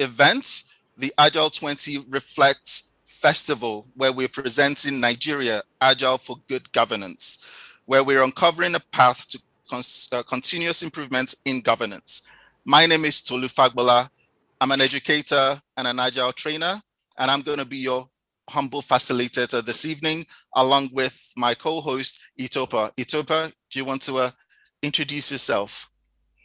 event, the Agile20 Reflect Festival, where we're presenting Nigeria Agile for Good Governance, where we're uncovering a path to continuous improvement in governance. My name is Tolu Fagbola. I'm an educator and an Agile trainer, and I'm going to be your humble facilitator this evening, along with my co-host, Itopa. Itopa, do you want to introduce yourself?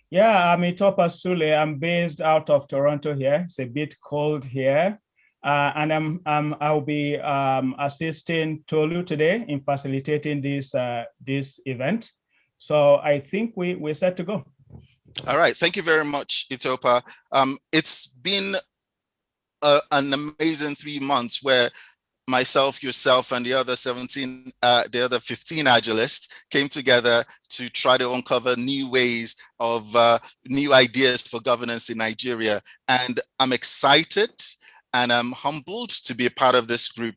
Yeah, I'm Itopa Sulé. I'm based out of Toronto here. It's a bit cold here. And I'll be assisting Tolu today in facilitating this event. So I think we're set to go. All right, thank you very much, Itopa. It's been an amazing 3 months where myself, yourself, and the other 15 Agilists came together to try to uncover new ways of new ideas for governance in Nigeria. And I'm excited and I'm humbled to be a part of this group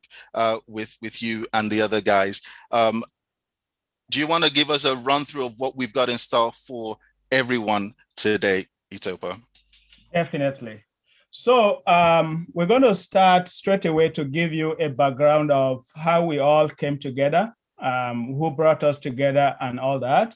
with you and the other guys. Do you want to give us a run through of what we've got in store for everyone today, Itopa? Definitely. So we're going to start straight away to give you a background of how we all came together, who brought us together and all that.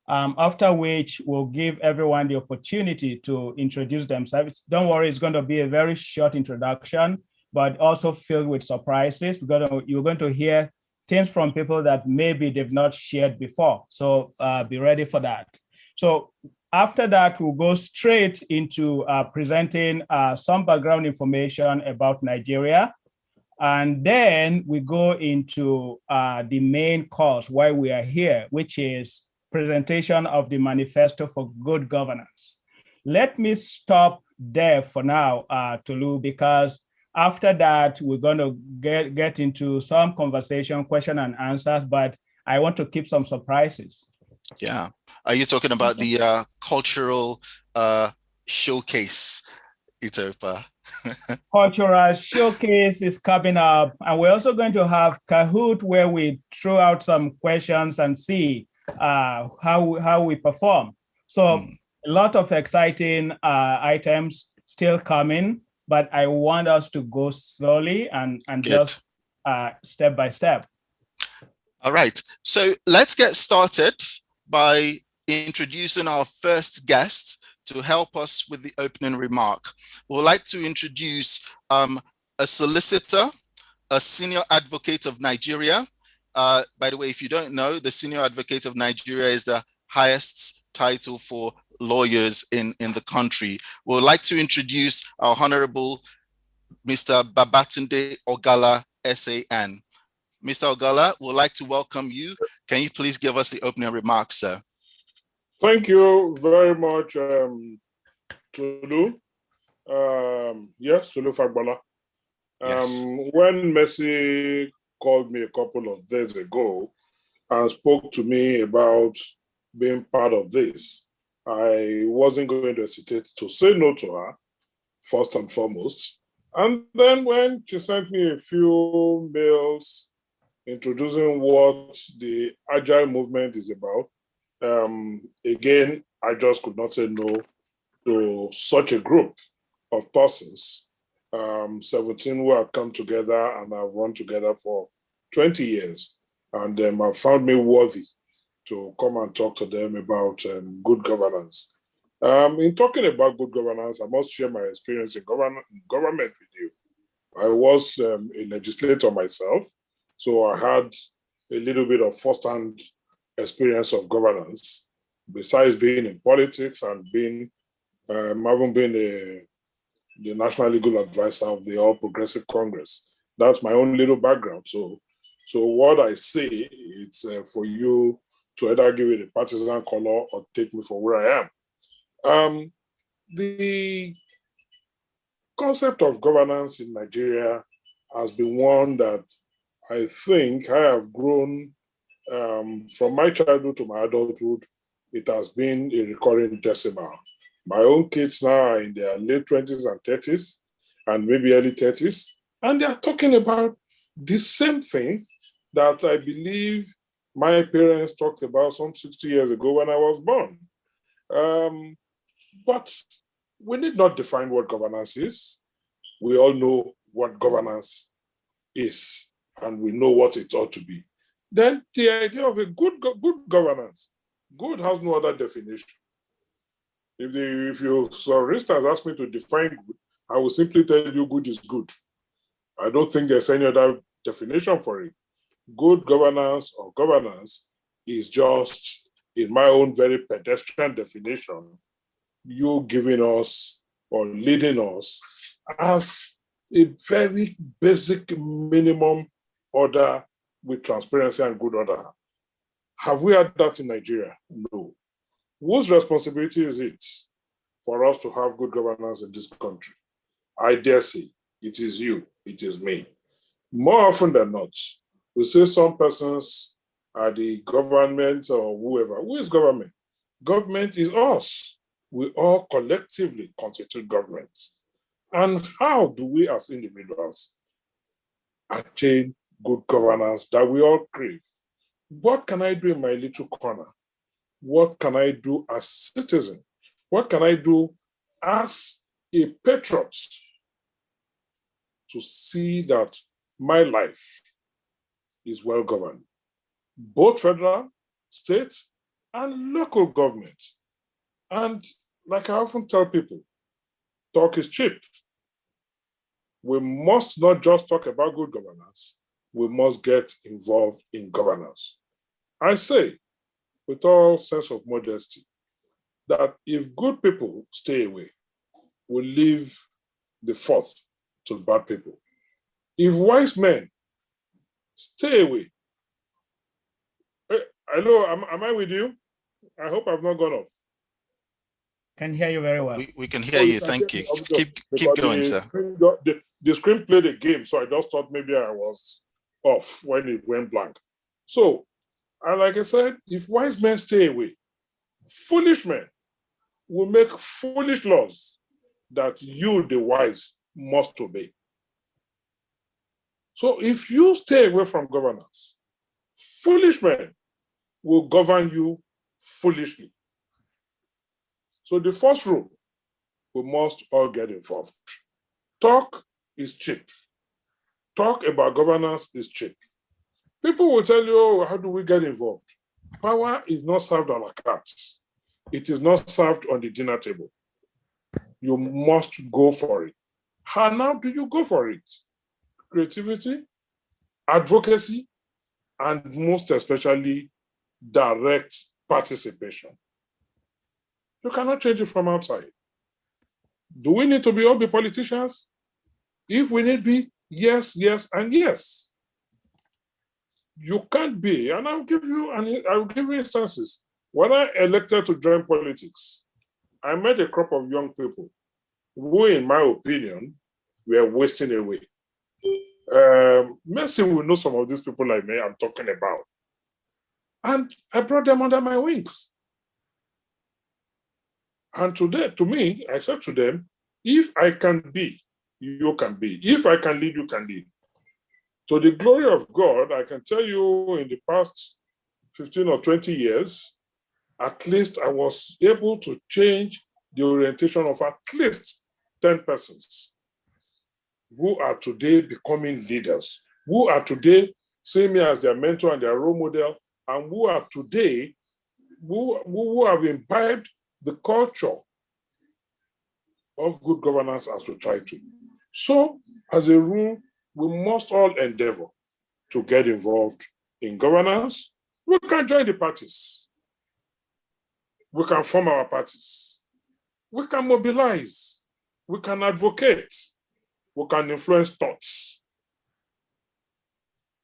After which we'll give everyone the opportunity to introduce themselves. Don't worry, it's going to be a very short introduction, but also filled with surprises. You're going to hear things from people that maybe they've not shared before. So be ready for that. So after that, we'll go straight into presenting some background information about Nigeria. And then we go into the main cause why we are here, which is presentation of the Manifesto for Good Governance. Let me stop there for now, Tolu, because after that, we're going to get into some conversation, question and answers, but I want to keep some surprises. Yeah. Are you talking about the cultural showcase, Itopa? Cultural showcase is coming up. And we're also going to have Kahoot, where we throw out some questions and see how we perform. So a lot of exciting items still coming, but I want us to go slowly and just step by step. All right. So let's get started by introducing our first guest to help us with the opening remark. We'd like to introduce a solicitor, a senior advocate of Nigeria. By the way, if you don't know, the senior advocate of Nigeria is the highest title for lawyers in the country. We'd like to introduce our Honorable Mr. Babatunde Ogala, SAN. Mr. Ogala, we'd like to welcome you. Can you please give us the opening remarks, sir? Thank you very much, Tolu. Yes, Tolu Fagbola. Yes. When Messi called me a couple of days ago and spoke to me about being part of this, I wasn't going to hesitate to say no to her, first and foremost. And then when she sent me a few mails introducing what the Agile movement is about, again, I just could not say no to such a group of persons, 17 who have come together and have run together for 20 years, and have found me worthy to come and talk to them about good governance. In talking about good governance, I must share my experience in government with you. I was a legislator myself, so I had a little bit of first-hand experience of governance, besides being in politics and having been the National Legal Advisor of the All Progressive Congress. That's my own little background. So what I say, it's for you to either give it a partisan color or take me for where I am. The concept of governance in Nigeria has been one that I think I have grown from my childhood to my adulthood. It has been a recurring decimal. My own kids now are in their late 20s and 30s, and maybe early 30s, and they are talking about the same thing that I believe my parents talked about some 60 years ago when I was born. But we need not define what governance is. We all know what governance is, and we know what it ought to be. Then the idea of a good governance, good has no other definition. If you, for instance, ask me to define good, I will simply tell you good is good. I don't think there's any other definition for it. Good governance or governance is just, in my own very pedestrian definition, you giving us or leading us as a very basic minimum order with transparency and good order. Have we had that in Nigeria? No. Whose responsibility is it for us to have good governance in this country? I dare say it is you, it is me. More often than not, we say some persons are the government or whoever. Who is government? Government is us. We all collectively constitute government. And how do we as individuals attain good governance that we all crave? What can I do in my little corner? What can I do as citizen? What can I do as a patriot to see that my life is well governed? Both federal, state, and local government. And like I often tell people, talk is cheap. We must not just talk about good governance, we must get involved in governance. I say, with all sense of modesty, that if good people stay away, we leave the fourth to bad people. If wise men stay away, hello, am I with you? I hope I've not gone off. Can hear you very well. We can hear you. Thank you. Keep going, sir. The screen played a game, so I just thought maybe I was off when it went blank. So, like I said, if wise men stay away, foolish men will make foolish laws that you, the wise, must obey. So if you stay away from governance, foolish men will govern you foolishly. So the first rule, we must all get involved. Talk is cheap. Talk about governance is cheap. People will tell you, oh, how do we get involved? Power is not served a la carte. It is not served on the dinner table. You must go for it. How now do you go for it? Creativity, advocacy, and most especially, direct participation. You cannot change it from outside. Do we need to all be politicians? If we need be, yes, yes, and yes. You can't be, and I'll give you instances. When I elected to join politics, I met a crop of young people who, in my opinion, were wasting away. Mercy will know some of these people like me I'm talking about. And I brought them under my wings. And today, to me, I said to them, if I can be, you can be. If I can lead, you can lead. To the glory of God, I can tell you in the past 15 or 20 years, at least I was able to change the orientation of at least 10 persons who are today becoming leaders, who are today seeing me as their mentor and their role model, and who are today, who have imbibed the culture of good governance as we try to. So, as a rule, we must all endeavor to get involved in governance. We can join the parties. We can form our parties. We can mobilize. We can advocate. We can influence thoughts.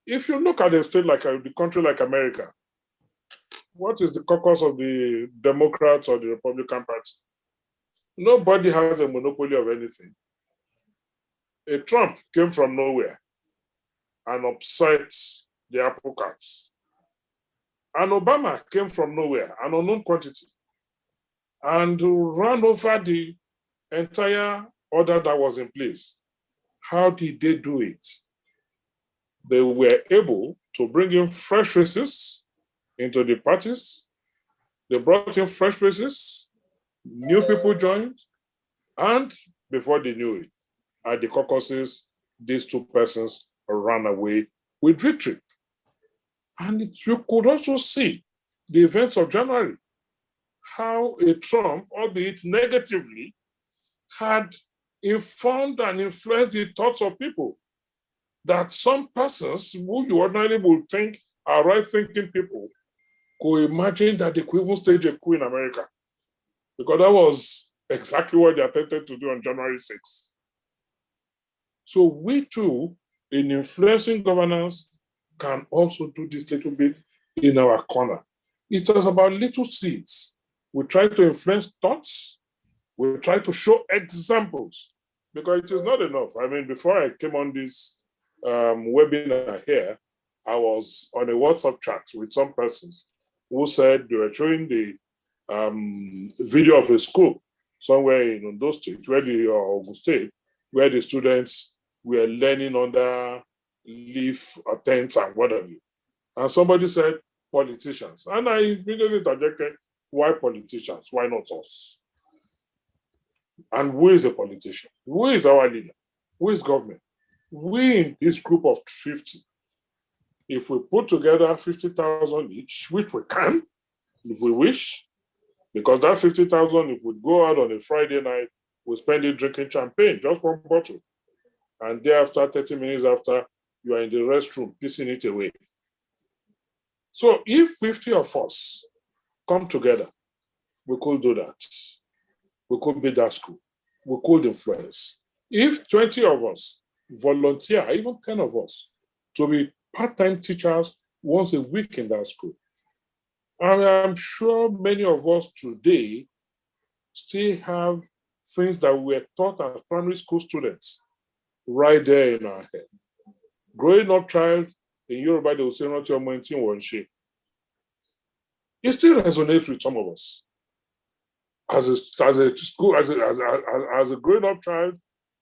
If you look at a state like the country like America, what is the caucus of the Democrats or the Republican Party? Nobody has a monopoly of anything. A Trump came from nowhere and upset the apple carts. And Obama came from nowhere, an unknown quantity, and ran over the entire order that was in place. How did they do it? They were able to bring in fresh faces into the parties. They brought in fresh faces, new people joined, And before they knew it, at the caucuses, these two persons ran away with victory. And you could also see the events of January, how a Trump, albeit negatively, had informed and influenced the thoughts of people, that some persons who you ordinarily would think are right-thinking people could imagine that they could even stage a coup in America, because that was exactly what they attempted to do on January 6th. So we too, in influencing governance, can also do this little bit in our corner. It is about little seeds. We try to influence thoughts. We try to show examples, because it is not enough. I mean, before I came on this webinar here, I was on a WhatsApp chat with some persons who said they were showing the video of a school somewhere in Ondo State, or Ogun State, where the students were learning under leaf tents and whatever. And somebody said, politicians. And I immediately interjected, why politicians? Why not us? And who is a politician? Who is our leader? Who is government? We in this group of 50, if we put together 50,000 each, which we can, if we wish, because that 50,000, if we go out on a Friday night, we spend it drinking champagne, just one bottle. And thereafter, 30 minutes after, you are in the restroom, pissing it away. So if 50 of us come together, we could do that. We could be that school. We could influence. If 20 of us volunteer, even 10 of us, to be part-time teachers once a week in that school, and I'm sure many of us today still have things that we were taught as primary school students right there in our head. Growing up child, in Yoruba, they will say, not your mind, it still resonates with some of us. As a growing up child,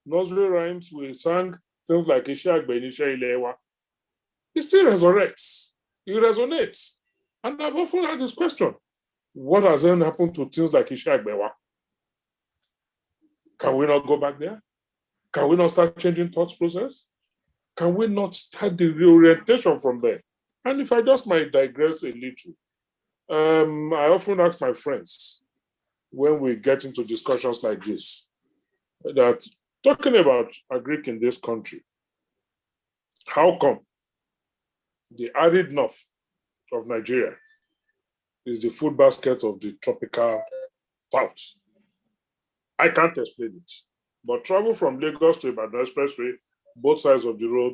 nursery rhymes, we sang things like Is Agile. It still resurrects. It resonates. And I've often had this question: what has then happened to things like Is Agile? Can we not go back there? Can we not start changing thought process? Can we not start the reorientation from there? And if I just might digress a little, I often ask my friends when we get into discussions like this, that talking about agric in this country, how come the arid north of Nigeria is the food basket of the tropical south? I can't explain it, but travel from Lagos to Ibadan Expressway, both sides of the road,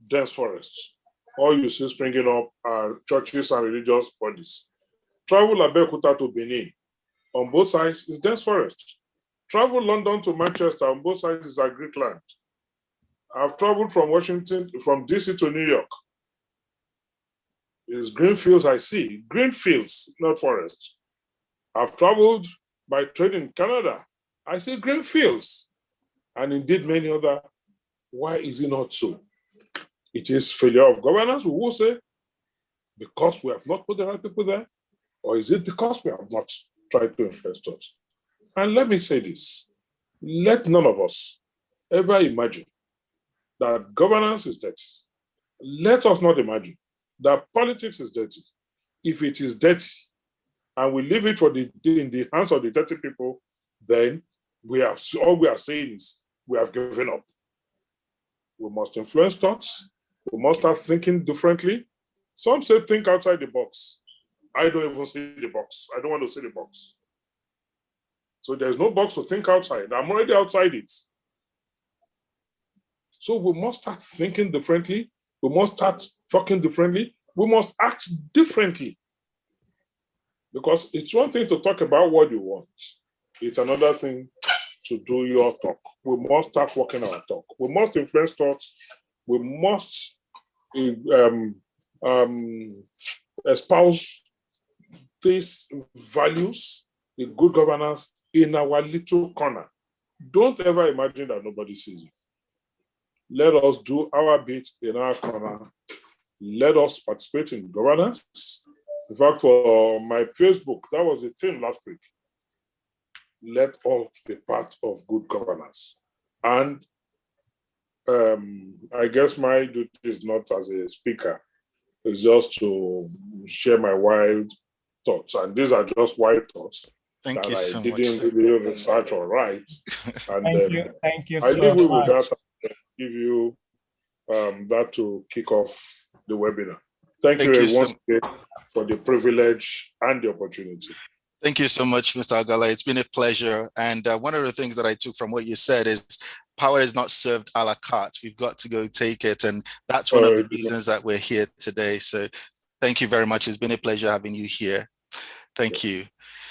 dense forests. All you see springing up are churches and religious bodies. Travel Abeokuta to Benin, on both sides is dense forest. Travel London to Manchester, on both sides is agric land. I've traveled from Washington, from DC to New York. It's green fields I see, green fields, not forest. I've traveled by train in Canada. I see green fields, and indeed many other. Why is it not so? It is failure of governance, we will say, because we have not put the right people there, or is it because we have not tried to influence thoughts? And let me say this, let none of us ever imagine that governance is dirty. Let us not imagine that politics is dirty. If it is dirty, and we leave it in the hands of the dirty people, then all we are saying is we have given up. We must influence thoughts. We must start thinking differently. Some say think outside the box. I don't even see the box. I don't want to see the box. So there's no box to think outside. I'm already outside it. So we must start thinking differently. We must start talking differently. We must act differently. Because it's one thing to talk about what you want. It's another thing to do your talk. We must start working our talk. We must influence thoughts. We must espouse these values, the good governance in our little corner. Don't ever imagine that nobody sees it. Let us do our bit in our corner. Let us participate in governance. In fact, for my Facebook, that was the theme last week. let us be part of good governance. And I guess my duty is not as a speaker, it's just to share my wild thoughts. And these are just wild thoughts Thank that you so I much, didn't sir. really research or write. And Thank you I so leave you much. with that and give you that to kick off the webinar. Thank you once again for the privilege and the opportunity. Thank you so much, Mr. Agala. It's been a pleasure. And one of the things that I took from what you said is power is not served a la carte. We've got to go take it. And that's one of the reasons that we're here today. So thank you very much. It's been a pleasure having you here. Thank you.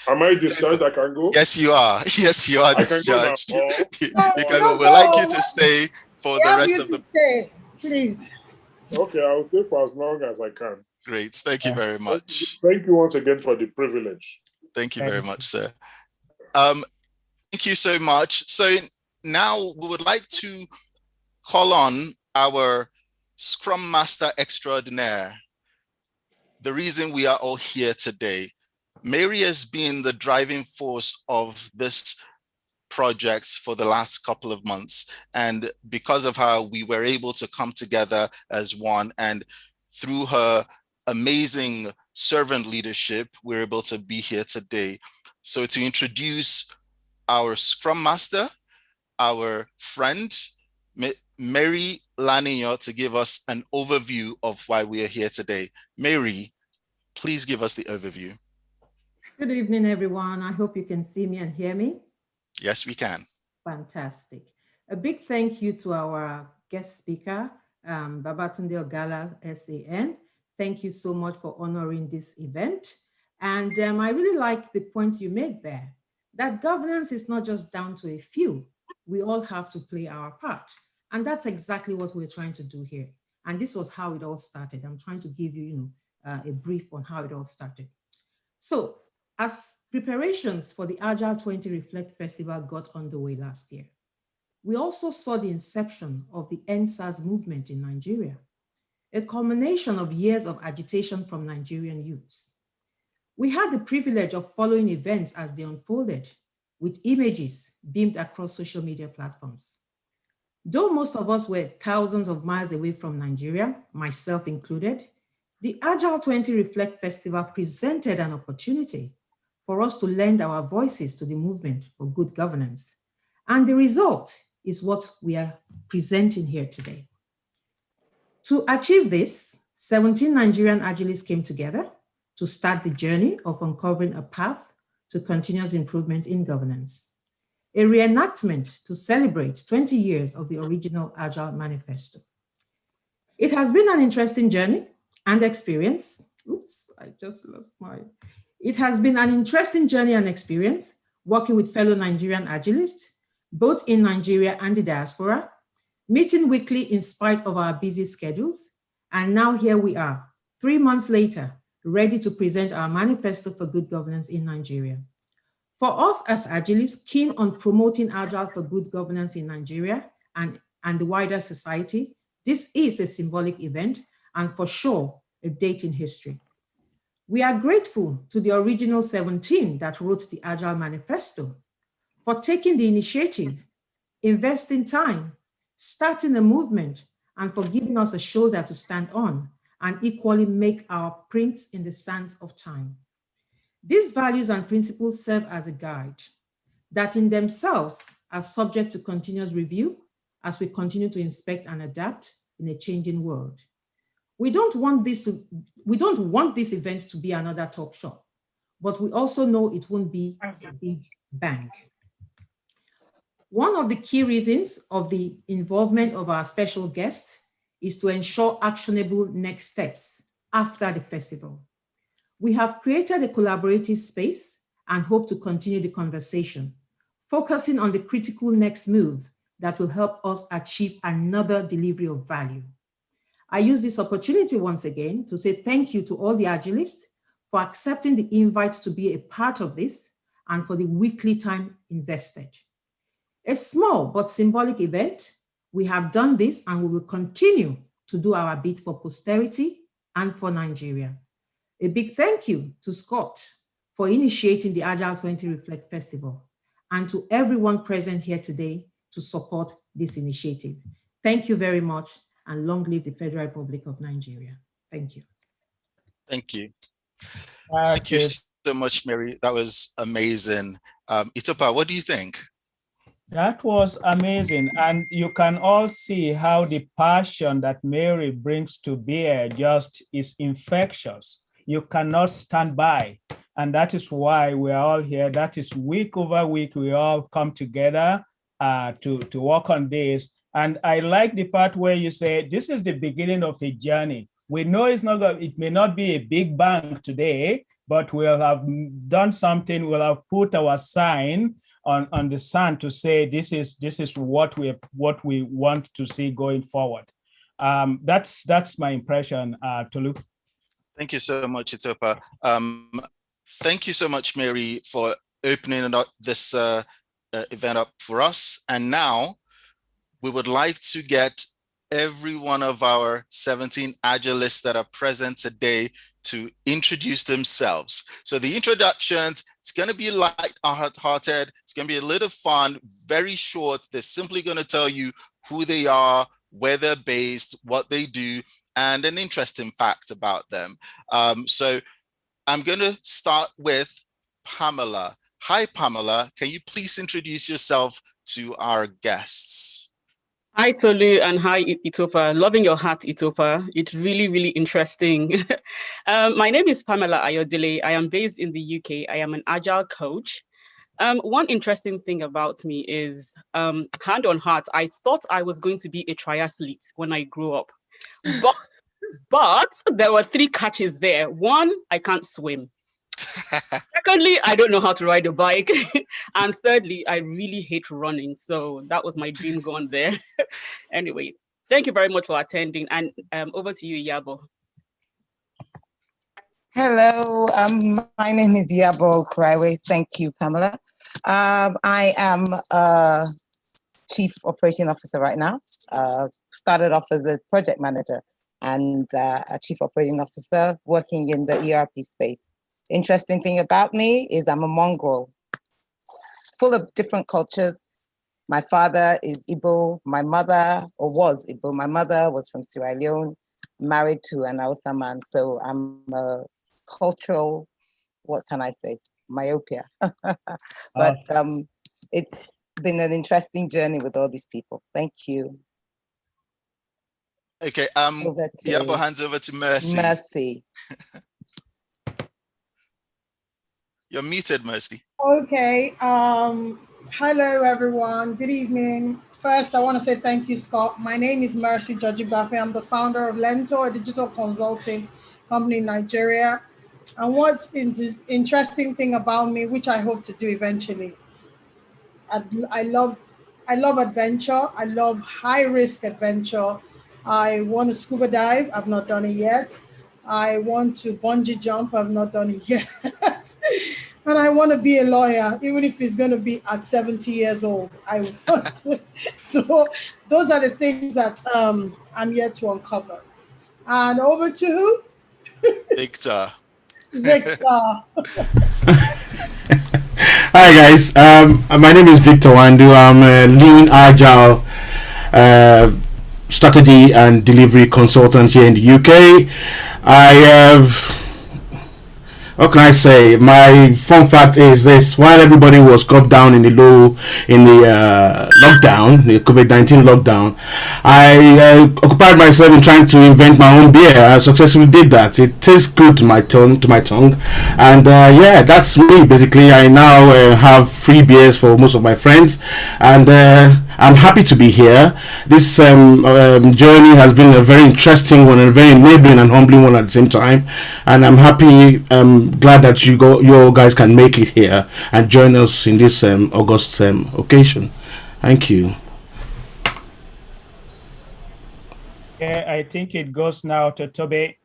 Am I discharged? I can go? Yes, you are. Yes, you are discharged. You can go. We'd like you to stay for the rest of the... Stay, please. Okay, I'll stay for as long as I can. Great. Thank you very much. Thank you once again for the privilege. Thank you very much, sir. Thank you so much. So now we would like to call on our Scrum Master Extraordinaire. The reason we are all here today. Mary has been the driving force of this project for the last couple of months. And because of her, we were able to come together as one. And through her amazing servant leadership, we're able to be here today. So to introduce our Scrum Master, our friend, Mary Laniyan, to give us an overview of why we are here today. Mary, please give us the overview. Good evening, everyone. I hope you can see me and hear me. Yes, we can. Fantastic. A big thank you to our guest speaker, Babatunde Ogala, SAN. Thank you so much for honoring this event. And I really like the points you made there, that governance is not just down to a few. We all have to play our part. And that's exactly what we're trying to do here. And this was how it all started. I'm trying to give you, a brief on how it all started. So as preparations for the Agile20Reflect Festival got underway last year, we also saw the inception of the NSAS movement in Nigeria, a culmination of years of agitation from Nigerian youths. We had the privilege of following events as they unfolded, with images beamed across social media platforms. Though most of us were thousands of miles away from Nigeria, myself included, the Agile20Reflect Festival presented an opportunity for us to lend our voices to the movement for good governance. And the result is what we are presenting here today. To achieve this, 17 Nigerian Agilists came together to start the journey of uncovering a path to continuous improvement in governance. A reenactment to celebrate 20 years of the original Agile Manifesto. It has been an interesting journey and experience. Oops, I just lost mine. It has been an interesting journey and experience working with fellow Nigerian Agilists, both in Nigeria and the diaspora, meeting weekly in spite of our busy schedules. And now here we are, 3 months later, ready to present our manifesto for good governance in Nigeria. For us as Agilists keen on promoting Agile for good governance in Nigeria and the wider society, this is a symbolic event and for sure a date in history. We are grateful to the original 17 that wrote the Agile Manifesto for taking the initiative, investing time, starting a movement, and for giving us a shoulder to stand on and equally make our prints in the sands of time. These values and principles serve as a guide that in themselves are subject to continuous review as we continue to inspect and adapt in a changing world. We don't want this event to be another talk shop, but we also know it won't be a big bang. One of the key reasons of the involvement of our special guest is to ensure actionable next steps after the festival. We have created a collaborative space and hope to continue the conversation, focusing on the critical next move that will help us achieve another delivery of value. I use this opportunity once again to say thank you to all the Agilists for accepting the invite to be a part of this and for the weekly time invested. A small but symbolic event, we have done this and we will continue to do our bit for posterity and for Nigeria. A big thank you to Scott for initiating the Agile20Reflect Festival and to everyone present here today to support this initiative. Thank you very much, and long live the Federal Republic of Nigeria. Thank you. Thank you. Okay. Thank you so much, Mary. That was amazing. Itopa, what do you think? That was amazing. And you can all see how the passion that Mary brings to bear just is infectious. You cannot stand by. And that is why we're all here. That is week over week, we all come together to work on this. And I like the part where you say, this is the beginning of a journey. We know it may not be a big bang today, but we'll have done something, we'll have put our sign on the sand to say this is what we want to see going forward. That's my impression, Tolu. Thank you so much, Itopa. Thank you so much, Mary, for opening up this event up for us. And now we would like to get every one of our 17 Agilists that are present today to introduce themselves. So the introductions, it's going to be light-hearted. It's going to be a little fun, very short. They're simply going to tell you who they are, where they're based, what they do, and an interesting fact about them. So I'm going to start with Pamela. Hi, Pamela. Can you please introduce yourself to our guests? Hi, Tolu, and hi, Itopa. Loving your hat, Itopa. It's really, really interesting. My name is Pamela Ayodele. I am based in the UK. I am an Agile coach. One interesting thing about me is, hand on heart, I thought I was going to be a triathlete when I grew up. But there were 3 catches there. 1, I can't swim. Secondly, I don't know how to ride a bike. And thirdly, I really hate running. So that was my dream gone there. Anyway, thank you very much for attending. And over to you, Iyabo. Hello, my name is Iyabo Okwuraiwe. Thank you, Pamela. I am a Chief Operating Officer right now. Started off as a project manager and a Chief Operating Officer working in the ERP space. Interesting thing about me is I'm a Mongol, full of different cultures. My father is Igbo, my mother, or was Igbo, my mother was from Sierra Leone, married to an Hausa man. So I'm a cultural, what can I say, myopia. But it's been an interesting journey with all these people. Thank you. Okay, Iyabo hands over to Mercy. Mercy. You're muted, Mercy. Okay. Hello, everyone. Good evening. First, I want to say thank you, Scott. My name is Mercy George-IgbafeMary. I'm the founder of Lento, a digital consulting company in Nigeria. And what's the interesting thing about me, which I hope to do eventually, I love adventure. I love high-risk adventure. I want to scuba dive. I've not done it yet. I want to bungee jump. I've not done it yet. And I want to be a lawyer, even if it's going to be at 70 years old. I want to. So those are the things that I'm yet to uncover. And over to who? Victor. Victor. Hi guys, my name is Victor Wandu. I'm a lean agile strategy and delivery consultant here in the UK. I have, what can I say? My fun fact is this: while everybody was cut down in the lockdown, the COVID-19 lockdown, I occupied myself in trying to invent my own beer. I successfully did that. It tastes good to my tongue, and yeah, that's me basically. I now have free beers for most of my friends, and I'm happy to be here. This journey has been a very interesting one, and a very enabling and humbling one at the same time, and I'm happy. Glad that you guys can make it here and join us in this August occasion. Thank you. Yeah, I think it goes now to Tobe.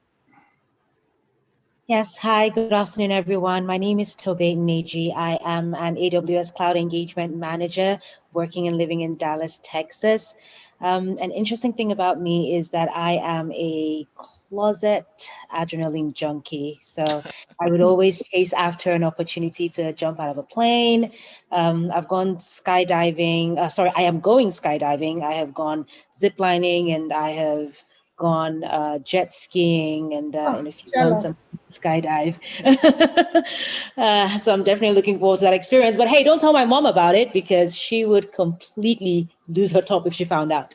Yes, hi, good afternoon, everyone. My name is Tobe Neji. I am an AWS Cloud Engagement Manager working and living in Dallas, Texas. An interesting thing about me is that I am a closet adrenaline junkie. So I would always chase after an opportunity to jump out of a plane. I've gone skydiving. I am going skydiving. I have gone ziplining, and I have gone jet skiing, and in a few months I'm skydive. So I'm definitely looking forward to that experience. But hey, don't tell my mom about it, because she would completely lose her top if she found out.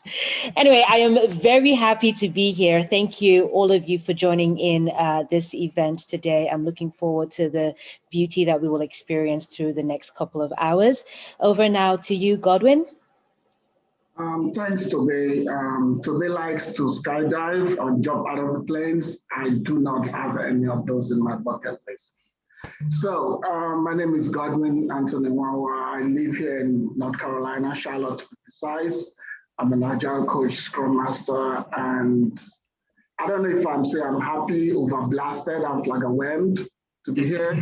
Anyway, I am very happy to be here. Thank you, all of you, for joining in this event today. I'm looking forward to the beauty that we will experience through the next couple of hours. Over now to you, Godwin. Thanks, Tobe. Tobe likes to skydive or jump out of the planes. I do not have any of those in my bucket list. So my name is Godwin Anthony Nwaugha. I live here in North Carolina, Charlotte to be precise. I'm an Agile coach, Scrum Master, and I don't know if I'm saying I'm happy, overblasted, I'm overwhelmed to be here,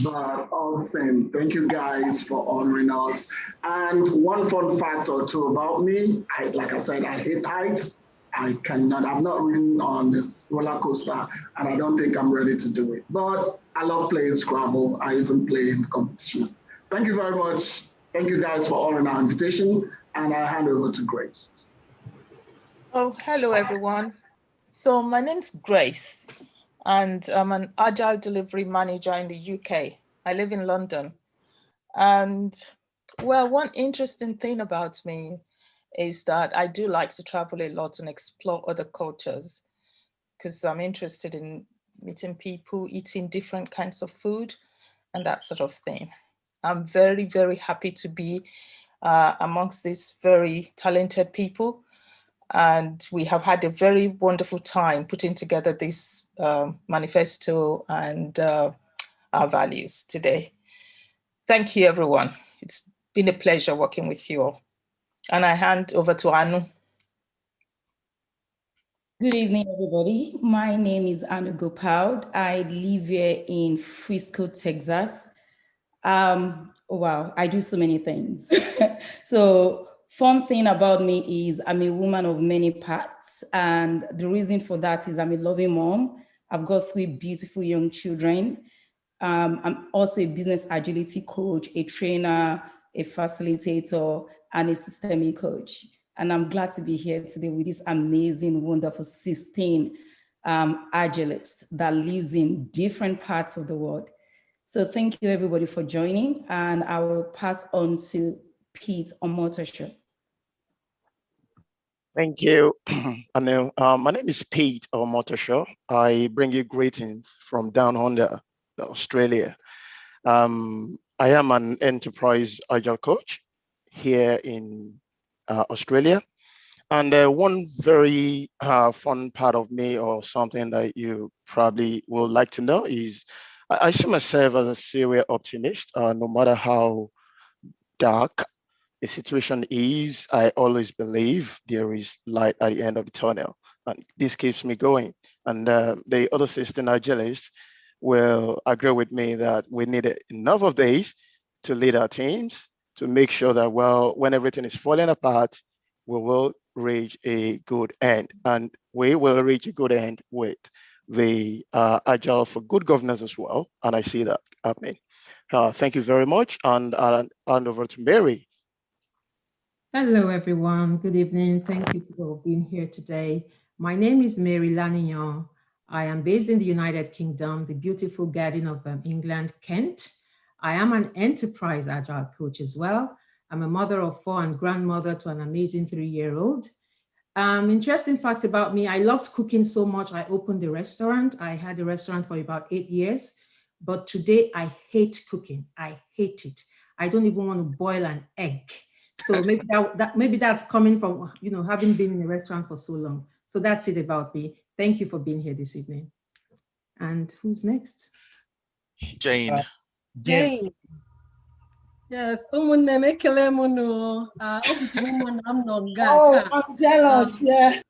but all the same, thank you guys for honoring us. And one fun fact or two about me, like I said, I hate heights. I've not ridden on this roller coaster, and I don't think I'm ready to do it. But I love playing Scrabble. I even play in competition. Thank you very much. Thank you guys for honoring our invitation, and I hand over to Grace. Oh, hello, everyone. So my name's Grace, and I'm an Agile delivery manager in the UK. I live in London. And well, one interesting thing about me is that I do like to travel a lot and explore other cultures, because I'm interested in meeting people, eating different kinds of food, and that sort of thing. I'm very, very happy to be amongst these very talented people. And we have had a very wonderful time putting together this manifesto and our values today. Thank you, everyone. It's been a pleasure working with you all. And I hand over to Aanu. Good evening, everybody. My name is Aanu Gopald. I live here in Frisco, Texas. Wow, I do so many things. So fun thing about me is I'm a woman of many parts. And the reason for that is I'm a loving mom. I've got 3 beautiful young children. I'm also a business agility coach, a trainer, a facilitator, and a systemic coach. And I'm glad to be here today with this amazing, wonderful 16 Agilists that lives in different parts of the world. So thank you, everybody, for joining. And I will pass on to Pete Omotosho. Thank you, Aanu. My name is Pete Omotosho. I bring you greetings from down under Australia. I am an enterprise agile coach here in Australia. And one very fun part of me, or something that you probably will like to know, is I see myself as a serial optimist. No matter how dark the situation is, I always believe there is light at the end of the tunnel. And this keeps me going. And the other 16 Agilists will agree with me that we need enough of these to lead our teams, to make sure that, well, when everything is falling apart, we will reach a good end. And we will reach a good end with the Agile for Good Governance as well. And I see that happening. Thank you very much. And I'll hand over to Mary. Hello, everyone. Good evening. Thank you for being here today. My name is Mary Laniyan. I am based in the United Kingdom, the beautiful garden of England, Kent. I am an enterprise agile coach as well. I'm a mother of 4 and grandmother to an amazing 3-year-old. Interesting fact about me, I loved cooking so much, I opened a restaurant. I had a restaurant for about 8 years, but today I hate cooking. I hate it. I don't even want to boil an egg. So maybe that's coming from, having been in a restaurant for so long. So that's it about me. Thank you for being here this evening. And who's next? Jane. Jane. Yes, oh, I'm jealous, yeah.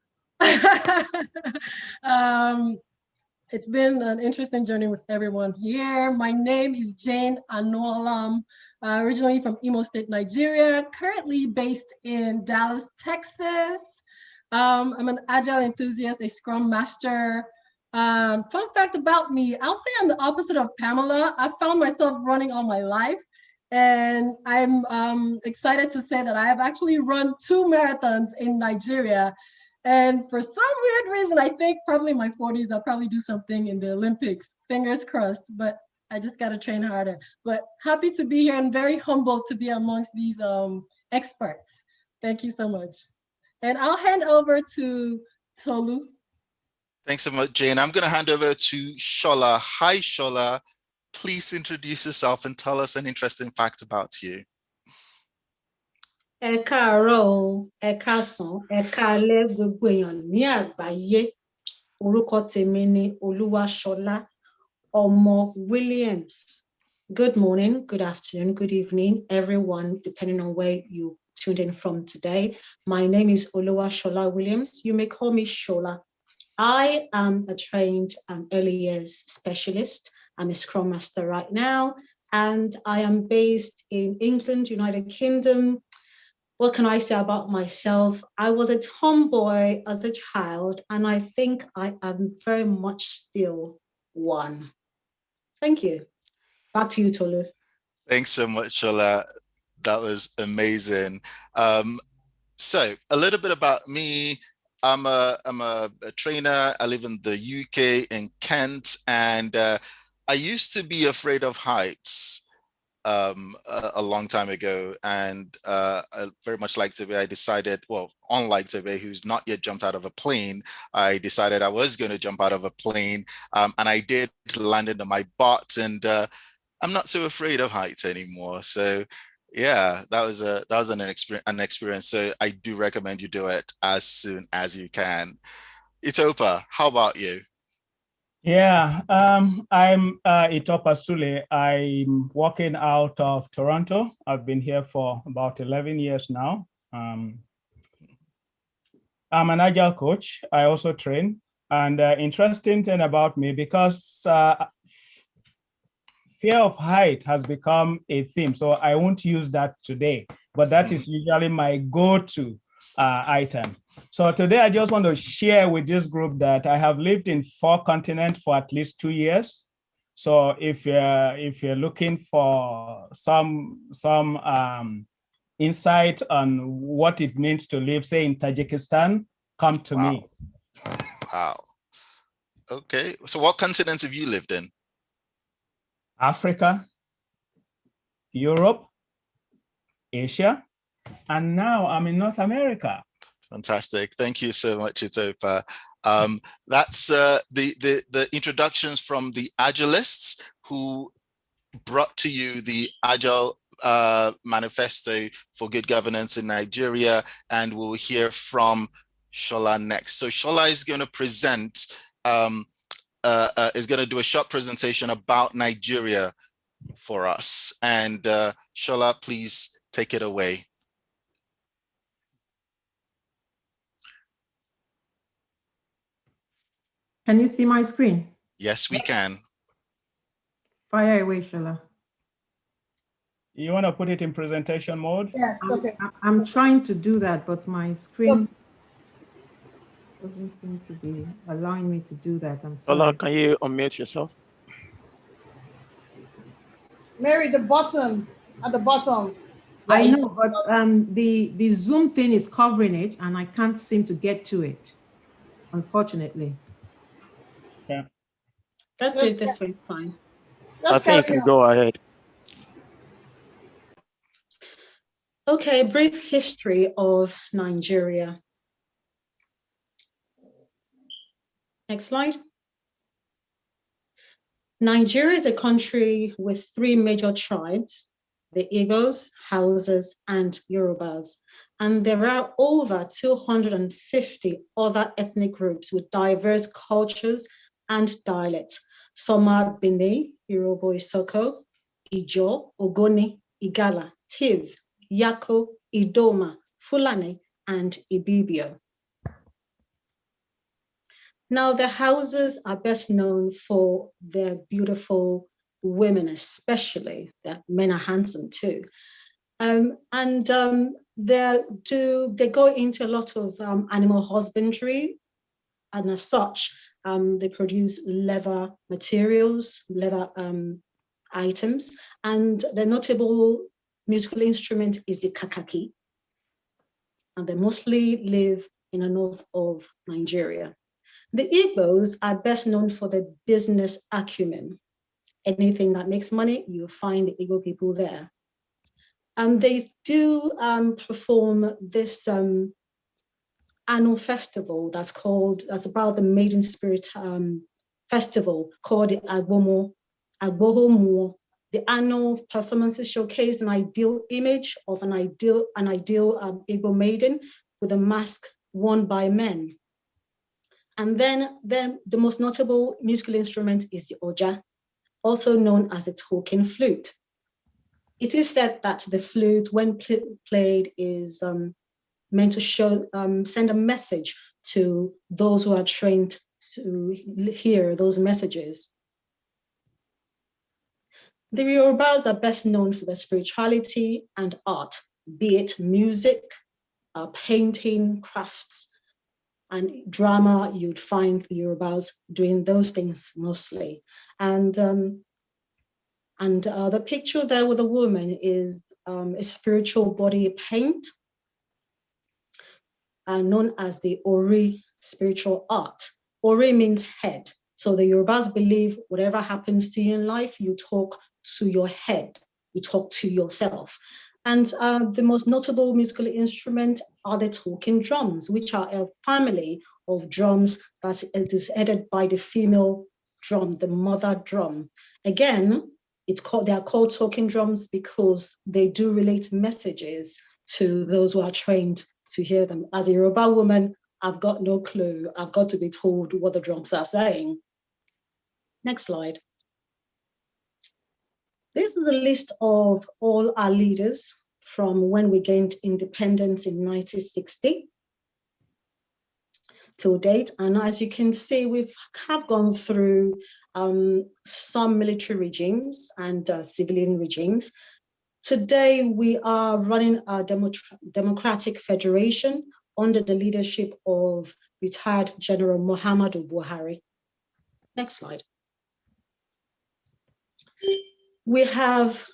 It's been an interesting journey with everyone here. My name is Jane Anuolam, originally from Imo State, Nigeria, currently based in Dallas, Texas. I'm an Agile enthusiast, a Scrum Master. Fun fact about me, I'll say I'm the opposite of Pamela. I found myself running all my life, and I'm excited to say that I have actually run 2 marathons in Nigeria. And for some weird reason, I think probably in my 40s, I'll probably do something in the Olympics, fingers crossed, but I just got to train harder. But happy to be here and very humbled to be amongst these experts. Thank you so much. And I'll hand over to Tolu. Thanks so much, Jane. I'm going to hand over to SHOLA. Hi, SHOLA. Please introduce yourself and tell us an interesting fact about you. Ẹ káàárọ̀ o, ẹ káàsán, ẹ káalẹ́ gbogbo èèyàn ní àgbáyé. Orúkọ tèmi ni Olúwaṣọlá ọmọ Williams. Good morning, good afternoon, good evening, everyone, depending on where you tuned in from today. My name is Oluwashola Williams. You may call me Shola. I am a trained early years specialist. I'm a Scrum Master right now, and I am based in England, United Kingdom. What can I say about myself? I was a tomboy as a child, and I think I am very much still one. Thank you. Back to you, Tolu. Thanks so much, Shola. That was amazing. So a little bit about me. I'm a trainer. I live in the UK in Kent, and I used to be afraid of heights a long time ago, and I very much like Tobe. I decided, well, unlike Tobe, who's not yet jumped out of a plane, I decided I was going to jump out of a plane, and I did, landed on my butt, and I'm not so afraid of heights anymore. So yeah, that was an experience. So I do recommend you do it as soon as you can. Itopa, how about you? Yeah, I'm Itopa Sulé. I'm working out of Toronto. I've been here for about 11 years now. I'm an Agile coach. I also train. And interesting thing about me, because fear of height has become a theme, so I won't use that today, but that is usually my go-to item. So today I just want to share with this group that I have lived in 4 continents for at least 2 years. So if you're looking for some insight on what it means to live, say, in Tajikistan, come to me. Wow. Okay. So what continents have you lived in? Africa, Europe, Asia, and now I'm in North America. Fantastic. Thank you so much, Itopa. That's the introductions from the Agilists, who brought to you the Agile Manifesto for Good Governance in Nigeria, and we'll hear from SHOLA next. So SHOLA is going to present, is going to do a short presentation about Nigeria for us. And SHOLA, please take it away. Can you see my screen? Yes, we can. Fire away, SHOLA. You want to put it in presentation mode? Yes, okay. I'm trying to do that, but my screen doesn't seem to be allowing me to do that. I'm sorry. Shola, can you unmute yourself? Mary, the bottom, at the bottom. I know, but the Zoom thing is covering it, and I can't seem to get to it, unfortunately. Yeah. Let's do it this way, it's fine. I think you can go ahead. Okay, brief history of Nigeria. Next slide. Nigeria is a country with 3 major tribes, the Igbos, Hausas, and Yorubas. And there are over 250 other ethnic groups with diverse cultures and dialects. Some are Bini, Yoruba Isoko, Ijo, Ogoni, Igala, Tiv, Yako, Idoma, Fulani, and Ibibio. Now, the houses are best known for their beautiful women, especially. That men are handsome too. They go into a lot of animal husbandry, and as such, they produce leather materials, leather items, and the notable musical instrument is the kakaki, and they mostly live in the north of Nigeria. The Igbos are best known for their business acumen. Anything that makes money, you'll find the Igbo people there. And they do perform this annual festival that's about the Maiden Spirit festival called the Agbohomuo. The annual performances showcase an ideal image of an ideal Igbo maiden with a mask worn by men. And then the most notable musical instrument is the oja, also known as the talking flute. It is said that the flute, when played, is meant to send a message to those who are trained to hear those messages. The Yorubas are best known for their spirituality and art, be it music, painting, crafts, and drama. You'd find the Yorubas doing those things mostly. And the picture there with a woman is a spiritual body paint, known as the Ori spiritual art. Ori means head. So the Yorubas believe whatever happens to you in life, you talk to your head, you talk to yourself. And the most notable musical instrument are the talking drums, which are a family of drums that is headed by the female drum, the mother drum. Again, they are called talking drums because they do relate messages to those who are trained to hear them. As a Yoruba woman, I've got no clue. I've got to be told what the drums are saying. Next slide. This is a list of all our leaders from when we gained independence in 1960 till date. And as you can see, we have gone through some military regimes and civilian regimes. Today, we are running a democratic federation under the leadership of retired General Muhammadu Buhari. Next slide. We have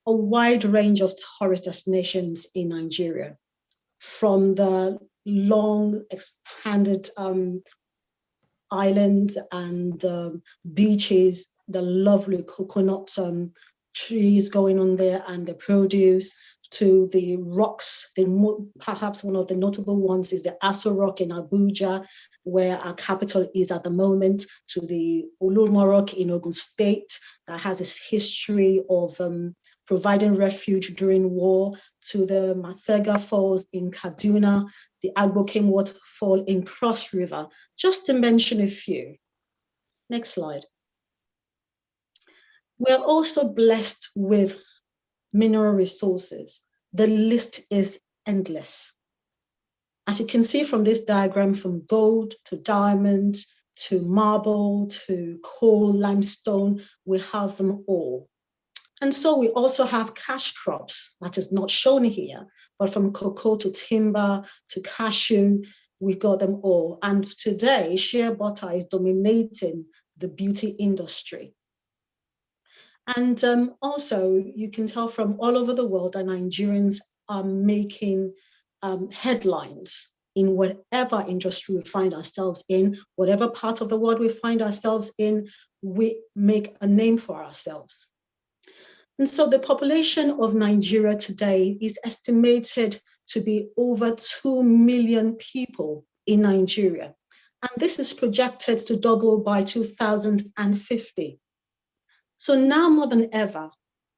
a wide range of tourist destinations in Nigeria, from the long expanded islands and beaches, the lovely coconut trees going on there and the produce, to the rocks. Perhaps one of the notable ones is the Aso Rock in Abuja, where our capital is at the moment, to the Olumo Rock in Ogun State, that has its history of providing refuge during war, to the Matsega Falls in Kaduna, the Agboking Waterfall in Cross River, just to mention a few. Next slide. We're also blessed with mineral resources. The list is endless. As you can see from this diagram, from gold to diamond, to marble, to coal, limestone, we have them all. And so we also have cash crops that is not shown here, but from cocoa to timber to cashew, we got them all. And today, shea butter is dominating the beauty industry. And also, you can tell from all over the world that Nigerians are making headlines in whatever industry we find ourselves in, whatever part of the world we find ourselves in, we make a name for ourselves. And so the population of Nigeria today is estimated to be over 2 million people in Nigeria. And this is projected to double by 2050. So now more than ever,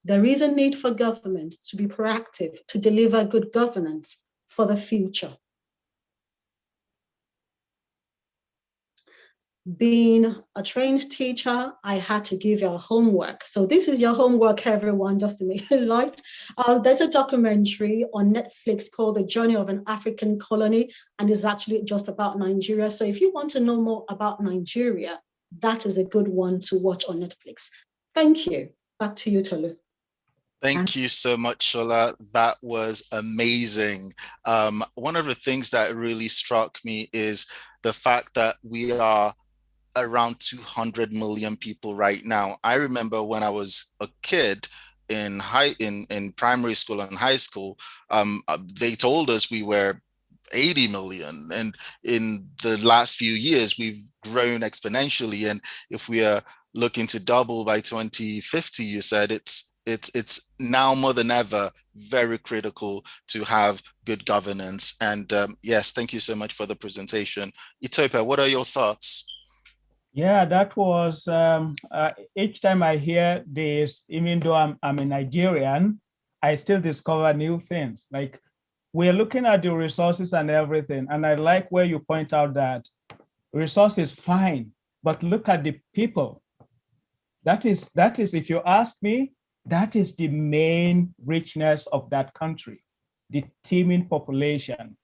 there is a need for government to be proactive to deliver good governance for the future. Being a trained teacher, I had to give you homework. So this is your homework, everyone, just to make it light. There's a documentary on Netflix called The Journey of an African Colony, and it's actually just about Nigeria. So if you want to know more about Nigeria, that is a good one to watch on Netflix. Thank you. Back to you, Tolu. Thank you so much, SHOLA. That was amazing. One of the things that really struck me is the fact that we are around 200 million people right now. I remember when I was a kid in primary school and high school, they told us we were 80 million, and in the last few years we've grown exponentially, and if we are looking to double by 2050, you said it's now more than ever very critical to have good governance. And yes, thank you so much for the presentation. Itopa, what are your thoughts? Yeah, that was, each time I hear this, even though I'm a Nigerian, I still discover new things. Like, we're looking at the resources and everything, and I like where you point out that resources fine, but look at the people. That is, if you ask me, that is the main richness of that country, the teeming population.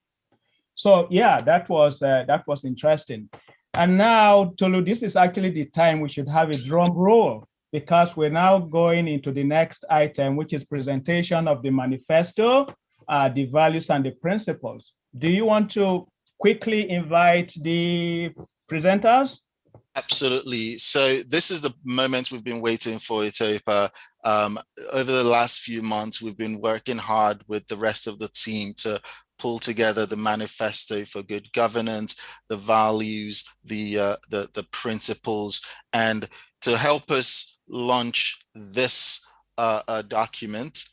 So yeah, that was interesting. And now, Tolu, this is actually the time we should have a drum roll, because we're now going into the next item, which is presentation of the manifesto, the values and the principles. Do you want to quickly invite the presenters? Absolutely. So this is the moment we've been waiting for, Itopa. Over the last few months, we've been working hard with the rest of the team to pull together the manifesto for good governance, the values, the principles, and to help us launch this document,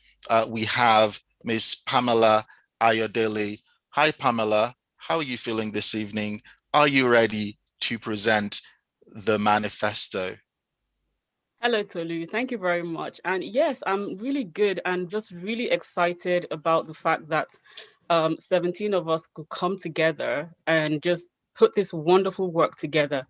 we have Ms. Pamela Ayodele. Hi, Pamela. How are you feeling this evening? Are you ready to present the manifesto? Hello, Tolu. Thank you very much. And yes, I'm really good and just really excited about the fact that 17 of us could come together and just put this wonderful work together.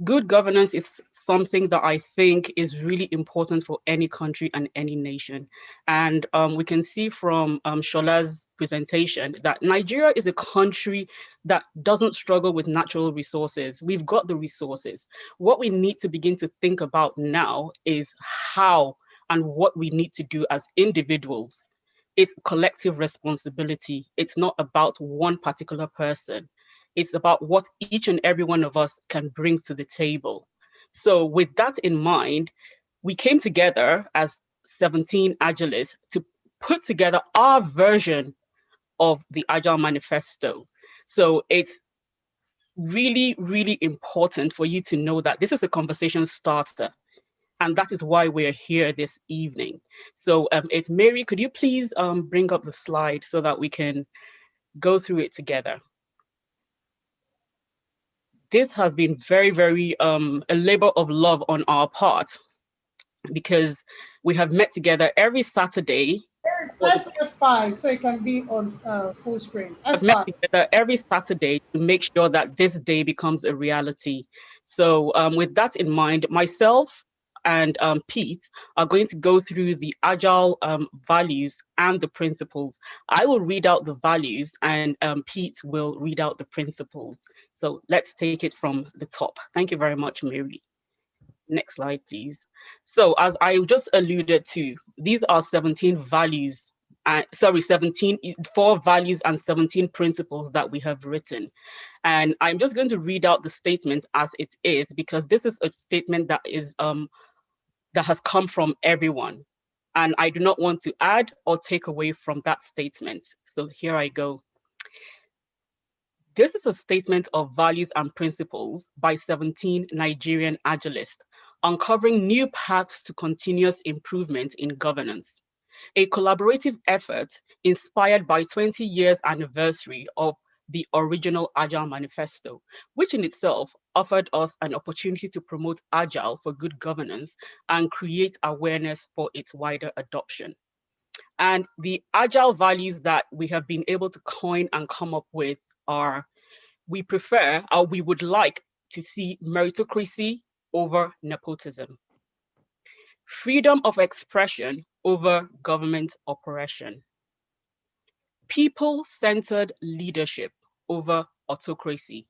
Good governance is something that I think is really important for any country and any nation. And we can see from SHOLA's presentation that Nigeria is a country that doesn't struggle with natural resources. We've got the resources. What we need to begin to think about now is how and what we need to do as individuals. It's collective responsibility. It's not about one particular person. It's about what each and every one of us can bring to the table. So with that in mind, we came together as 17 Agilists to put together our version of the Agile Manifesto. So it's really, really important for you to know that this is a conversation starter. And that is why we're here this evening. So if Mary, could you please bring up the slide so that we can go through it together? This has been very, very a labor of love on our part, because we have met together every Saturday. Press F5 so it can be on full screen. I've met together every Saturday to make sure that this day becomes a reality. So with that in mind, myself and Pete are going to go through the Agile values and the principles. I will read out the values and Pete will read out the principles. So let's take it from the top. Thank you very much, Mary. Next slide, please. So as I just alluded to, these are 17 values, 4 values and 17 principles that we have written. And I'm just going to read out the statement as it is, because this is a statement that is that has come from everyone. And I do not want to add or take away from that statement. So here I go. This is a statement of values and principles by 17 Nigerian Agilists, uncovering new paths to continuous improvement in governance. A collaborative effort inspired by 20 years anniversary of the original Agile Manifesto, which in itself offered us an opportunity to promote Agile for good governance and create awareness for its wider adoption. And the Agile values that we have been able to coin and come up with are: we prefer, or we would like, to see meritocracy over nepotism, freedom of expression over government oppression, people-centered leadership over autocracy,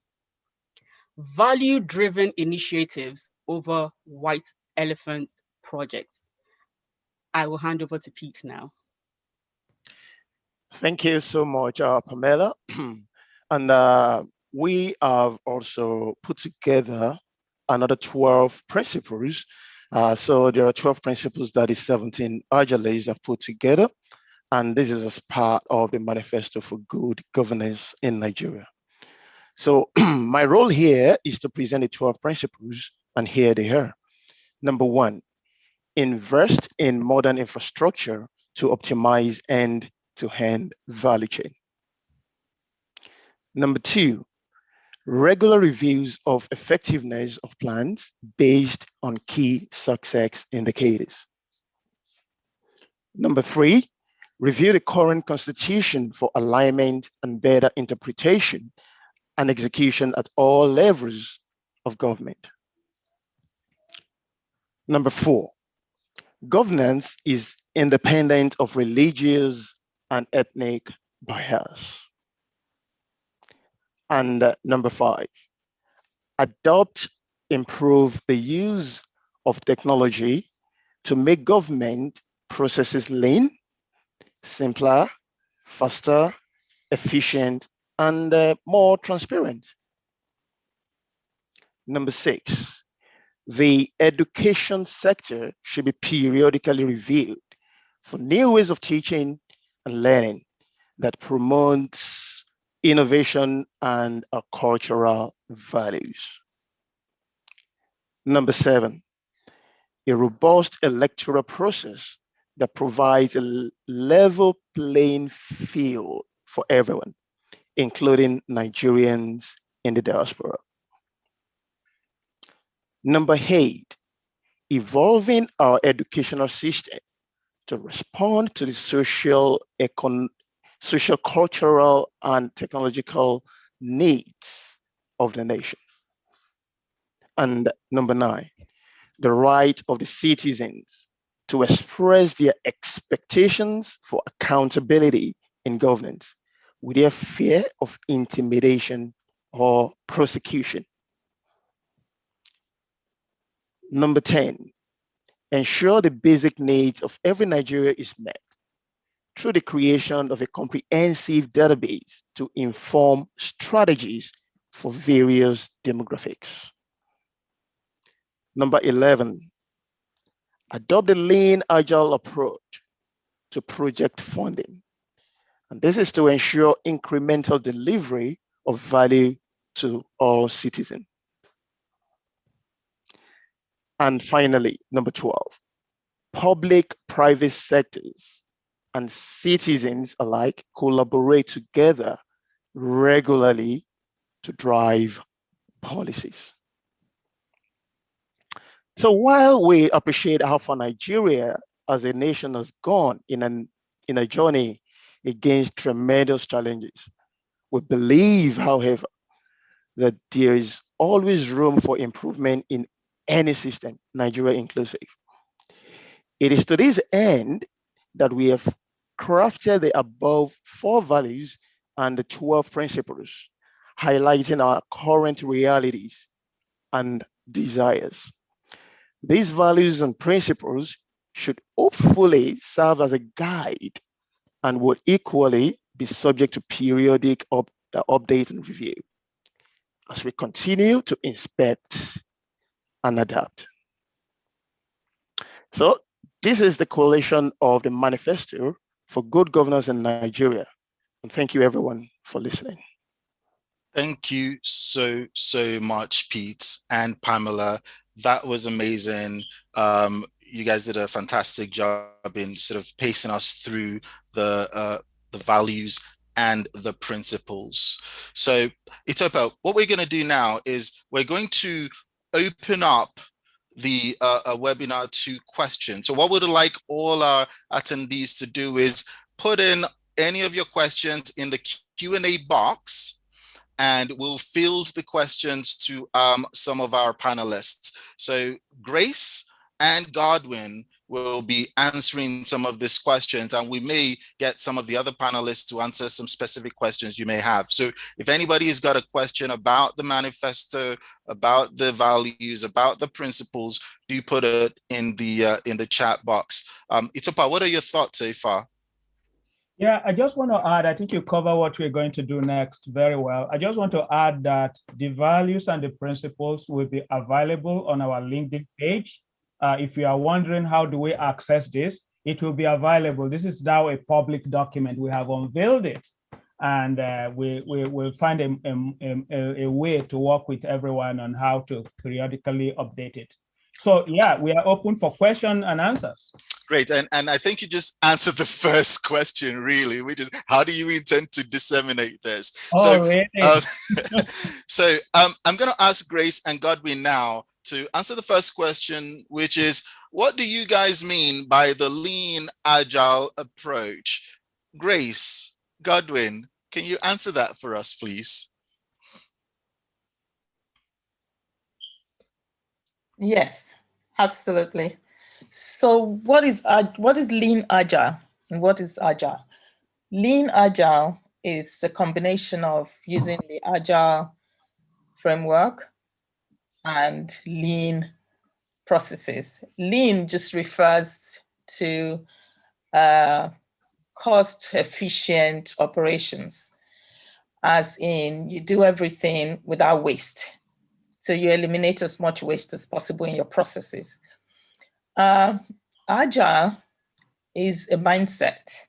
value-driven initiatives over white elephant projects. I will hand over to Pete now. Thank you so much, Pamela. And we have also put together another 12 principles. So there are 12 principles that the 17 Agilists have put together. And this is as part of the Manifesto for Good Governance in Nigeria. So my role here is to present the 12 principles, and here they are. Number 1, invest in modern infrastructure to optimize end-to-end value chain. Number 2, regular reviews of effectiveness of plans based on key success indicators. Number 3, review the current constitution for alignment and better interpretation and execution at all levels of government. Number 4, governance is independent of religious and ethnic bias. And number 5, adopt, improve the use of technology to make government processes lean, simpler, faster, efficient, and more transparent. Number 6, the education sector should be periodically reviewed for new ways of teaching and learning that promotes innovation and cultural values. Number 7, a robust electoral process that provides a level playing field for everyone, including Nigerians in the diaspora. Number 8, evolving our educational system to respond to the social, cultural, and technological needs of the nation. And number 9, the right of the citizens to express their expectations for accountability in governance without fear of intimidation or prosecution. Number 10, ensure the basic needs of every Nigerian is met through the creation of a comprehensive database to inform strategies for various demographics. Number 11, adopt the lean agile approach to project funding. And this is to ensure incremental delivery of value to all citizens. And finally, number 12, public-private sectors and citizens alike collaborate together regularly to drive policies. So while we appreciate how far Nigeria as a nation has gone in a journey against tremendous challenges, we believe, however, that there is always room for improvement in any system, Nigeria inclusive. It is to this end that we have crafted the above 4 values and the 12 principles, highlighting our current realities and desires. These values and principles should hopefully serve as a guide and would equally be subject to periodic update and review as we continue to inspect and adapt. So this is the coalition of the Manifesto for Good Governance in Nigeria. And thank you everyone for listening. Thank you so much, Pete and Pamela. That was amazing. You guys did a fantastic job in sort of pacing us through the values and the principles. So Itopa, what we're going to do now is we're going to open up the webinar to questions. So what we'd like all our attendees to do is put in any of your questions in the Q&A box, and we'll field the questions to some of our panelists. So Grace and Godwin will be answering some of these questions, and we may get some of the other panelists to answer some specific questions you may have. So if anybody's got a question about the manifesto, about the values, about the principles, do put it in the chat box. Itopa, what are your thoughts so far? Yeah, I just want to add, I think you cover what we're going to do next very well. I just want to add that the values and the principles will be available on our LinkedIn page. If you are wondering how do we access this, it will be available. This is now a public document. We have unveiled it, and we will find a way to work with everyone on how to periodically update it. So yeah, we are open for questions and answers. Great, and I think you just answered the first question, really, which is how do you intend to disseminate this? Oh, really? I'm going to ask Grace and Godwin now to answer the first question, which is, what do you guys mean by the lean agile approach? Grace, Godwin, can you answer that for us, please? Yes, absolutely. So what is lean agile and what is agile? Lean agile is a combination of using the agile framework and lean processes. Lean just refers to cost-efficient operations, as in you do everything without waste. So you eliminate as much waste as possible in your processes. Agile is a mindset.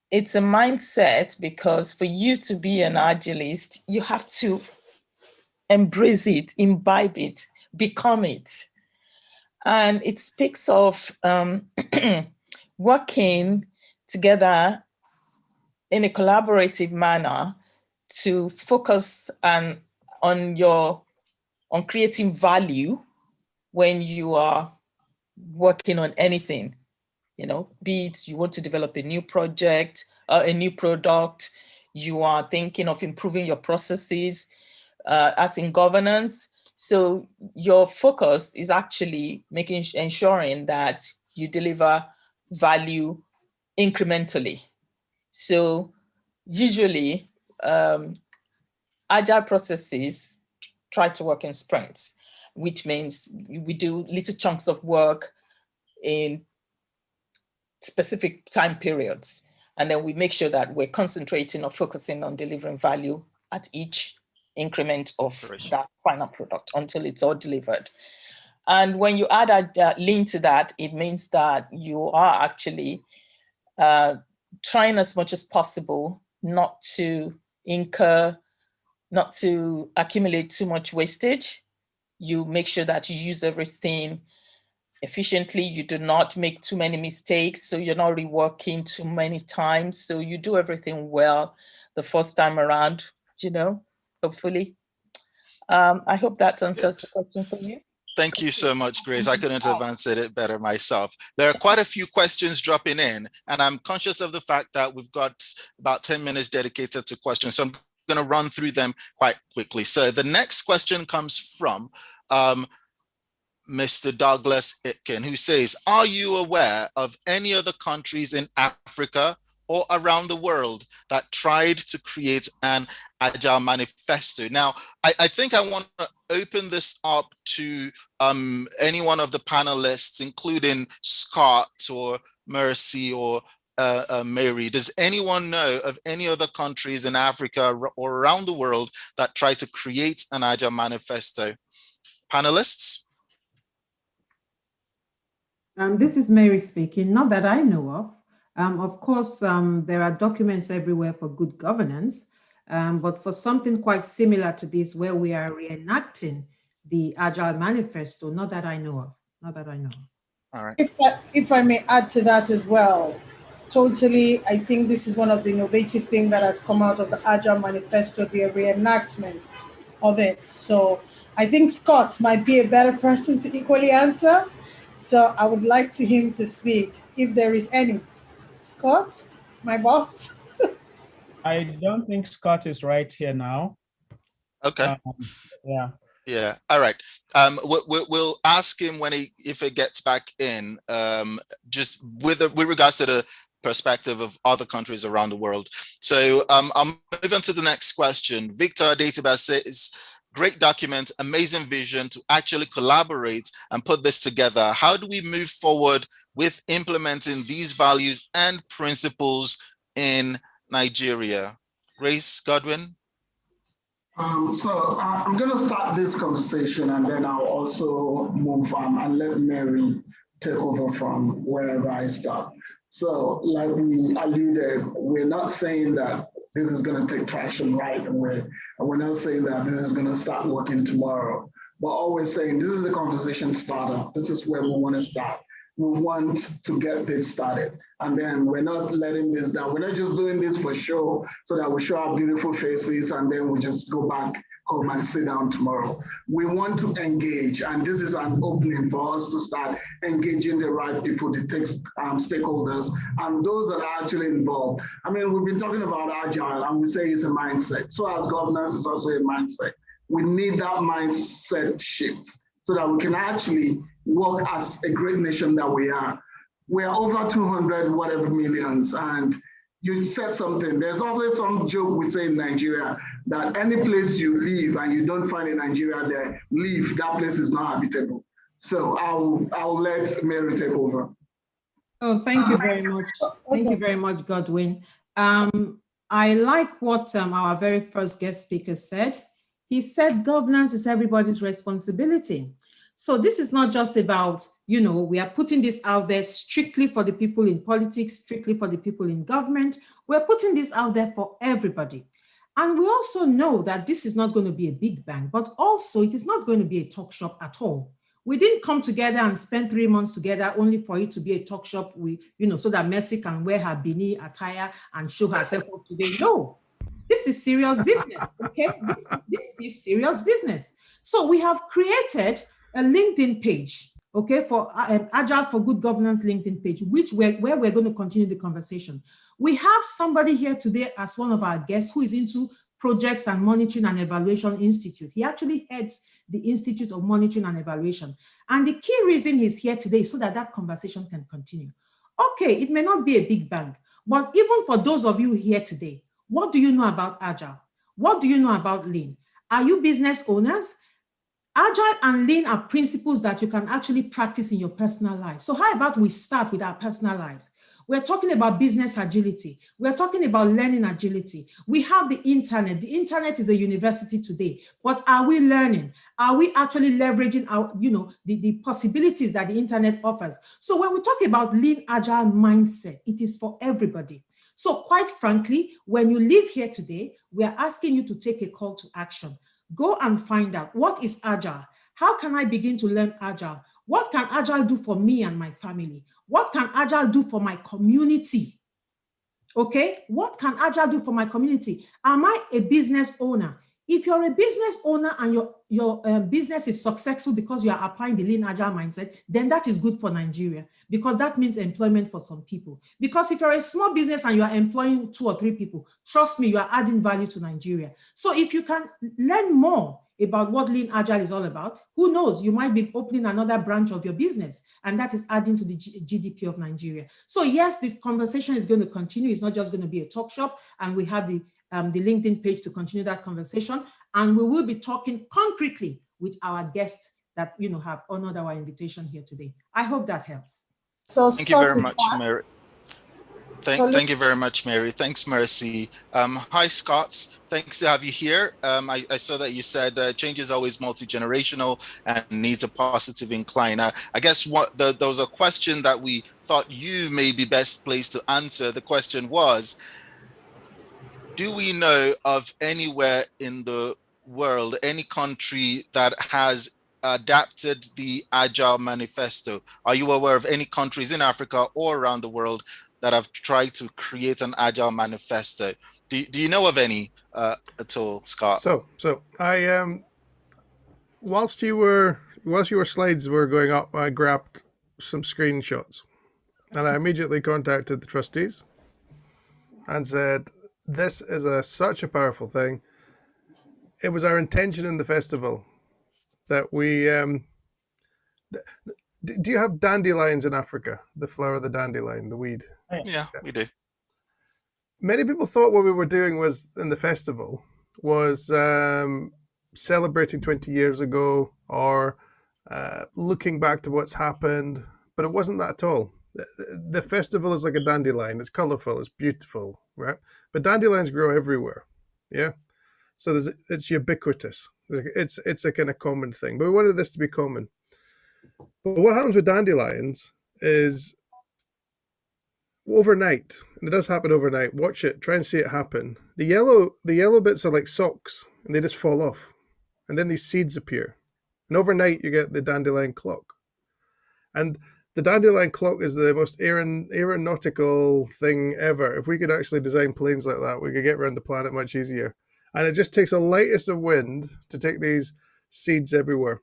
It's a mindset because for you to be an Agilist, you have to embrace it, imbibe it, become it. And it speaks of working together in a collaborative manner to focus on creating value when you are working on anything, be it you want to develop a new project, a new product, you are thinking of improving your processes, as in governance. So your focus is actually ensuring that you deliver value incrementally. So usually agile processes try to work in sprints, which means we do little chunks of work in specific time periods. And then we make sure that we're concentrating or focusing on delivering value at each increment of that final product until it's all delivered. And when you add a lean to that, it means that you are actually trying as much as possible not to accumulate too much wastage. You make sure that you use everything efficiently. You do not make too many mistakes, so you're not reworking too many times. So you do everything well the first time around, hopefully. I hope that answers the question for you. Thank you so much, Grace. I couldn't have answered it better myself. There are quite a few questions dropping in, and I'm conscious of the fact that we've got about 10 minutes dedicated to questions. So I'm going to run through them quite quickly. So the next question comes from Mr. Douglas Itkin, who says, are you aware of any other countries in Africa or around the world that tried to create an Agile Manifesto? Now, I think I want to open this up to any one of the panelists, including Scott or Mercy or Mary. Does anyone know of any other countries in Africa or around the world that tried to create an Agile Manifesto? Panelists? This is Mary speaking, not that I know of. Of course, there are documents everywhere for good governance, but for something quite similar to this, where we are reenacting the Agile Manifesto, not that I know of, not that I know of. All right. If I may add to that as well, totally, I think this is one of the innovative things that has come out of the Agile Manifesto, the reenactment of it. So I think Scott might be a better person to equally answer. So I would like him to speak, if there is any. Scott, my boss. I don't think Scott is right here now. Okay. Yeah. Yeah. All right. We'll ask him when if he gets back in. Just with regards to the perspective of other countries around the world. So I'll move on to the next question. Victor Adetibas says, great document, amazing vision to actually collaborate and put this together. How do we move forward with implementing these values and principles in Nigeria? Grace, Godwin? So I'm going to start this conversation and then I'll also move on and let Mary take over from wherever I stop. So like we alluded, we're not saying that this is going to take traction right away. And we're not saying that this is going to start working tomorrow. But always saying this is a conversation starter. This is where we want to start. We want to get this started. And then we're not letting this down. We're not just doing this for show so that we show our beautiful faces and then we just go back home and sit down tomorrow. We want to engage, and this is an opening for us to start engaging the right people, the stakeholders, and those that are actually involved. I mean, we've been talking about Agile, and we say it's a mindset. So as governance, it's also a mindset. We need that mindset shift so that we can actually work as a great nation that we are. We're over 200 whatever millions, and you said something. There's always some joke we say in Nigeria that any place you live and you don't find a Nigeria there, leave, that place is not habitable. So I'll let Mary take over. Oh, thank you very much. Thank you very much, Godwin. I like what our very first guest speaker said. He said governance is everybody's responsibility. So this is not just about, we are putting this out there strictly for the people in politics, strictly for the people in government. We're putting this out there for everybody. And we also know that this is not going to be a big bang, but also it is not going to be a talk shop at all. We didn't come together and spend 3 months together only for it to be a talk shop, so that Mercy can wear her beanie attire and show herself up today. No, this is serious business, okay? This is serious business. So we have created a LinkedIn page, okay, for Agile for Good Governance LinkedIn page, where we're going to continue the conversation. We have somebody here today as one of our guests who is into Projects and Monitoring and Evaluation Institute. He actually heads the Institute of Monitoring and Evaluation. And the key reason he's here today is so that that conversation can continue. Okay, it may not be a big bang, but even for those of you here today, what do you know about Agile? What do you know about Lean? Are you business owners? Agile and Lean are principles that you can actually practice in your personal life. So how about we start with our personal lives? We're talking about business agility. We're talking about learning agility. We have the internet. The internet is a university today, but are we learning? Are we actually leveraging our, the possibilities that the internet offers? So when we talk about Lean Agile mindset, it is for everybody. So quite frankly, when you live here today, we are asking you to take a call to action. Go and find out what is Agile. How can I begin to learn Agile? What can Agile do for me and my family? What can Agile do for my community? Okay, what can Agile do for my community? Am I a business owner? If you're a business owner and your business is successful because you are applying the Lean Agile mindset, then that is good for Nigeria, because that means employment for some people. Because if you're a small business and you are employing 2 or 3 people, trust me, you are adding value to Nigeria. So if you can learn more about what Lean Agile is all about, who knows, you might be opening another branch of your business, and that is adding to the GDP of Nigeria. So yes, this conversation is going to continue. It's not just going to be a talk shop, and we have the LinkedIn page to continue that conversation. And we will be talking concretely with our guests that have honored our invitation here today. I hope that helps. So thank you very much, Mary. Thank you very much, Mary. Thanks, Mercy. Hi, Scott. Thanks to have you here. I saw that you said change is always multi-generational and needs a positive incline. I guess there was a question that we thought you may be best placed to answer. The question was, do we know of anywhere in the world, any country that has adapted the Agile Manifesto? Are you aware of any countries in Africa or around the world that have tried to create an Agile Manifesto? Do you know of any at all, Scott? So I whilst your slides were going up, I grabbed some screenshots and I immediately contacted the trustees and said, this is such a powerful thing. It was our intention in the festival that we, do you have dandelions in Africa? The flower of the dandelion, the weed? Yeah, we do. Many people thought what we were doing was in the festival was celebrating 20 years ago or looking back to what's happened, but it wasn't that at all. The festival is like a dandelion. It's colorful, it's beautiful, right? But dandelions grow everywhere, yeah? So it's ubiquitous. It's a kind of common thing, but we wanted this to be common. But what happens with dandelions is overnight, and it does happen overnight. Watch it, try and see it happen. The yellow bits are like socks, and they just fall off, and then these seeds appear, and overnight you get the dandelion clock. And the dandelion clock is the most aeronautical thing ever. If we could actually design planes like that, we could get around the planet much easier. And it just takes the lightest of wind to take these seeds everywhere.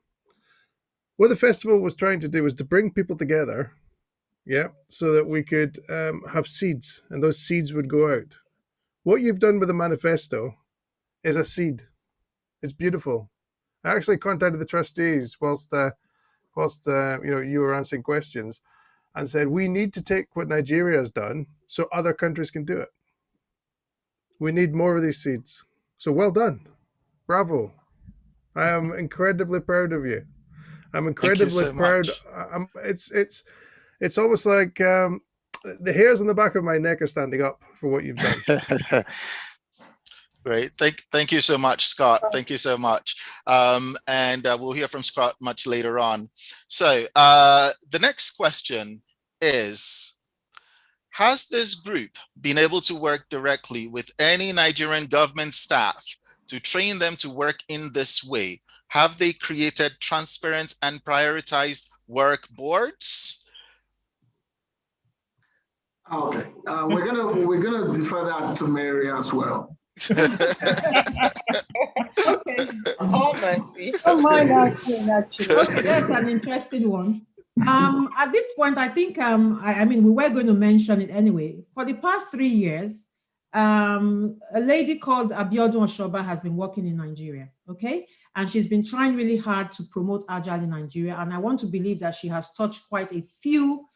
What the festival was trying to do was to bring people together, yeah, so that we could have seeds, and those seeds would go out. What you've done with the manifesto is a seed. It's beautiful. I actually contacted the trustees whilst you were answering questions, and said we need to take what Nigeria has done so other countries can do it. We need more of these seeds. So well done, bravo! I am incredibly proud of you. I'm incredibly proud. It's almost like the hairs on the back of my neck are standing up for what you've done. Great. Thank you so much, Scott. Thank you so much. And we'll hear from Scott much later on. So the next question is, has this group been able to work directly with any Nigerian government staff to train them to work in this way? Have they created transparent and prioritized work boards? Okay, we're gonna defer that to Mary as well. Okay. Oh, mercy. Don't mind actually. Okay, that's an interesting one. At this point, I think, I mean, we were going to mention it anyway. For the past 3 years, a lady called Abiodun Shaba has been working in Nigeria, okay? And she's been trying really hard to promote Agile in Nigeria. And I want to believe that she has touched quite a few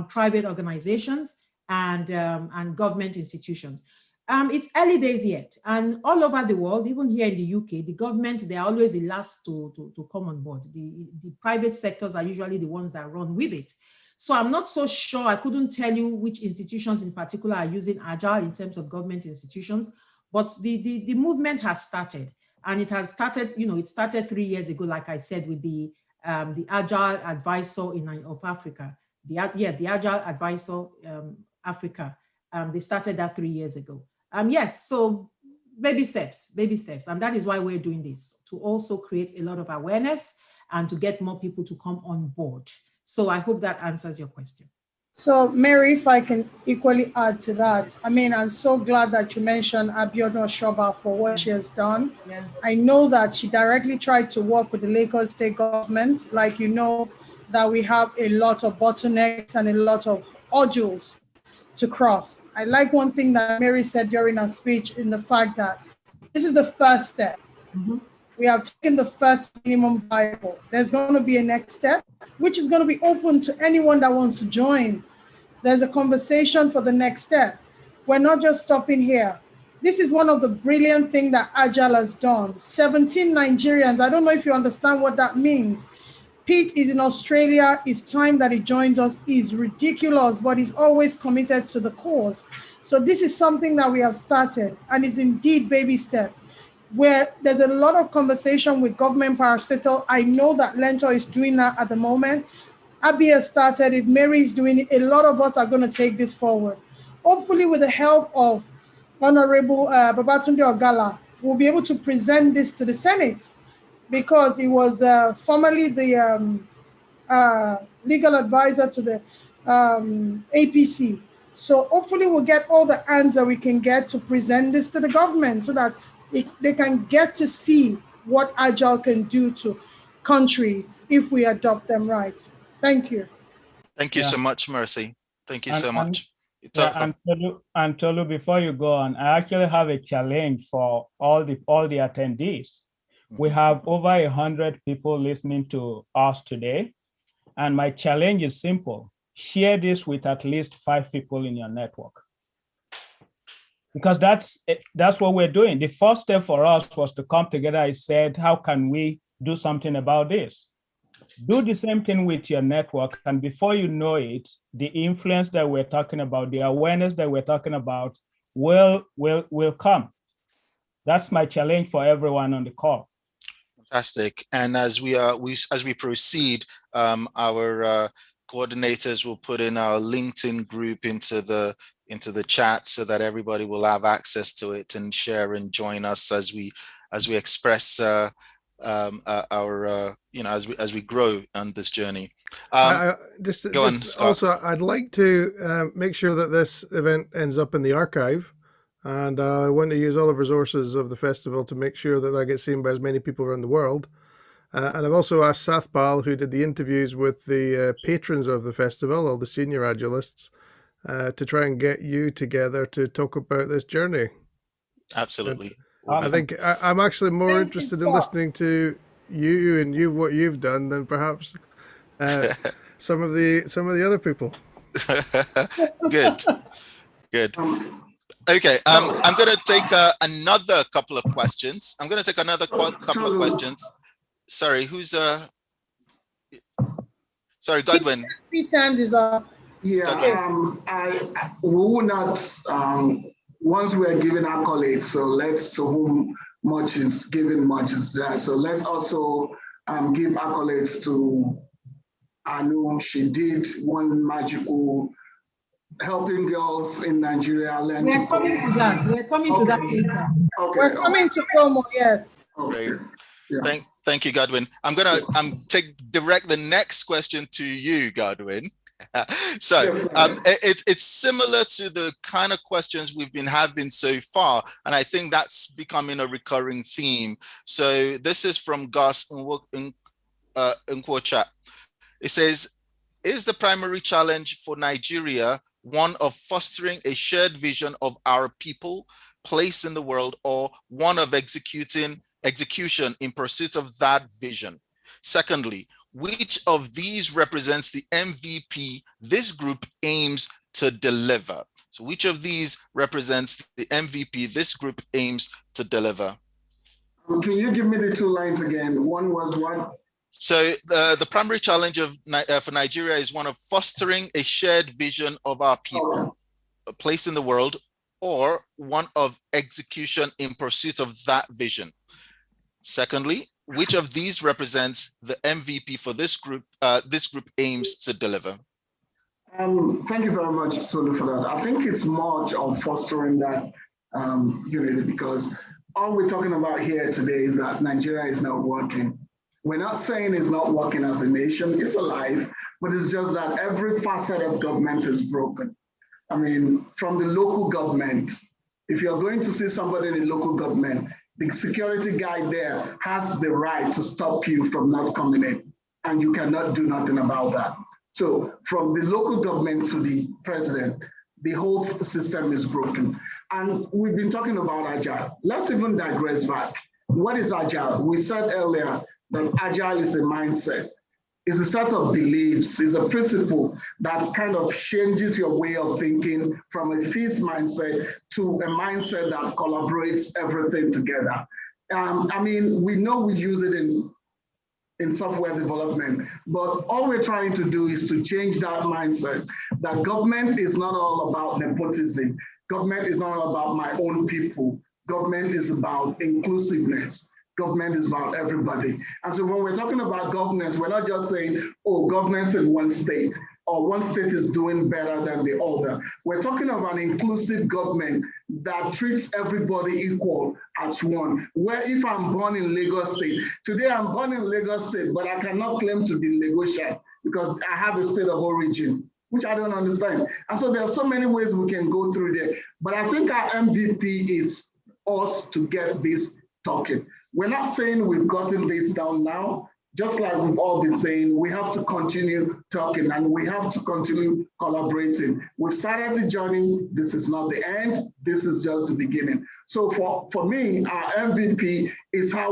private organizations and government institutions. It's early days yet, and all over the world, even here in the UK, the government, they are always the last to come on board. The private sectors are usually the ones that run with it. So I'm not so sure, I couldn't tell you which institutions in particular are using Agile in terms of government institutions, but the movement has started, and it has started, it started 3 years ago, like I said, with the Agile Advisor of Africa, the Agile Advisor Africa. They started that 3 years ago. Yes, so baby steps, and that is why we're doing this, to also create a lot of awareness and to get more people to come on board. So I hope that answers your question. So Mary, if I can equally add to that, I mean, I'm so glad that you mentioned Abiodun Shaba for what she has done. Yeah. I know that she directly tried to work with the Lagos state government, like that we have a lot of bottlenecks and a lot of hurdles to cross. I like one thing that Mary said during her speech, in the fact that this is the first step. Mm-hmm. We have taken the first minimum viable. There's going to be a next step, which is going to be open to anyone that wants to join. There's a conversation for the next step. We're not just stopping here. This is one of the brilliant things that Agile has done. 17 Nigerians, I don't know if you understand what that means. Pete is in Australia. It's time that he joins us. He's ridiculous, but he's always committed to the cause. So this is something that we have started, and it's indeed baby step, where there's a lot of conversation with government parastatal. I know that Lento is doing that at the moment. Abby has started it. Mary is doing it. A lot of us are going to take this forward. Hopefully, with the help of Honorable Babatunde Ogala, we'll be able to present this to the Senate, because he was formerly the legal advisor to the APC. So hopefully we'll get all the hands that we can get to present this to the government, so that they can get to see what Agile can do to countries if we adopt them right. Thank you. Thank you so much, Mercy. Thank you so much. Yeah, and Tolu, before you go on, I actually have a challenge for all the attendees. We have over 100 people listening to us today, and my challenge is simple: share this with at least 5 people in your network, because that's what we're doing. The first step for us was to come together. I said, how can we do something about this? Do the same thing with your network, and before you know it, the influence that we're talking about, the awareness that we're talking about will come. That's my challenge for everyone on the call. Fantastic. And as we proceed, our coordinators will put in our LinkedIn group into the chat so that everybody will have access to it and share and join us as we express our as we grow on this journey. Also, I'd like to make sure that this event ends up in the archive, and I want to use all the resources of the festival to make sure that gets seen by as many people around the world. And I've also asked Sathpal, who did the interviews with the patrons of the festival, all the senior Agilists, to try and get you together to talk about this journey. Absolutely. Awesome. I think I'm actually more interested in listening to you and what you've done than perhaps some of the other people. Good. Okay, I'm going to take another couple of questions. Sorry, who's sorry, Godwin. Pete's hand is up. Yeah, we will not. Once we are giving accolades, so to whom much is given, much is there. So let's also give accolades to Aanu. She did one magical helping girls in Nigeria learn. We're coming to that. We're coming to that later. Okay. We're coming to promo. Yes. Okay. Yeah. Thank you, Godwin. I'm gonna direct the next question to you, Godwin. So it's similar to the kind of questions we've been having so far, and I think that's becoming a recurring theme. So this is from Gus Nkwocha. It says, is the primary challenge for Nigeria one of fostering a shared vision of our people, place in the world, or one of execution in pursuit of that vision? Secondly, which of these represents the MVP this group aims to deliver? So which of these represents the MVP this group aims to deliver? Can you give me the 2 lines again? One was what? So the primary challenge for Nigeria is one of fostering a shared vision of our people, a place in the world, or one of execution in pursuit of that vision. Secondly, which of these represents the MVP for this group aims to deliver? Thank you very much, Tolu, for that. I think it's much of fostering that unity, because all we're talking about here today is that Nigeria is not working. We're not saying it's not working as a nation, it's alive, but it's just that every facet of government is broken. I mean, from the local government, if you're going to see somebody in the local government, the security guy there has the right to stop you from not coming in, and you cannot do nothing about that. So from the local government to the president, the whole system is broken. And we've been talking about Agile. Let's even digress back. What is Agile? We said earlier that Agile is a mindset. It's a set of beliefs, it's a principle that kind of changes your way of thinking from a fixed mindset to a mindset that collaborates everything together. I mean, we know we use it in software development, but all we're trying to do is to change that mindset, that government is not all about nepotism. Government is not all about my own people. Government is about inclusiveness. Government is about everybody. And so when we're talking about governance, we're not just saying, oh, governance in one state, or one state is doing better than the other. We're talking about an inclusive government that treats everybody equal as one. Where if I'm born in Lagos State, today I'm born in Lagos State, but I cannot claim to be Lagosian because I have a state of origin, which I don't understand. And so there are so many ways we can go through there. But I think our MVP is us to get this talking. We're not saying we've gotten this down now. just like we've all been saying, we have to continue talking and we have to continue collaborating. We've started the journey. This is not the end. This is just the beginning. So for me, our MVP is how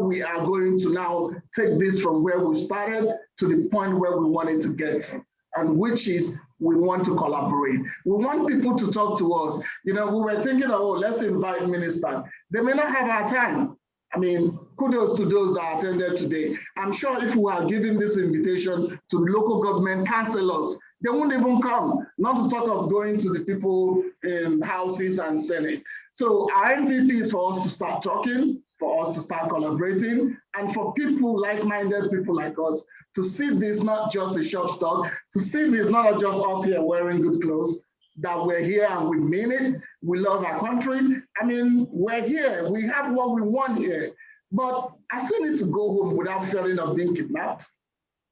we are going to now take this from where we started to the point where we wanted to get, and which is we want to collaborate. We want people to talk to us. You know, we were thinking, oh, let's invite ministers. They may not have our time. I mean, kudos to those that attended today. I'm sure if we are giving this invitation to local government councillors, they won't even come, not to talk of going to the people in houses and Senate. So our MVP is for us to start talking, for us to start collaborating, and for people, like-minded people like us, to see this not just a short talk, to see this not just us here wearing good clothes, that we're here and we mean it. We love our country. I mean, we're here. We have what we want here. But I still need to go home without feeling of being kidnapped.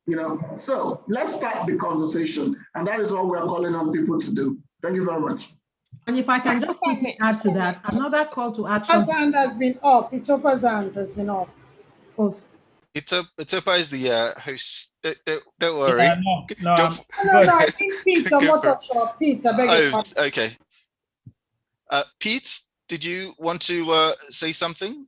You know, so let's start the conversation. And that is what we are calling on people to do. Thank you very much. And if I can just quickly add to that, another call to action. Hand has been up. Itopa's hand has been up. Itopa is the host. Don't worry. Yeah, no, I think Pete Omotosho. Pete, I beg your pardon. Okay. Pete, did you want to say something?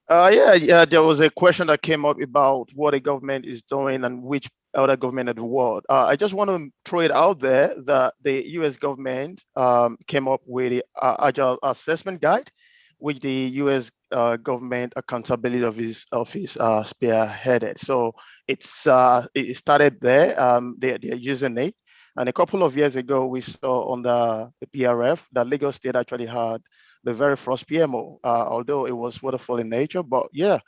Yeah, there was a question that came up about what a government is doing and which other government in the world. I just want to throw it out there that the US government came up with the Agile Assessment Guide, which the US government accountability office spearheaded. So it started there. They're using it. And a couple of years ago, we saw on the PRF that Lagos State actually had the very first PMO, although it was waterfall in nature. But yeah,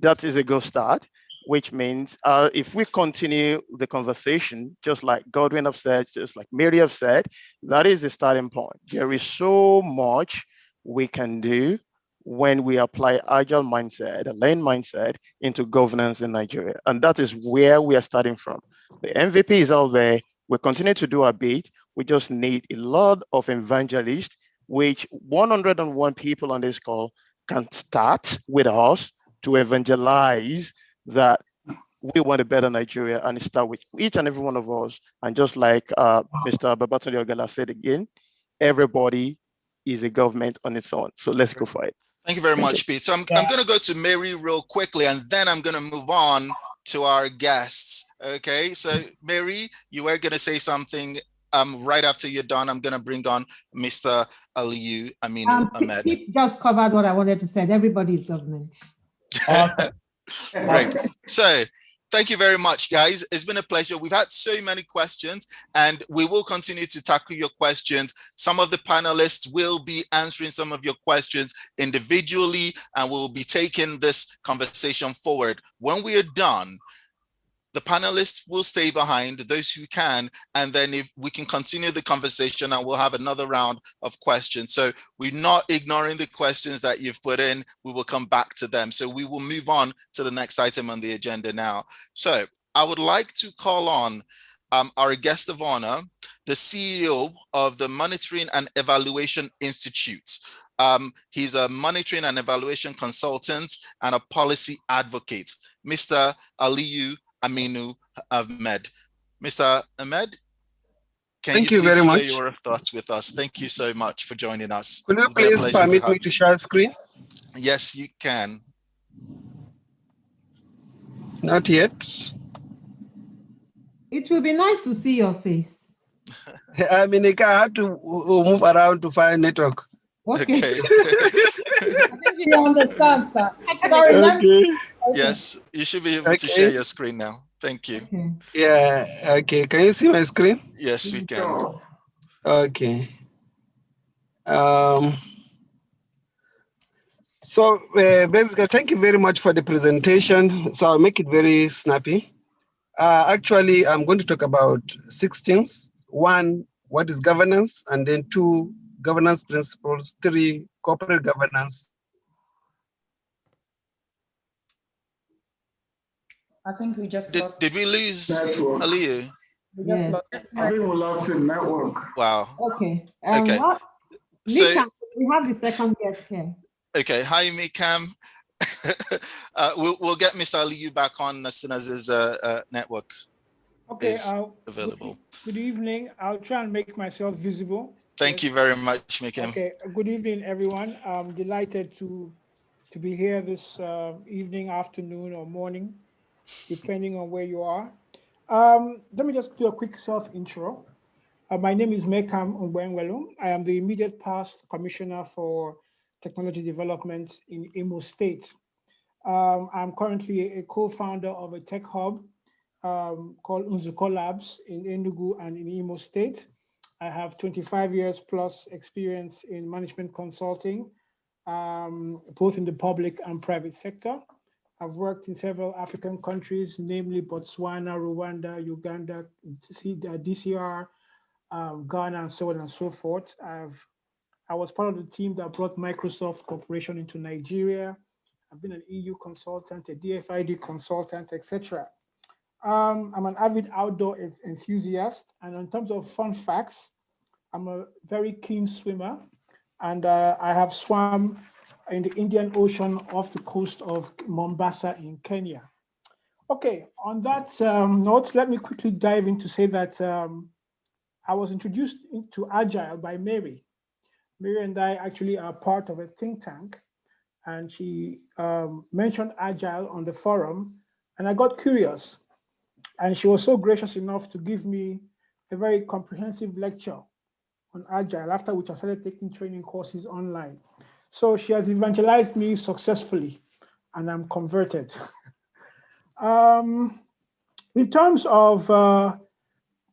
that is a good start, which means if we continue the conversation, just like Godwin have said, just like Mary have said, that is the starting point. There is so much we can do when we apply agile mindset, a lean mindset into governance in Nigeria. And that is where we are starting from. The MVP is out there. We continue to do our bit. We just need a lot of evangelists, which 101 people on this call can start with us to evangelize that we want a better Nigeria, and start with each and every one of us. And just like Mr. Babatunde Ogala said again, everybody is a government on its own. So let's go for it. Thank you very much, Pete. So I'm going to go to Mary real quickly, and then I'm going to move on to our guests. Okay, so Mary, you were going to say something. Right after you're done, I'm going to bring on Mr. Aliyu Aminu Ahmed. Pete just covered what I wanted to say. Everybody is government. Right. So thank you very much, guys. It's been a pleasure. We've had so many questions, and we will continue to tackle your questions. Some of the panelists will be answering some of your questions individually, and we'll be taking this conversation forward. When we are done, the panelists will stay behind, those who can, and then if we can continue the conversation, and we'll have another round of questions. So we're not ignoring the questions that you've put in. We will come back to them. So we will move on to the next item on the agenda now. So I would like to call on our guest of honor, the CEO of the Monitoring and Evaluation Institute. He's a monitoring and evaluation consultant and a policy advocate, Mr. Aliyu Aminu Ahmed. Mr. Ahmed, can you very much share your thoughts with us? Thank you so much for joining us. Could you please permit me to share screen? Yes, you can. Not yet. It will be nice to see your face. I mean, I have to move around to find network. Okay. I think you understand, sir. Sorry. Okay. Yes, you should be able to share your screen now. Thank you. Okay. Yeah, okay. Can you see my screen? Yes, we can. Okay. So basically, thank you very much for the presentation. So I'll make it very snappy. Actually, I'm going to talk about 6 things. 1, what is governance? And then 2, governance principles. 3, corporate governance. I think we just lost. Did we lose Aliyu? We just lost. I think we lost the network. Wow. Okay. Okay. So we have the second guest here. Okay. Hi, Mikam. We'll get Mr. Aliyu back on as soon as his network is available. Good evening. I'll try and make myself visible. Thank you very much, Mikem. Okay. Good evening, everyone. I'm delighted to be here this evening, afternoon, or morning, depending on where you are. Let me just do a quick self-intro. My name is Mekam Ungwenwelu. I am the immediate past commissioner for technology development in Imo State. I'm currently a co-founder of a tech hub called Unzuko Labs in Enugu and in Imo State. I have 25 years plus experience in management consulting, both in the public and private sector. I've worked in several African countries, namely Botswana, Rwanda, Uganda, DCR, Ghana, and so on and so forth. I was part of the team that brought Microsoft Corporation into Nigeria. I've been an EU consultant, a DFID consultant, etc. I'm an avid outdoor enthusiast, and in terms of fun facts, I'm a very keen swimmer, and I have swum in the Indian Ocean off the coast of Mombasa in Kenya. Okay, on that note, let me quickly dive in to say that I was introduced to Agile by Mary. Mary and I actually are part of a think tank, and she mentioned Agile on the forum, and I got curious. And she was so gracious enough to give me a very comprehensive lecture on Agile, after which I started taking training courses online. So she has evangelized me successfully, and I'm converted. In terms of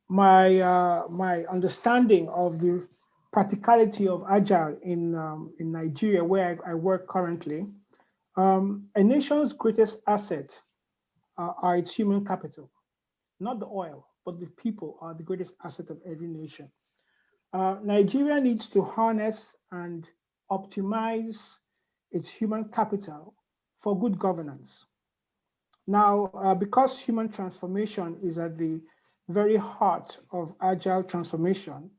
my understanding of the practicality of Agile in Nigeria, where I work currently, a nation's greatest asset are its human capital. Not the oil, but the people are the greatest asset of every nation. Nigeria needs to harness and optimize its human capital for good governance. Now, because human transformation is at the very heart of Agile transformation,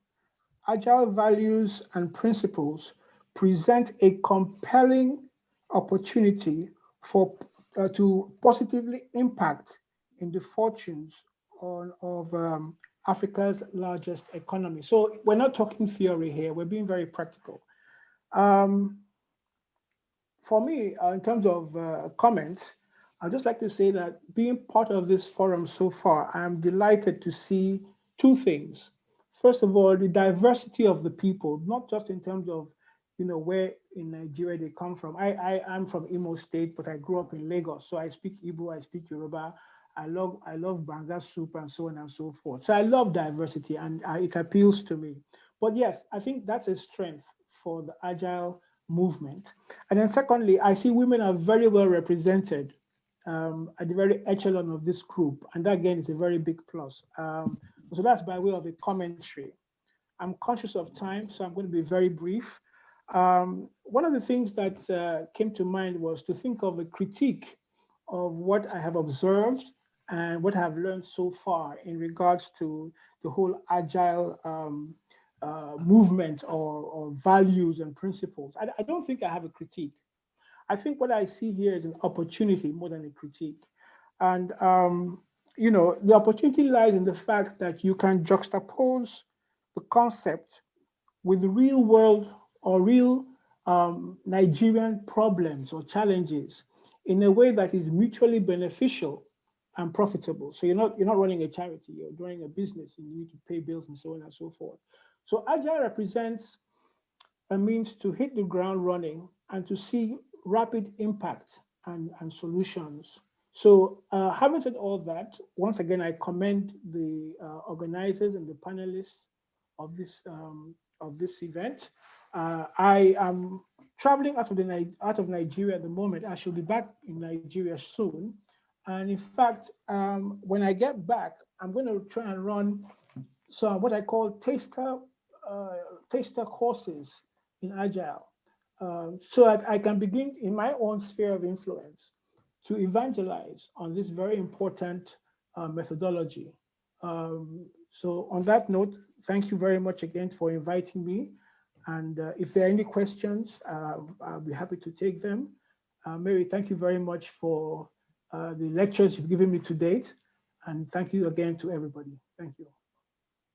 Agile values and principles present a compelling opportunity to positively impact in the fortunes of Africa's largest economy. So we're not talking theory here, we're being very practical. For me, in terms of comments, I'd just like to say that being part of this forum so far, I'm delighted to see two things. First of all, the diversity of the people, not just in terms of where in Nigeria they come from. I'm from Imo State, but I grew up in Lagos, so I speak Igbo, I speak Yoruba. I love banga soup and so on and so forth. So I love diversity, and it appeals to me. But yes, I think that's a strength for the Agile movement. And then secondly, I see women are very well represented at the very echelon of this group. And that, again, is a very big plus. So that's by way of a commentary. I'm conscious of time, so I'm going to be very brief. One of the things that came to mind was to think of a critique of what I have observed and what I've learned so far in regards to the whole Agile movement or values and principles. I don't think I have a critique. I think what I see here is an opportunity more than a critique. And, the opportunity lies in the fact that you can juxtapose the concept with real world or real Nigerian problems or challenges in a way that is mutually beneficial and profitable. So you're not running a charity, you're running a business, and you need to pay bills and so on and so forth. So Agile represents a means to hit the ground running and to see rapid impact and solutions. So having said all that, once again, I commend the organizers and the panelists of this event. I am traveling out of Nigeria at the moment. I shall be back in Nigeria soon. And in fact, when I get back, I'm going to try and run some what I call taster courses in Agile, so that I can begin in my own sphere of influence to evangelize on this very important methodology. So on that note, thank you very much again for inviting me. And if there are any questions, I'll be happy to take them. Mary, thank you very much for the lectures you've given me to date. And thank you again to everybody. Thank you.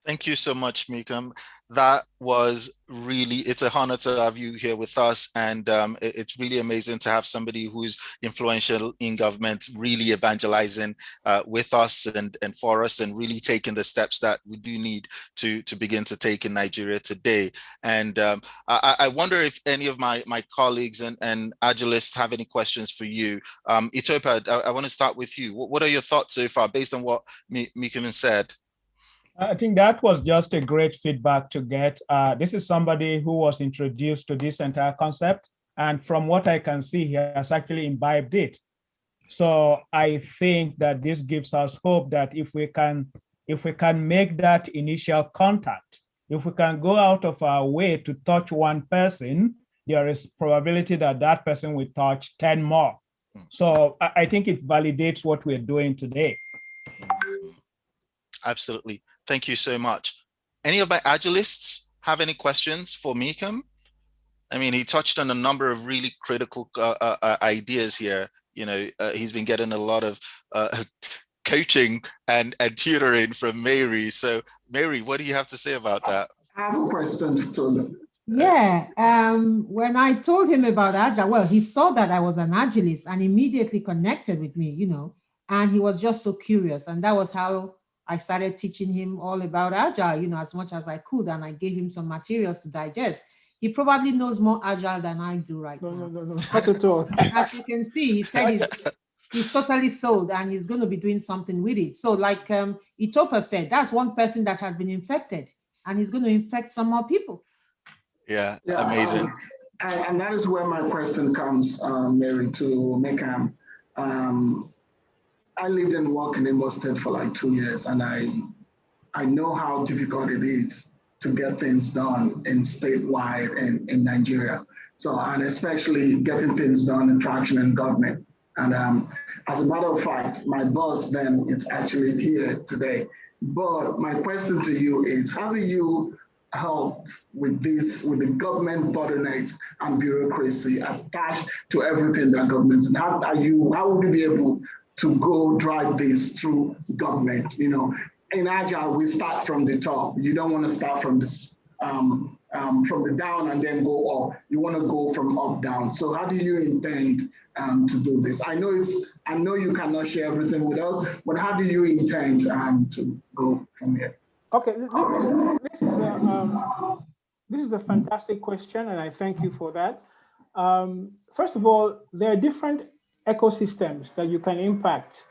Thank you so much, Mikam. That was really, it's an honor to have you here with us. And it's really amazing to have somebody who's influential in government, really evangelizing with us and for us, and really taking the steps that we do need to begin to take in Nigeria today. And I wonder if any of my colleagues and Agilists have any questions for you. Itopa, I want to start with you. What are your thoughts so far based on what Mikam said? I think that was just a great feedback to get. This is somebody who was introduced to this entire concept. And from what I can see, he has actually imbibed it. So I think that this gives us hope that if we can make that initial contact, if we can go out of our way to touch one person, there is probability that that person will touch 10 more. So I think it validates what we're doing today. Absolutely. Thank you so much. Any of my Agilists have any questions for Mikam? I mean, he touched on a number of really critical ideas here. You know, he's been getting a lot of coaching and tutoring from Mary. So Mary, what do you have to say about that? I have a question for Tolu. Yeah, when I told him about Agile, well, he saw that I was an Agilist and immediately connected with me, you know, and he was just so curious. And that was how I started teaching him all about Agile, you know, as much as I could. And I gave him some materials to digest. He probably knows more Agile than I do right now. No, not at all. As you can see, he said he's totally sold and he's going to be doing something with it. So like Itopa said, that's one person that has been infected and he's going to infect some more people. Yeah, amazing. And that is where my question comes, Mary, to Mikam. I lived and worked in Imo State for like 2 years, and I know how difficult it is to get things done in statewide and in Nigeria. So, and especially getting things done in traction in government. And as a matter of fact, my boss then is actually here today. But my question to you is, how do you help with this, with the government bottlenecks and bureaucracy attached to everything that government's, and how would you be able to go drive this through government? You know, in Agile, we start from the top. You don't want to start from this, from the down and then go up. You want to go from up down. So how do you intend to do this? I know you cannot share everything with us, but how do you intend to go from here? Okay, this is a fantastic question, and I thank you for that. First of all, there are different ecosystems that you can impact,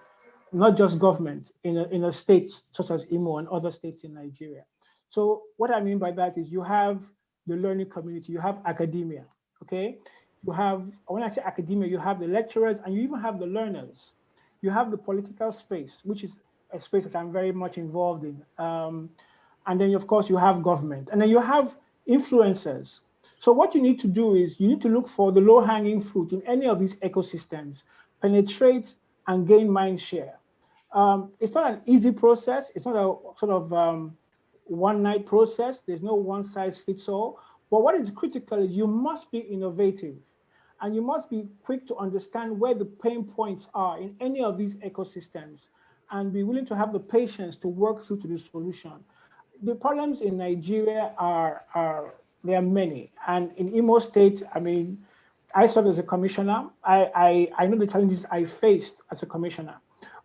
not just government, in a state such as Imo and other states in Nigeria. So what I mean by that is you have the learning community, you have academia, okay? You have, when I say academia, you have the lecturers and you even have the learners. You have the political space, which is a space that I'm very much involved in. And then of course you have government, and then you have influencers. So what you need to do is you need to look for the low-hanging fruit in any of these ecosystems, penetrate and gain mind share. It's not an easy process. It's not a sort of one-night process. There's no one-size-fits-all. But what is critical is you must be innovative, and you must be quick to understand where the pain points are in any of these ecosystems, and be willing to have the patience to work through to the solution. The problems in Nigeria there are many. And in Imo State, I mean, I served as a commissioner. I know the challenges I faced as a commissioner.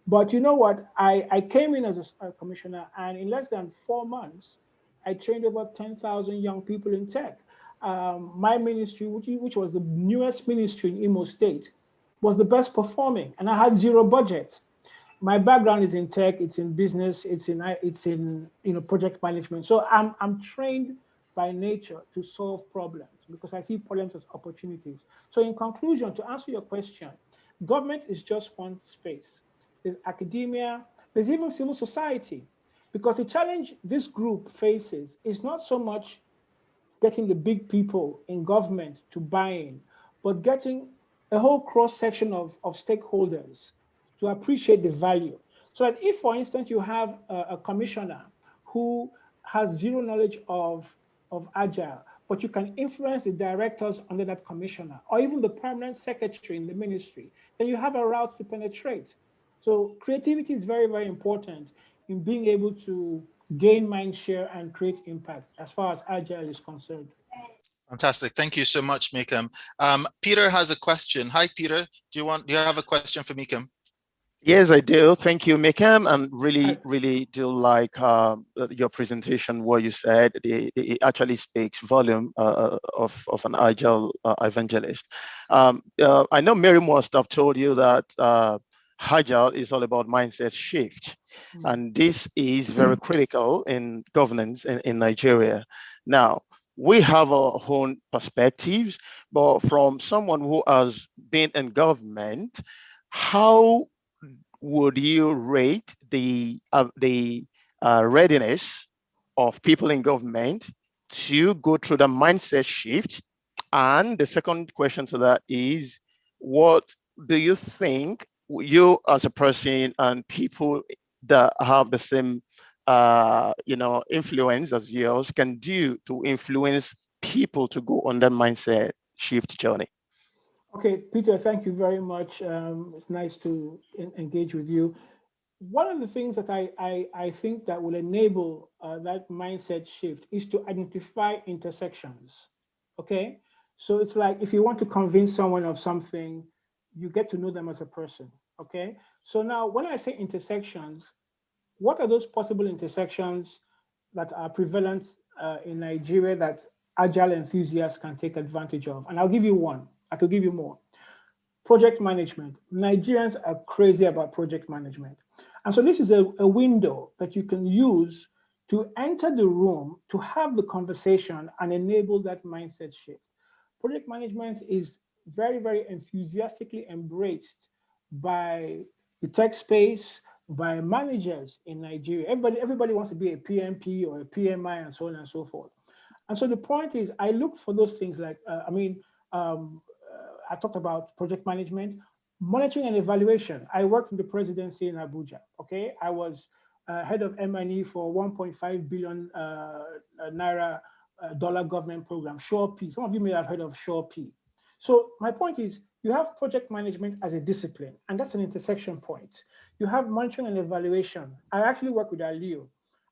But you know what? I came in as a commissioner, and in less than 4 months, I trained over 10,000 young people in tech. My ministry, which was the newest ministry in Imo State, was the best performing, and I had zero budget. My background is in tech, it's in business, it's in project management. So I'm trained by nature to solve problems because I see problems as opportunities. So in conclusion, to answer your question, government is just one space. There's academia, there's even civil society, because the challenge this group faces is not so much getting the big people in government to buy in, but getting a whole cross-section of stakeholders to appreciate the value. So that if, for instance, you have a commissioner who has zero knowledge of Agile, but you can influence the directors under that commissioner or even the permanent secretary in the ministry, then you have a route to penetrate. So creativity is very, very important in being able to gain mind share and create impact as far as Agile is concerned. Fantastic. Thank you so much, Mekem. Peter has a question. Hi, Peter. Do you have a question for Mekem? Yes, I do. Thank you, Mekem, and really do like your presentation. What you said, it actually speaks volume of an agile evangelist. I know Mary must have told you that agile is all about mindset shift, and this is very critical in governance in Nigeria. Now, we have our own perspectives, but from someone who has been in government, how would you rate the readiness of people in government to go through the mindset shift? And the second question to that is, what do you think you as a person and people that have the same influence as yours can do to influence people to go on that mindset shift journey? Okay, Peter, thank you very much. It's nice to engage with you. One of the things that I think that will enable that mindset shift is to identify intersections, okay? So it's like if you want to convince someone of something, you get to know them as a person, okay? So now when I say intersections, what are those possible intersections that are prevalent in Nigeria that Agile enthusiasts can take advantage of? And I'll give you one. I could give you more. Project management. Nigerians are crazy about project management. And so this is a window that you can use to enter the room, to have the conversation and enable that mindset shift. Project management is very, very enthusiastically embraced by the tech space, by managers in Nigeria. Everybody wants to be a PMP or a PMI and so on and so forth. And so the point is, I look for those things like, I talked about project management, monitoring and evaluation. I worked in the presidency in Abuja, okay? I was head of M&E for 1.5 billion naira dollar government program, SHOP. Some of you may have heard of SHOP. So my point is, you have project management as a discipline, and that's an intersection point. You have monitoring and evaluation. I actually work with Aliu,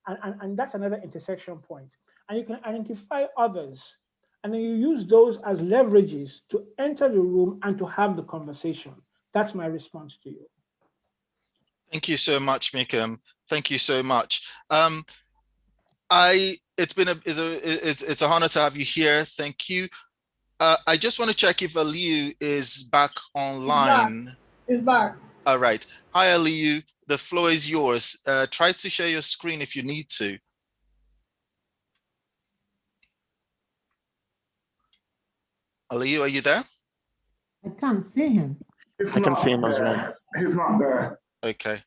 and that's another intersection point. And you can identify others, and then you use those as leverages to enter the room and to have the conversation. That's my response to you. Thank you so much, Mekem. Thank you so much. It's an honor to have you here. Thank you. I just want to check if Aliu is back online. He's back. All right. Hi, Aliu. The floor is yours. Try to share your screen if you need to. Aliu, are you there? I can't see him. I can see him as well. He's not there. Okay.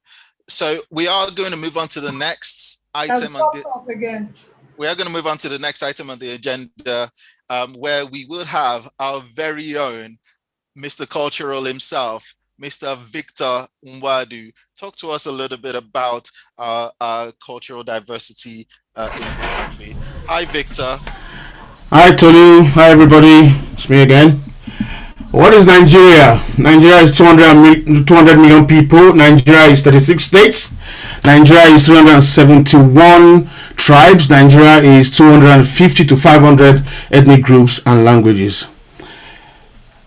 So we are going to move on to the next item. We are going to move on to the next item on the agenda, where we will have our very own Mr. Cultural himself, Mr. Victor NWADU, talk to us a little bit about our cultural diversity in the country. Hi, Victor. Hi, Tolu. Hi, everybody. It's me again. What is Nigeria? Nigeria is 200 million people. Nigeria is 36 states. Nigeria is 371 tribes. Nigeria is 250 to 500 ethnic groups and languages.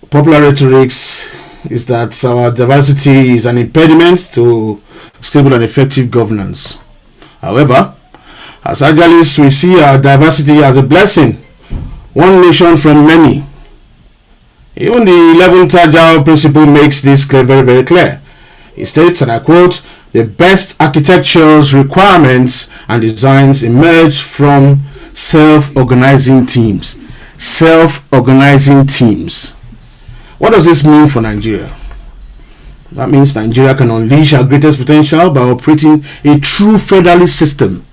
Popular rhetoric is that our diversity is an impediment to stable and effective governance. However, as Agilists, we see our diversity as a blessing. One nation from many. Even the 11th Agile principle makes this very, very clear. It states, and I quote, "The best architecture's requirements and designs emerge from self-organizing teams." Self-organizing teams. What does this mean for Nigeria? That means Nigeria can unleash our greatest potential by operating a true federalist system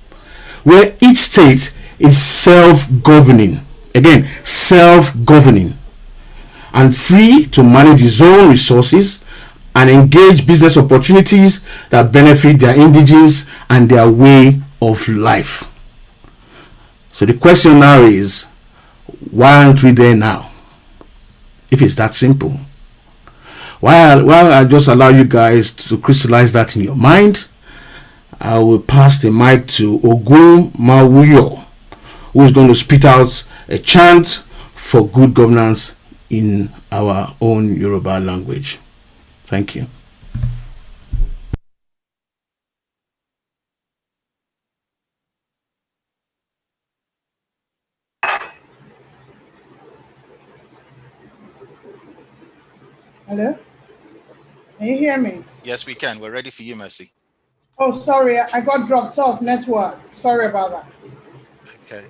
where each state is self-governing. Again, self-governing and free to manage its own resources and engage business opportunities that benefit their indigenes and their way of life. So the question now is, Why aren't we there now? If it's that simple. While I just allow you guys to crystallize that in your mind, I will pass the mic to Ogun Mawuyo, who is going to spit out a chant for good governance in our own Yoruba language. Thank you. Hello? Can you hear me? Yes, we can. We're ready for you, Mercy. Oh, sorry, I got dropped off network. Sorry about that. Okay.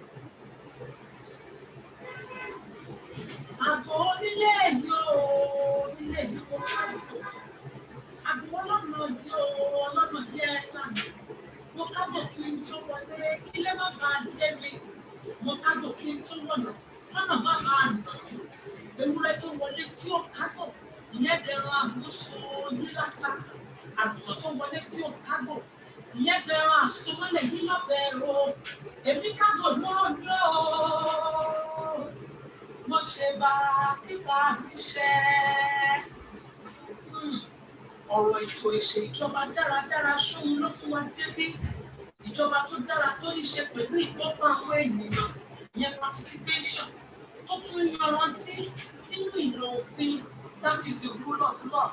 Ọ̀rọ̀ ètò ìṣèjọba dáradára ṣóhun ló mú wa débí. Ìjọba tó dára tó ní ṣe pẹ̀lú ìkópa àwọn ènìyàn, ìyẹn participation, tó tún yanrantí nínú ìlò òfin, that is the rule of law.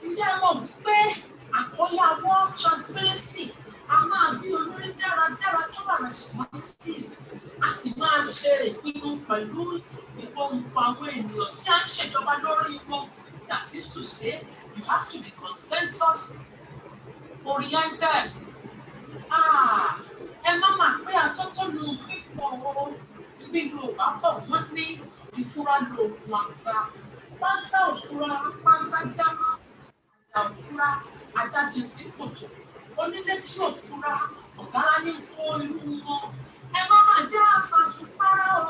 Ǹjẹ́ ẹ mọ̀ wípé àkóyawọ́ transparency a máa bí olórí dáradára tó wà responsive, a sì máa ṣe ìpinnu pẹ̀lú ìpọ̀npọ̀ àwọn ènìyàn tí a ń ṣèjọba lórí wọn. That is to say, you have to be consensus oriented. Ẹ má máa pé àtọ́tọ́nu pípọ̀ bí Yorùbá bọ̀ wọ́n ní ìfura lòògùn àgbà. Pánsá òfura, pánsá jámá, àjà òfura, ajá jẹ sí kòtò. Onílé tí òfura, ọ̀gára ní kó irú wọn. Ẹ má máa jẹ́ àsàsùpárá o.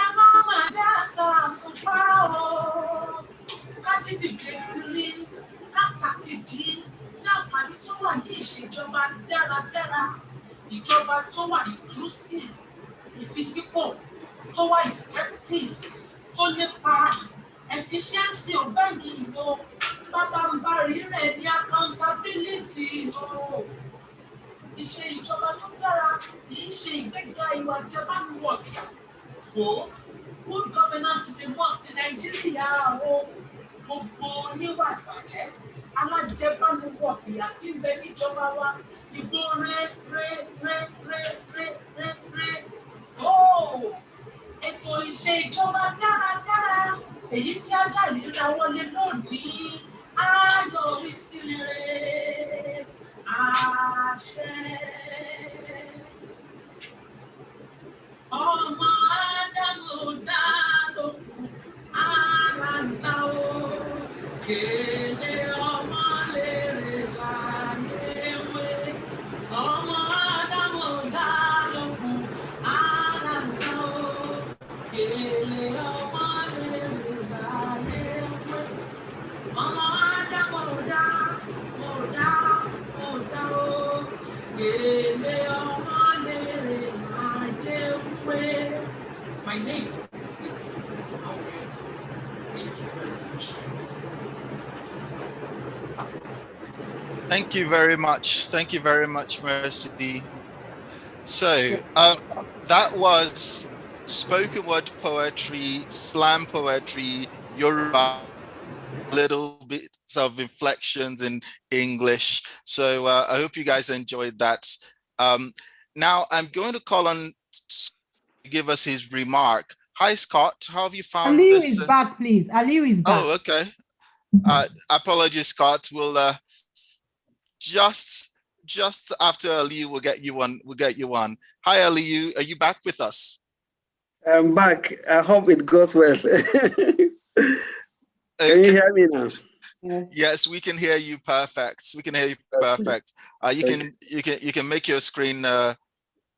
Ẹ má máa jẹ́ àsàsùpárá o. Kájídì gbẹ̀gbẹ̀lì, kátàkìjì, sí àǹfààní tó wà ní ìṣèjọba dáradára, ìjọba tó wà inclusive, ìfisípò tó wà effective, tó nípa efficiency ọ̀bẹ yìí o, bábàǹbarì rẹ̀ ní accountability o. Ìṣe ìjọba tó dára kì í ṣe ìgbéga ìwà jẹbánuwọ̀bìà. Good governance is a must in Nigeria o. Gbogbo oníwà ìbàjẹ́ alájẹbánuwọ̀bìà tí ń bẹ níjọba wa, ìbò rẹ̀. Ètò ìṣe ìjọba dáradára, èyí tí Agile ra wọlé lónìí, á yọrí sí rere. Àṣẹ. Ọmọ Ádámù dá lókun, ara ń dá o. Gèlè ọmọ lèrè láyé wé. Ọmọ Ádámù dá lókun, ara ń dá o. Gèlè ọmọ lèrè láyé wé. Ọmọ Ádámù dá o. Gèlè ọmọ lèrè láyé wé. My name is Nwaugha. Thank you very much. Thank you very much. Thank you very much, Mercy. So that was spoken word poetry, slam poetry, Yoruba, little bits of inflections in English. So I hope you guys enjoyed that. Now I'm going to call on to give us his remark. Hi, Scott. How have you found Aliu this? is back, please. Aliu is back. Oh, okay. Apologies, Scott. We'll just after Aliu, we'll get you one. Hi, Aliu. Are you back with us? I'm back. I hope it goes well. Can you hear me now? Yes, we can hear you perfect. We can hear you perfect. You can make your screen.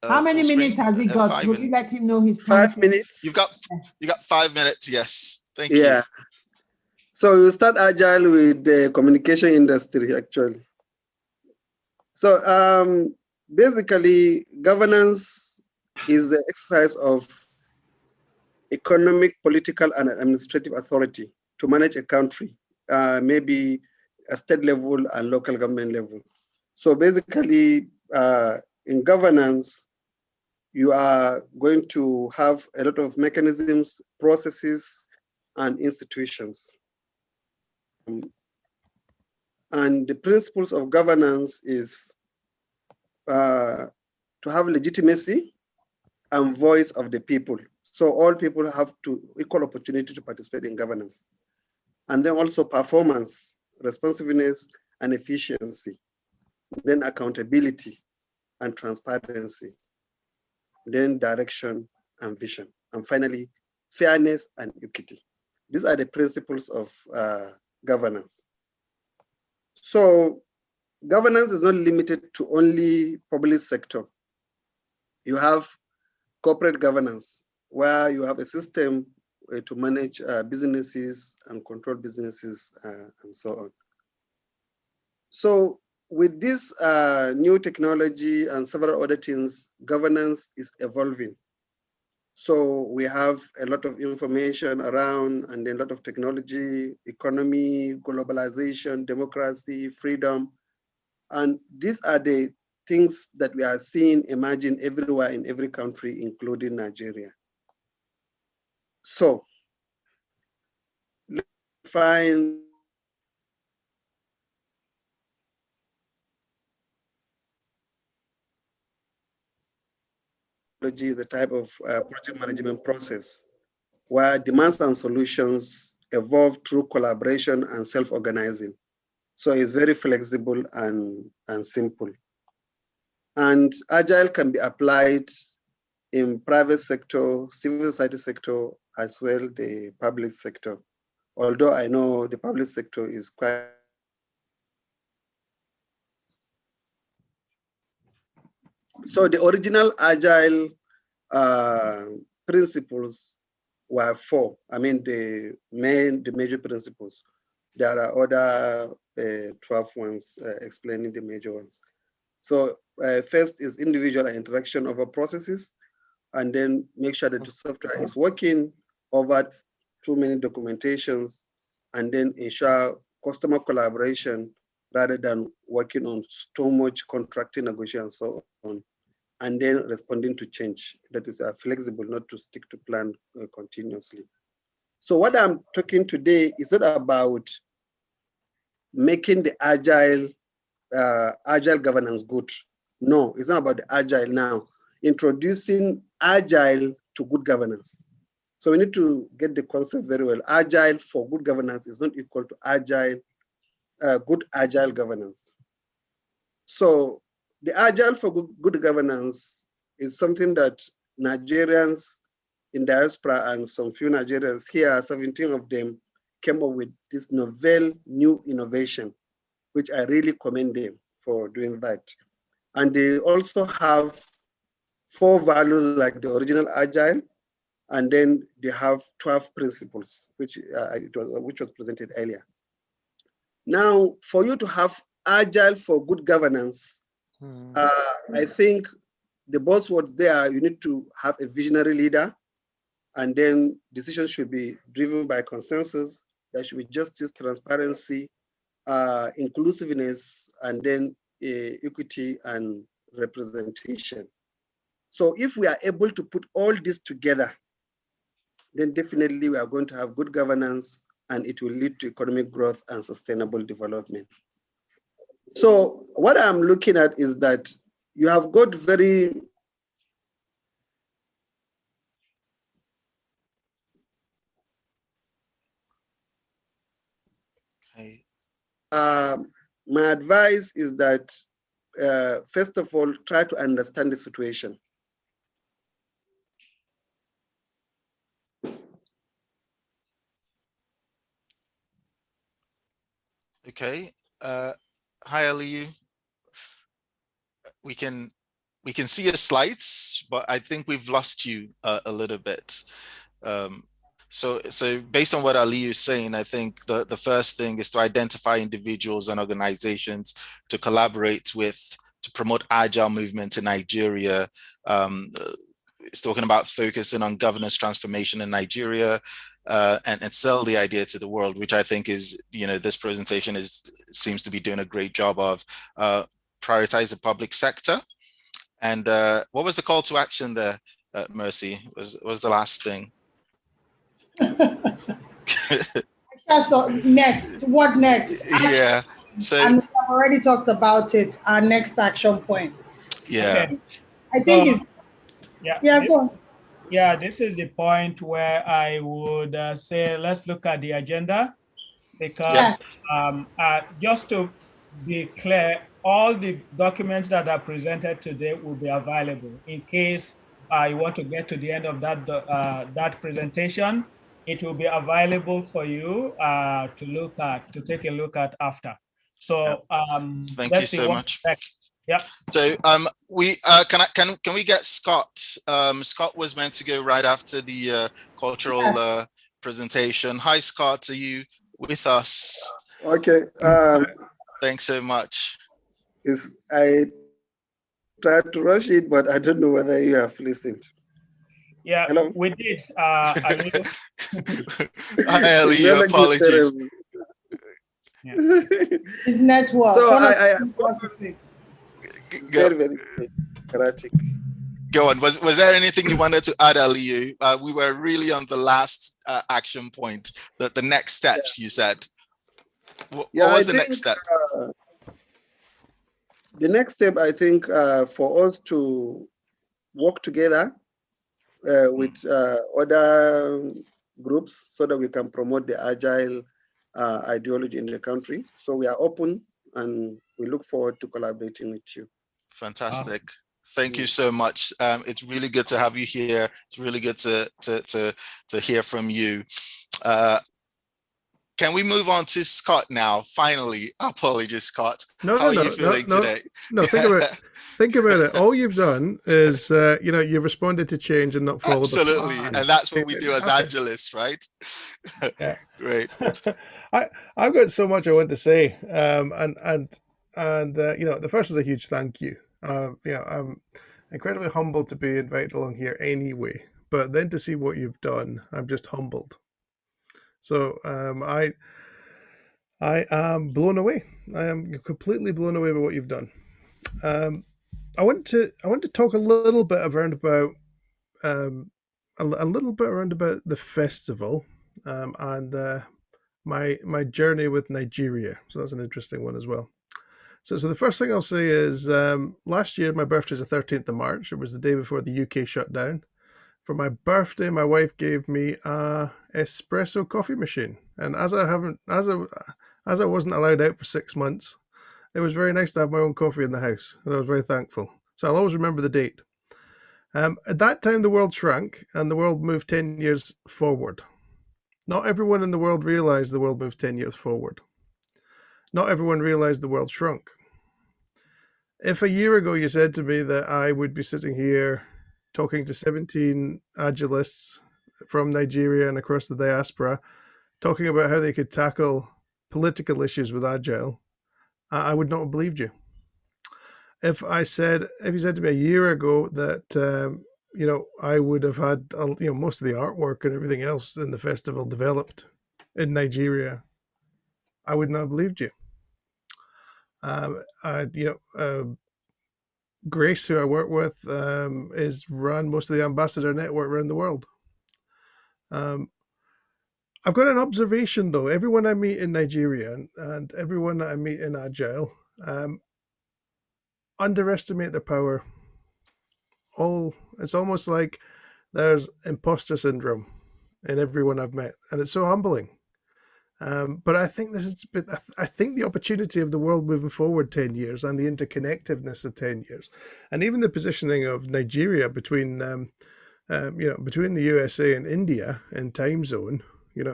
How many minutes has he got? Will you let him know his time? 5 minutes. You got 5 minutes. Yes. Thank you. Yeah. So you start Agile with the communication industry, actually. So basically, governance is the exercise of economic, political, and administrative authority to manage a country, maybe a state level and local government level. So basically, in governance, you are going to have a lot of mechanisms, processes, and institutions. And the principles of governance is to have legitimacy and voice of the people. So all people have to equal opportunity to participate in governance. And then also performance, responsiveness, and efficiency. Then accountability and transparency. Then direction and vision. And finally, fairness and equity. These are the principles of governance. So governance is not limited to only public sector. You have corporate governance, where you have a system to manage businesses and control businesses and so on. So with this new technology and several other things, governance is evolving. So we have a lot of information around, and then a lot of technology, economy, globalization, democracy, freedom. And these are the things that we are seeing emerging everywhere in every country, including Nigeria. So let's find is a type of project management process where demands and solutions evolve through collaboration and self-organizing. So it's very flexible and simple. And Agile can be applied in private sector, civil society sector, as well the public sector. Although I know the public sector is quite. So the original Agile principles were 4. I mean, the major principles. There are other 12 ones explaining the major ones. So first is individual interaction over processes, and then make sure that the software is working over too many documentations, and then ensure customer collaboration rather than working on too much contracting negotiation and so on. And then responding to change that is flexible, not to stick to plan continuously. So what I'm talking today is not about making the agile governance good. No, it's not about the agile now. Introducing agile to good governance. So we need to get the concept very well. Agile for good governance is not equal to agile, good agile governance. So the agile for good governance is something that Nigerians in diaspora and some few Nigerians here, 17 of them, came up with this novel new innovation, which I really commend them for doing that. And they also have 4 values like the original Agile, and then they have 12 principles, which was presented earlier. Now, for you to have Agile for good governance, I think the buzzwords there, you need to have a visionary leader, and then decisions should be driven by consensus. There should be justice, transparency, inclusiveness, and then equity and representation. So if we are able to put all this together, then definitely we are going to have good governance, and it will lead to economic growth and sustainable development. So what I'm looking at is that you have got very my advice is that first of all, try to understand the situation. Okay. Hi, Aliyu. We can see your slides, but I think we've lost you a little bit. So based on what Aliyu is saying, I think the first thing is to identify individuals and organizations to collaborate with to promote agile movement in Nigeria, it's talking about focusing on governance transformation in Nigeria, and sell the idea to the world, which I think is, this presentation seems to be doing a great job of. Prioritize the public sector. And what was the call to action there, Mercy? Was the last thing? So next, what next? Yeah. So and I've already talked about it. Our next action point. Yeah. Okay. I think it's go on. Yeah, this is the point where I would say let's look at the agenda, because just to be clear, all the documents that are presented today will be available in case you want to get to the end of that presentation. It will be available for you to take a look at after. So thank you so much. Yeah. So we can we get Scott? Scott was meant to go right after the cultural presentation. Hi, Scott. Are you with us? Okay. Thanks so much. I tried to rush it, but I don't know whether you have listened. Yeah, hello? We did. Hi, Ellie. Apologies. Yeah. His network. So I very, very erratic. Go on. Was there anything you wanted to add, Aliyu? We were really on the last action point, the next steps, you said. What was the next step? The next step, I think, for us to work together with other groups so that we can promote the Agile ideology in the country. So we are open and we look forward to collaborating with you. Fantastic. Thank you so much. It's really good to have you here. It's really good to hear from you. Can we move on to Scott now? Finally, apologies, Scott. How are you feeling today? No, think about it. All you've done is, you've responded to change and not followed. Absolutely, and that's what we do as Agilists, right? Yeah. Great. I've got so much I want to say, and the first is a huge thank you. I'm incredibly humbled to be invited along here anyway, but then to see what you've done, I'm just humbled. So I am blown away. I am completely blown away by what you've done. I want to talk a little bit around about the festival and my journey with Nigeria. So that's an interesting one as well. So the first thing I'll say is last year my birthday is the 13th of March. It was the day before the UK shut down. For my birthday, my wife gave me a espresso coffee machine, and as I wasn't allowed out for 6 months, it was very nice to have my own coffee in the house, and I was very thankful. So I'll always remember the date. At that time, the world shrank, and the world moved 10 years forward. Not everyone in the world realized the world moved 10 years forward. Not everyone realized the world shrunk. If a year ago you said to me that I would be sitting here talking to 17 Agilists from Nigeria and across the diaspora, talking about how they could tackle political issues with Agile, I would not have believed you. If you said to me a year ago that I would have had most of the artwork and everything else in the festival developed in Nigeria, I would not have believed you. Grace, who I work with, is run most of the ambassador network around the world. I've got an observation though. Everyone I meet in Nigeria and everyone that I meet in Agile underestimate their power. It's almost like there's imposter syndrome in everyone I've met, and it's so humbling. But I think I think the opportunity of the world moving forward 10 years and the interconnectedness of 10 years, and even the positioning of Nigeria between the USA and India in time zone,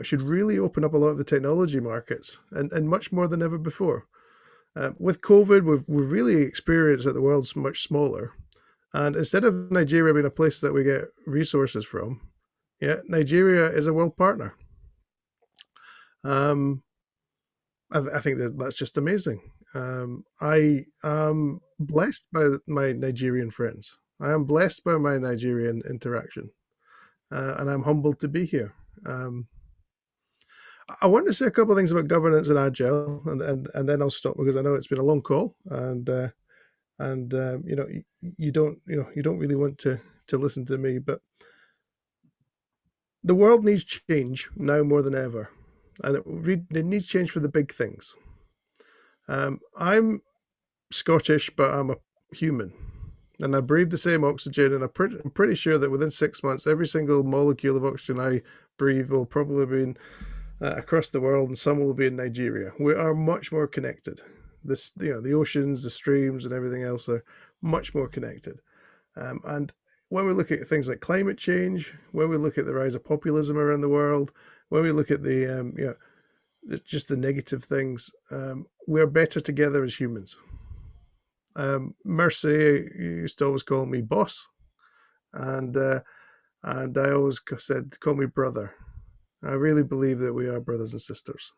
should really open up a lot of the technology markets and much more than ever before. With COVID, we've really experienced that the world's much smaller, and instead of Nigeria being a place that we get resources from, Nigeria is a world partner. I think that's just amazing. I am blessed by my Nigerian friends. I am blessed by my Nigerian interaction, and I'm humbled to be here. I want to say a couple of things about governance and Agile, and then I'll stop because I know it's been a long call, and you know, you don't really want to listen to me, but the world needs change now more than ever, and it needs change for the big things. I'm Scottish, but I'm a human, and I breathe the same oxygen, and I'm pretty sure that within 6 months, every single molecule of oxygen I breathe will probably be across the world, and some will be in Nigeria. We are much more connected. This, you know, the oceans, the streams, and everything else are much more connected. And when we look at things like climate change, when we look at the rise of populism around the world, when we look at the you know, just the negative things, we're better together as humans. Mercy used to always call me boss, and I always said, call me brother. I really believe that we are brothers and sisters.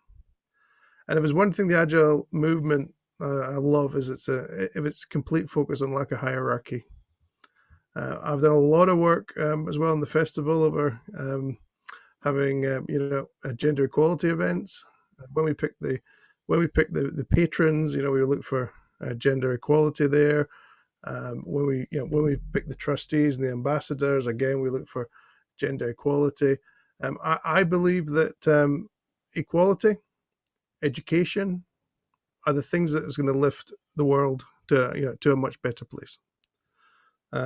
And if there's one thing the Agile movement I love is its complete focus on lack of hierarchy. I've done a lot of work as well in the festival over having you know, gender equality events. When we pick the patrons, you know, we look for gender equality there. When we pick the trustees and the ambassadors, again we look for gender equality. I believe that equality, education, are the things that is going to lift the world to, you know, to a much better place.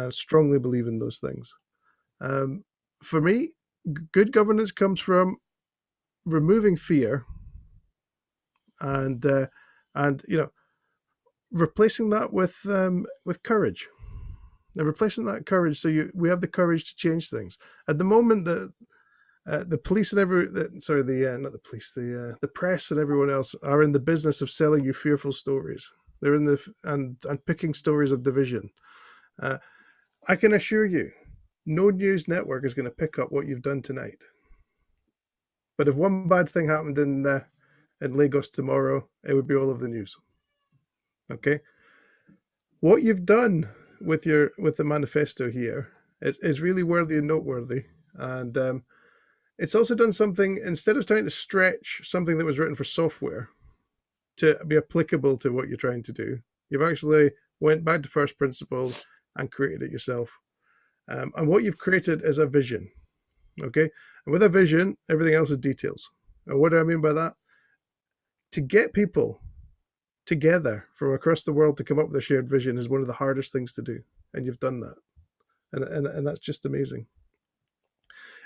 Strongly believe in those things. For me, good governance comes from removing fear and you know, replacing that with courage. And replacing that courage, so we have the courage to change things. At the moment, the police and the press and everyone else are in the business of selling you fearful stories. They're in and picking stories of division. I can assure you, no news network is going to pick up what you've done tonight. But if one bad thing happened in Lagos tomorrow, it would be all over the news. Okay, what you've done with the manifesto here is really worthy and noteworthy, and it's also done something. Instead of trying to stretch something that was written for software to be applicable to what you're trying to do, you've actually went back to first principles and created it yourself. And what you've created is a vision. Okay, and with a vision, everything else is details. And what do I mean by that? To get people together from across the world to come up with a shared vision is one of the hardest things to do, and you've done that, and that's just amazing.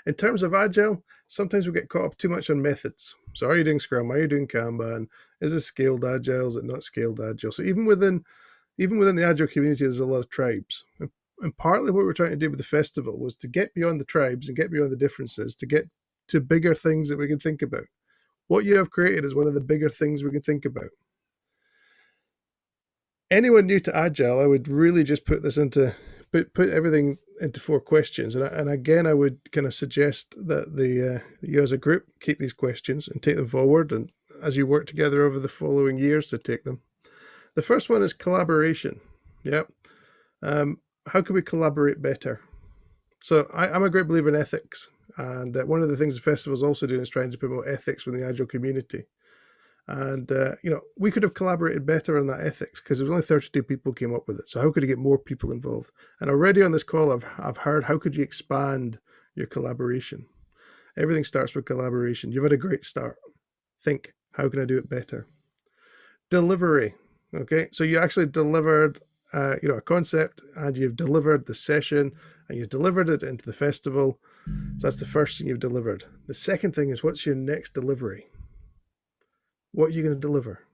In terms of Agile, sometimes we get caught up too much on methods. So are you doing Scrum? Are you doing Kanban? Is it scaled Agile? Is it not scaled Agile? So even within the Agile community, there's a lot of tribes. And partly what we're trying to do with the festival was to get beyond the tribes and get beyond the differences, to get to bigger things that we can think about. What you have created is one of the bigger things we can think about. Anyone new to Agile, I would really just put put everything into 4 questions. And again, I would kind of suggest that you as a group keep these questions and take them forward, and as you work together over the following years to take them. The first one is collaboration. Yeah. How can we collaborate better? So I'm a great believer in ethics. And one of the things the festival is also doing is trying to promote ethics within the Agile community. And, you know, we could have collaborated better on that ethics because there was only 32 people came up with it. So how could you get more people involved? And already on this call, I've heard, how could you expand your collaboration? Everything starts with collaboration. You've had a great start. Think, how can I do it better? Delivery. Okay, so you actually delivered, you know, a concept, and you've delivered the session, and you've delivered it into the festival. So that's the first thing you've delivered. The second thing is, what's your next delivery? What are you going to deliver?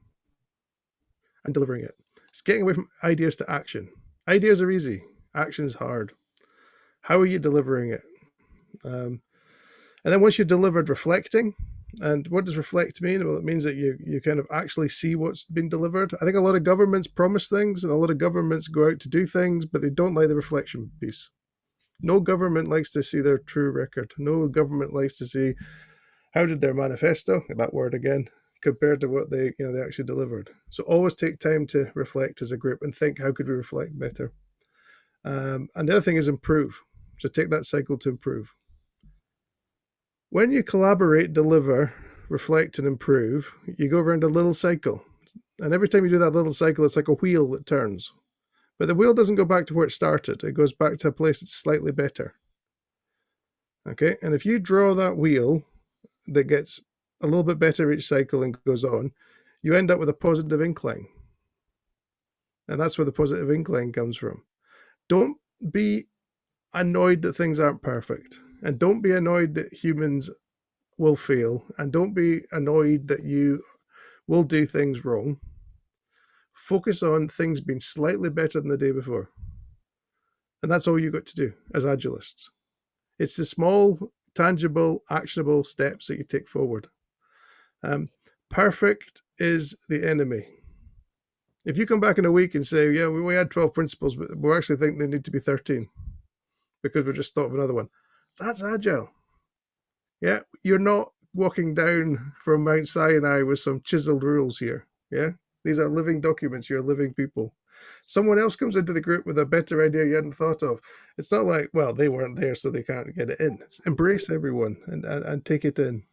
And delivering it. It's getting away from ideas to action. Ideas are easy. Action is hard. How are you delivering it? And then once you've delivered, reflecting. And what does reflect mean? Well, it means that you kind of actually see what's been delivered. I think a lot of governments promise things, and a lot of governments go out to do things, but they don't like the reflection piece. No government likes to see their true record. No government likes to see how did their manifesto, that word again, compared to what they actually delivered. So always take time to reflect as a group and think, how could we reflect better? And the other thing is improve. So take that cycle to improve. When you collaborate, deliver, reflect, and improve, you go around a little cycle. And every time you do that little cycle, it's like a wheel that turns. But the wheel doesn't go back to where it started. It goes back to a place that's slightly better. Okay, and if you draw that wheel that gets a little bit better each cycle and goes on, you end up with a positive incline. And that's where the positive incline comes from. Don't be annoyed that things aren't perfect. And don't be annoyed that humans will fail. And don't be annoyed that you will do things wrong. Focus on things being slightly better than the day before. And that's all you got to do as Agilists. It's the small, tangible, actionable steps that you take forward. Perfect is the enemy. If you come back in a week and say, yeah, we had 12 principles, but we actually think they need to be 13 because we just thought of another one, that's Agile. Yeah, you're not walking down from Mount Sinai with some chiseled rules here. Yeah, these are living documents. You're living people. Someone else comes into the group with a better idea you hadn't thought of. It's not like, well, they weren't there, so they can't get it in. Embrace everyone and take it in.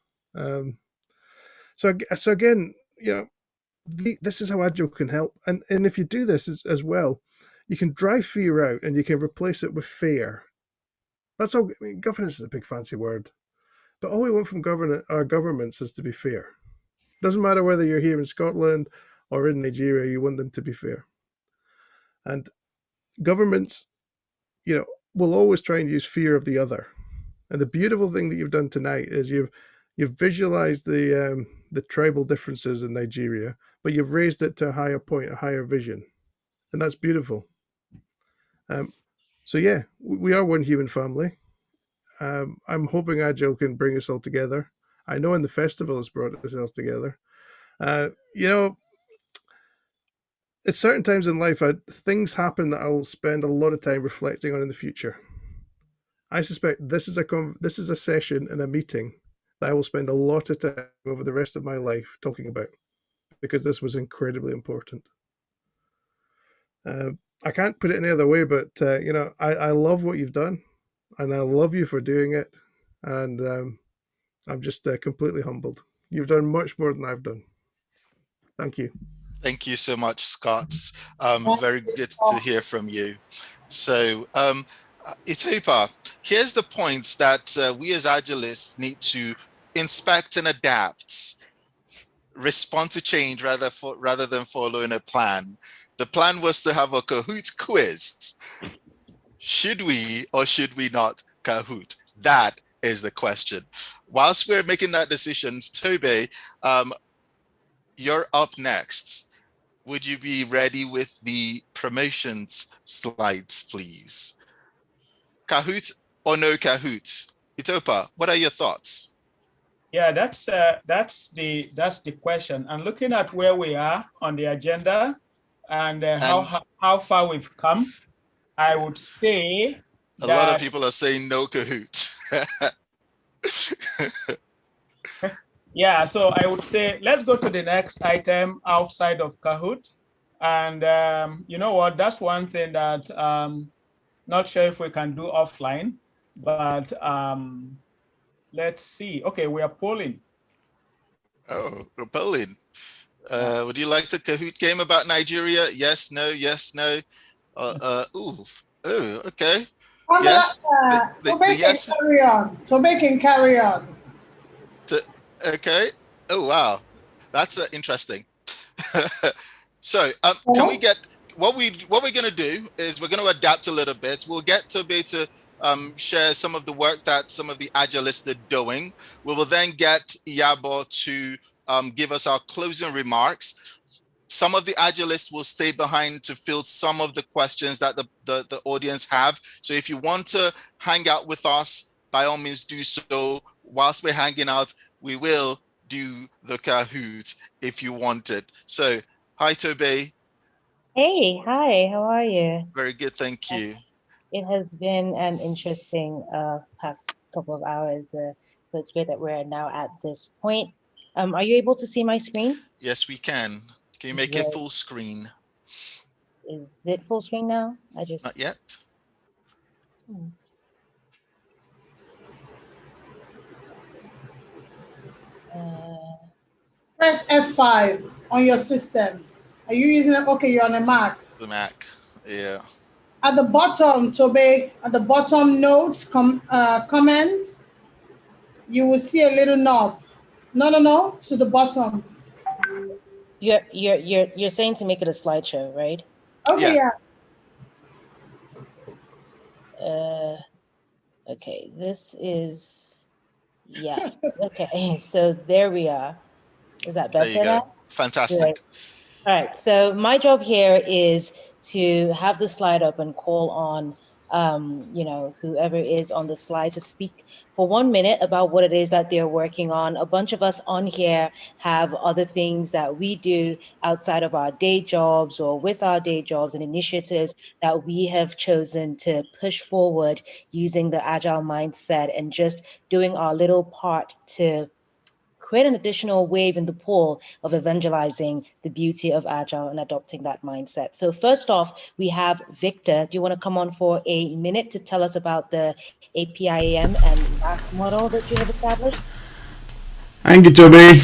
So again, you know, this is how Agile can help. And if you do this as well, you can drive fear out and you can replace it with fair. That's all. I mean, governance is a big fancy word, but all we want from our governments is to be fair. Doesn't matter whether you're here in Scotland or in Nigeria, you want them to be fair. And governments, you know, will always try and use fear of the other. And the beautiful thing that you've done tonight is you've visualized the tribal differences in Nigeria, but you've raised it to a higher point, a higher vision. And that's beautiful. So yeah, we are one human family. I'm hoping Agile can bring us all together. I know in the festival it's brought us all together. You know, at certain times in life, things happen that I'll spend a lot of time reflecting on in the future. I suspect this is a session and a meeting that I will spend a lot of time over the rest of my life talking about, because this was incredibly important. I can't put it any other way, but you know, I love what you've done, and I love you for doing it, and I'm just completely humbled. You've done much more than I've done. Thank you. Thank you so much, Scott. Very good to hear from you. So, Itopa, here's the points that we as Agilists need to inspect and adapt, respond to change rather than following a plan. The plan was to have a Kahoot quiz. Should we or should we not Kahoot? That is the question. Whilst we're making that decision, Tobe, you're up next. Would you be ready with the promotions slides, please? Kahoot or no Kahoot? Itopa, what are your thoughts? Yeah, that's the question. And looking at where we are on the agenda and how far we've come, I would say a lot of people are saying no Kahoot. Yeah, so I would say let's go to the next item outside of Kahoot. And you know what, that's one thing that not sure if we can do offline, but let's see. Okay, we are polling. Oh, we're polling. Would you like the Kahoot game about Nigeria? Yes, no, yes, no. Okay. Yes. Tobe can carry on. Tobe can carry on. Okay. Oh, wow. That's interesting. So can we get what we're going to do is we're going to adapt a little bit. We'll get Tobe to share some of the work that some of the Agilists are doing. We will then get Iyabo to give us our closing remarks. Some of the Agilists will stay behind to field some of the questions that the audience have. So if you want to hang out with us, by all means do so. Whilst we're hanging out, we will do the Kahoot if you want it. So, hi, Tobe. Hey, hi, how are you? Very good, thank you. It has been an interesting past couple of hours, so it's great that we're now at this point. Are you able to see my screen? Yes, we can. Can you make it full screen? Is it full screen now? Not yet. Press F5 on your system. Are you using it? Okay, you're on a Mac. The Mac, yeah. At the bottom, Tobe, at the bottom notes, comments, you will see a little knob. No, to the bottom. You're saying to make it a slideshow, right? Okay, yeah. Okay, this is, yes. Okay, so there we are. Is that better there you go. now? Fantastic. Good. All right, so my job here is to have the slide up and call on whoever is on the slide to speak for 1 minute about what it is that they're working on. A bunch of us on here have other things that we do outside of our day jobs or with our day jobs and initiatives that we have chosen to push forward using the Agile mindset and just doing our little part to create an additional wave in the pool of evangelizing the beauty of Agile and adopting that mindset. So first off, we have Victor. Do you want to come on for a minute to tell us about the APIAM and WAF model that you have established? Thank you, Tobe.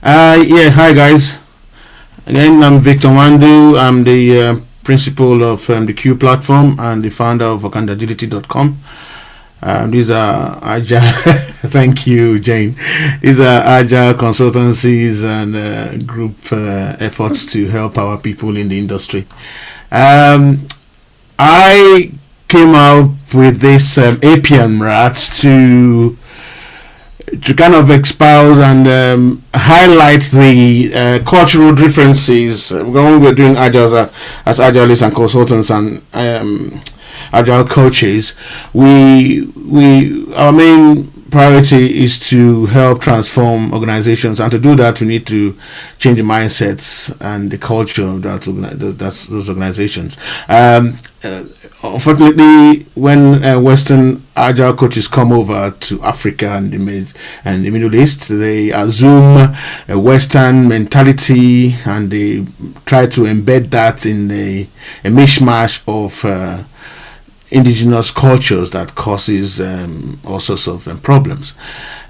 Yeah, hi guys. Again, I'm Victor Nwandu. I'm the principal of the Q platform and the founder of Agility.com. These are Agile, thank you, Jane. These are Agile consultancies and group efforts to help our people in the industry. I came out with this APIAM rats to kind of espouse and highlight the cultural differences when we're doing Agile as Agilists and consultants and Agile coaches. Our main priority is to help transform organizations, and to do that we need to change the mindsets and the culture of those organizations. Unfortunately, when Western Agile coaches come over to Africa and the Middle East, they assume a Western mentality and they try to embed that in a mishmash of indigenous cultures that causes all sorts of problems.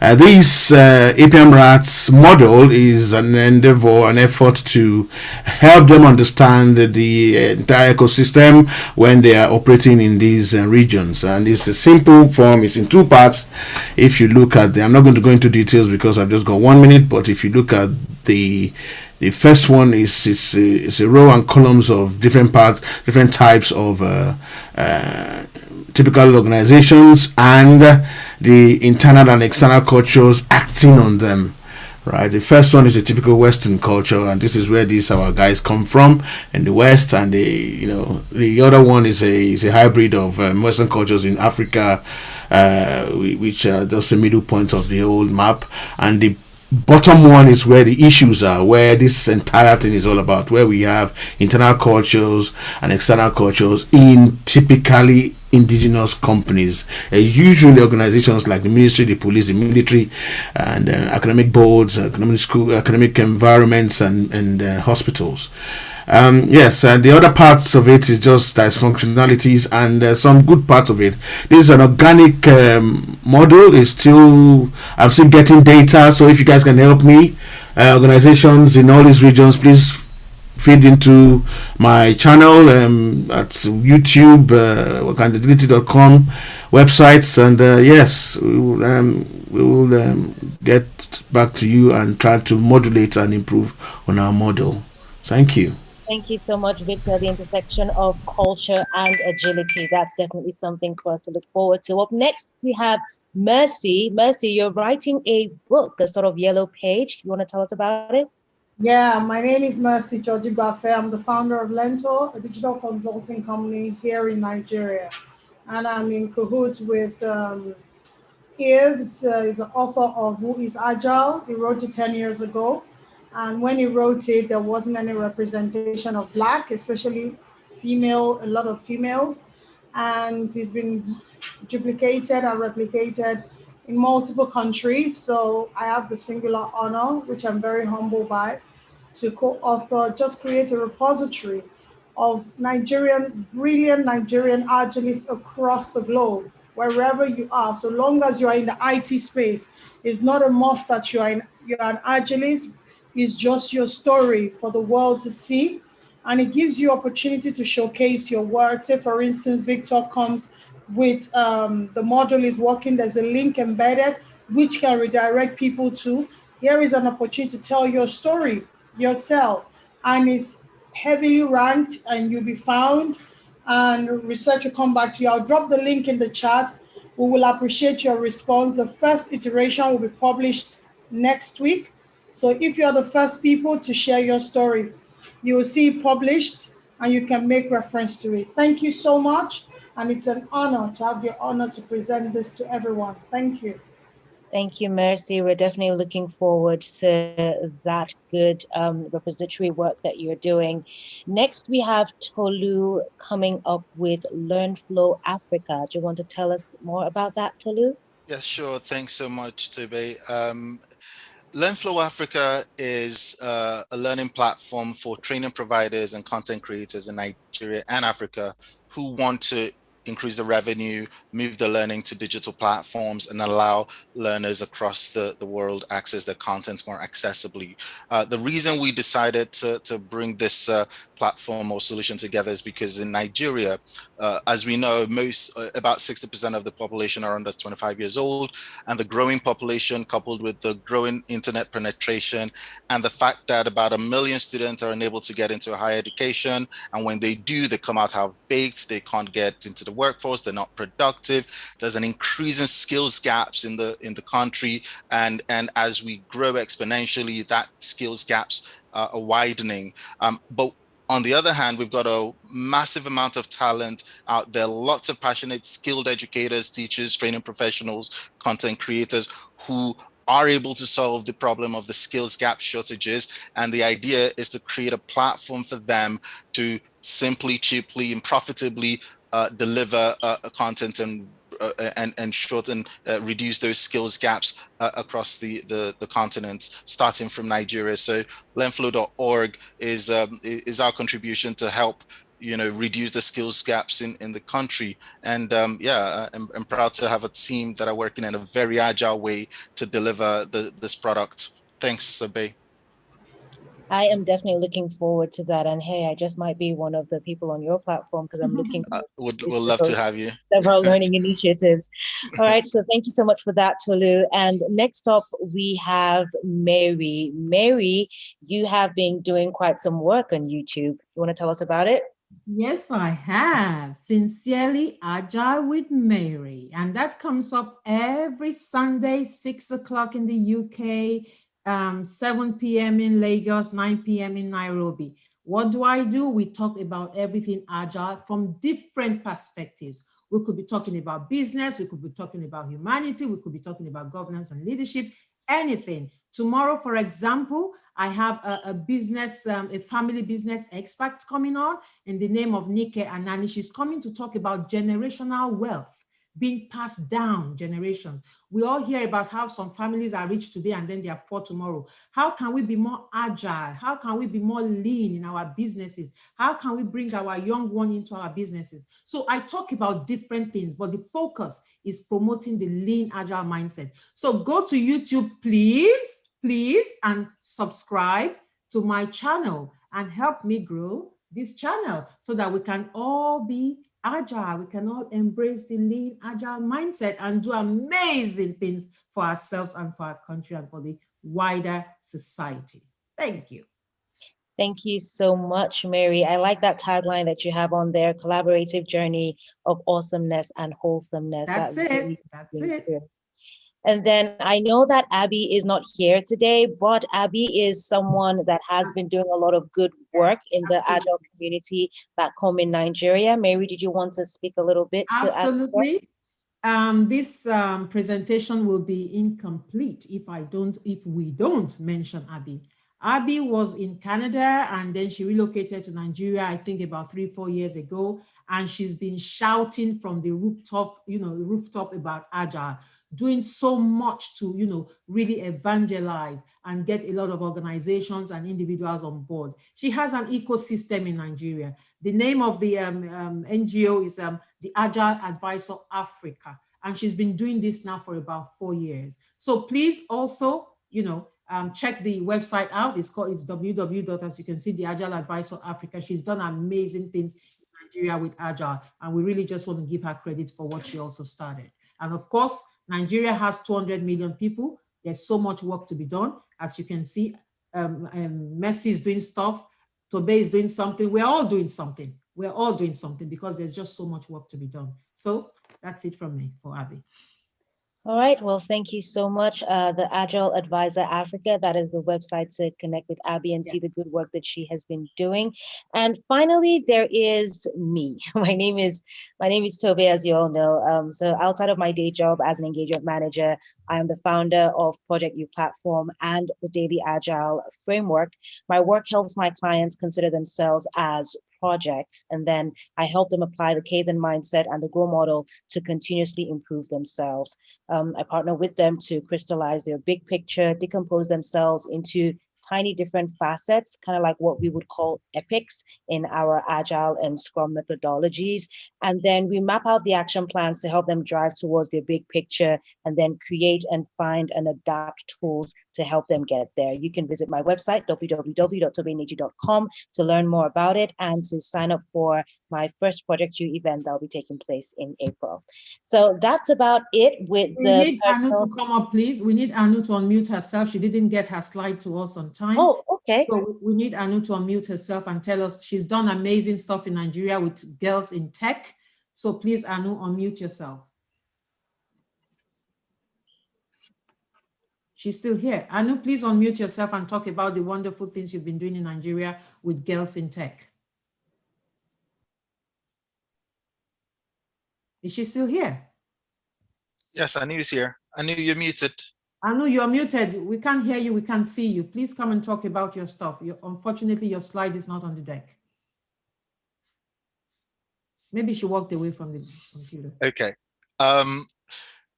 This APIAM rats model is an endeavor, an effort to help them understand the entire ecosystem when they are operating in these regions. And it's a simple form. It's in two parts. If you look at I'm not going to go into details because I've just got 1 minute, but if you look at the first one is a row and columns of different parts, different types of typical organizations and the internal and external cultures acting on them. Right. The first one is a typical Western culture, and this is where our guys come from in the West, and the other one is a hybrid of Western cultures in Africa, which are just the middle point of the old map, and the bottom one is where the issues are, where this entire thing is all about, where we have internal cultures and external cultures in typically indigenous companies, usually organizations like the ministry, the police, the military, and academic boards, academic environments, and hospitals. Yes, and the other parts of it is just functionalities and some good parts of it. This is an organic model. I'm still getting data, so if you guys can help me, organizations in all these regions, please feed into my channel at YouTube, Agility.com websites, and yes, we will get back to you and try to modulate and improve on our model. Thank you. Thank you so much, Victor. The intersection of culture and agility. That's definitely something for us to look forward to. Up next, we have Mercy. Mercy, you're writing a book, a sort of yellow page. You want to tell us about it? Yeah, my name is Mercy George-IgbafeMary. I'm the founder of Lento, a digital consulting company here in Nigeria. And I'm in cahoots with Yves, is the author of Who is Agile. He wrote it 10 years ago. And when he wrote it, there wasn't any representation of Black, especially female, a lot of females. And it's been duplicated and replicated in multiple countries. So I have the singular honor, which I'm very humbled by, to co-author, just create a repository of brilliant Nigerian Agilists across the globe, wherever you are, so long as you are in the IT space. It's not a must that you're an Agilist. It's just your story for the world to see. And it gives you opportunity to showcase your work. Say, for instance, Victor comes with the model is working, there's a link embedded, which can redirect people to. Here is an opportunity to tell your story yourself. And it's heavily ranked and you'll be found and research will come back to you. I'll drop the link in the chat. We will appreciate your response. The first iteration will be published next week. So if you're the first people to share your story, you will see it published and you can make reference to it. Thank you so much. And it's an honor to have the honor to present this to everyone. Thank you. Thank you, Mercy. We're definitely looking forward to that good repository work that you're doing. Next, we have Tolu coming up with LearnFlow Africa. Do you want to tell us more about that, Tolu? Yes, sure. Thanks so much, Tobe. LearnFlow Africa is a learning platform for training providers and content creators in Nigeria and Africa who want to increase the revenue, move the learning to digital platforms, and allow learners across the world access their content more accessibly. The reason we decided to bring this platform or solution together is because in Nigeria, as we know, about 60% of the population are under 25 years old, and the growing population coupled with the growing internet penetration and the fact that about 1 million students are unable to get into higher education, and when they do, they come out half-baked, they can't get into the workforce, they're not productive. There's an increase in skills gaps in the country, and as we grow exponentially, that skills gaps are widening. But on the other hand, we've got a massive amount of talent out there, lots of passionate, skilled educators, teachers, training professionals, content creators who are able to solve the problem of the skills gap shortages. And the idea is to create a platform for them to simply, cheaply, and profitably deliver content and shorten, reduce those skills gaps across the continent, starting from Nigeria. So learnflow.org is our contribution to help reduce the skills gaps in the country. And yeah, I'm proud to have a team that are working in a very agile way to deliver this product. Thanks, Sobe. I am definitely looking forward to that. And hey, I just might be one of the people on your platform because I'm looking We'd love to have you. Several learning initiatives. All right, so thank you so much for that, Tolu. And next up, we have Mary. Mary, you have been doing quite some work on YouTube. You want to tell us about it? Yes, I have. Sincerely Agile with Mary. And that comes up every Sunday, 6 o'clock in the UK, 7 p.m. in Lagos, 9 p.m. in Nairobi. What do? We talk about everything Agile from different perspectives. We could be talking about business, we could be talking about humanity, we could be talking about governance and leadership, anything. Tomorrow, for example, I have a family business expert coming on in the name of Nike Anani. She's coming to talk about generational wealth being passed down generations. We all hear about how some families are rich today and then they are poor tomorrow. How can we be more agile? How can we be more lean in our businesses? How can we bring our young one into our businesses? So I talk about different things, but the focus is promoting the lean agile mindset. So go to YouTube, please, and subscribe to my channel and help me grow this channel so that we can all be agile. We can all embrace the lean agile mindset and do amazing things for ourselves and for our country and for the wider society. Thank you. Thank you so much, Mary. I like that tagline that you have on there, collaborative journey of awesomeness and wholesomeness. That's it. That's it. And then I know that Abby is not here today, but Abby is someone that has been doing a lot of good work in the Agile community back home in Nigeria. Mary, did you want to speak a little bit? Absolutely. This presentation will be incomplete if we don't mention Abby. Abby was in Canada and then she relocated to Nigeria, I think about 3-4 years ago. And she's been shouting from the rooftop, rooftop about Agile. doing so much to, you know, really evangelize and get a lot of organizations and individuals on board. She has an ecosystem in Nigeria. The name of the NGO is the Agile Advisor Africa, and she's been doing this now for about 4 years. So please also, you know, check the website out. It's www. As you can see, the Agile Advisor Africa. She's done amazing things in Nigeria with Agile, and we really just want to give her credit for what she also started. And of course, Nigeria has 200 million people. There's so much work to be done. As you can see, Messi is doing stuff. Tobe is doing something. We're all doing something. We're all doing something because there's just so much work to be done. So that's it from me for Abby. All right, well, thank you so much. The Agile Advisor Africa, that is the website to connect with Abby and see the good work that she has been doing. And finally, there is me. My name is Tobe, as you all know. So outside of my day job as an engagement manager, I am the founder of Project U Platform and the Daily Agile Framework. My work helps my clients consider themselves as projects, and then I help them apply the Kaizen mindset and the GROW model to continuously improve themselves. I partner with them to crystallize their big picture, decompose themselves into tiny different facets, kind of like what we would call epics in our Agile and Scrum methodologies. And then we map out the action plans to help them drive towards their big picture and then create and find and adapt tools to help them get there. You can visit my website, www.tobeneji.com, to learn more about it and to sign up for my first Project U event that will be taking place in April. So that's about it with we need Aanu to come up, please. We need Aanu to unmute herself. She didn't get her slide to us on time. Oh, okay. So we need Aanu to unmute herself and tell us. She's done amazing stuff in Nigeria with girls in tech. So please, Aanu, unmute yourself. She's still here. Aanu, please unmute yourself and talk about the wonderful things you've been doing in Nigeria with girls in tech. Is she still here? Yes, Aanu is here. Aanu, you're muted. Aanu, you're muted. We can't hear you. We can't see you. Please come and talk about your stuff. Unfortunately, your slide is not on the deck. Maybe she walked away from the computer. Okay.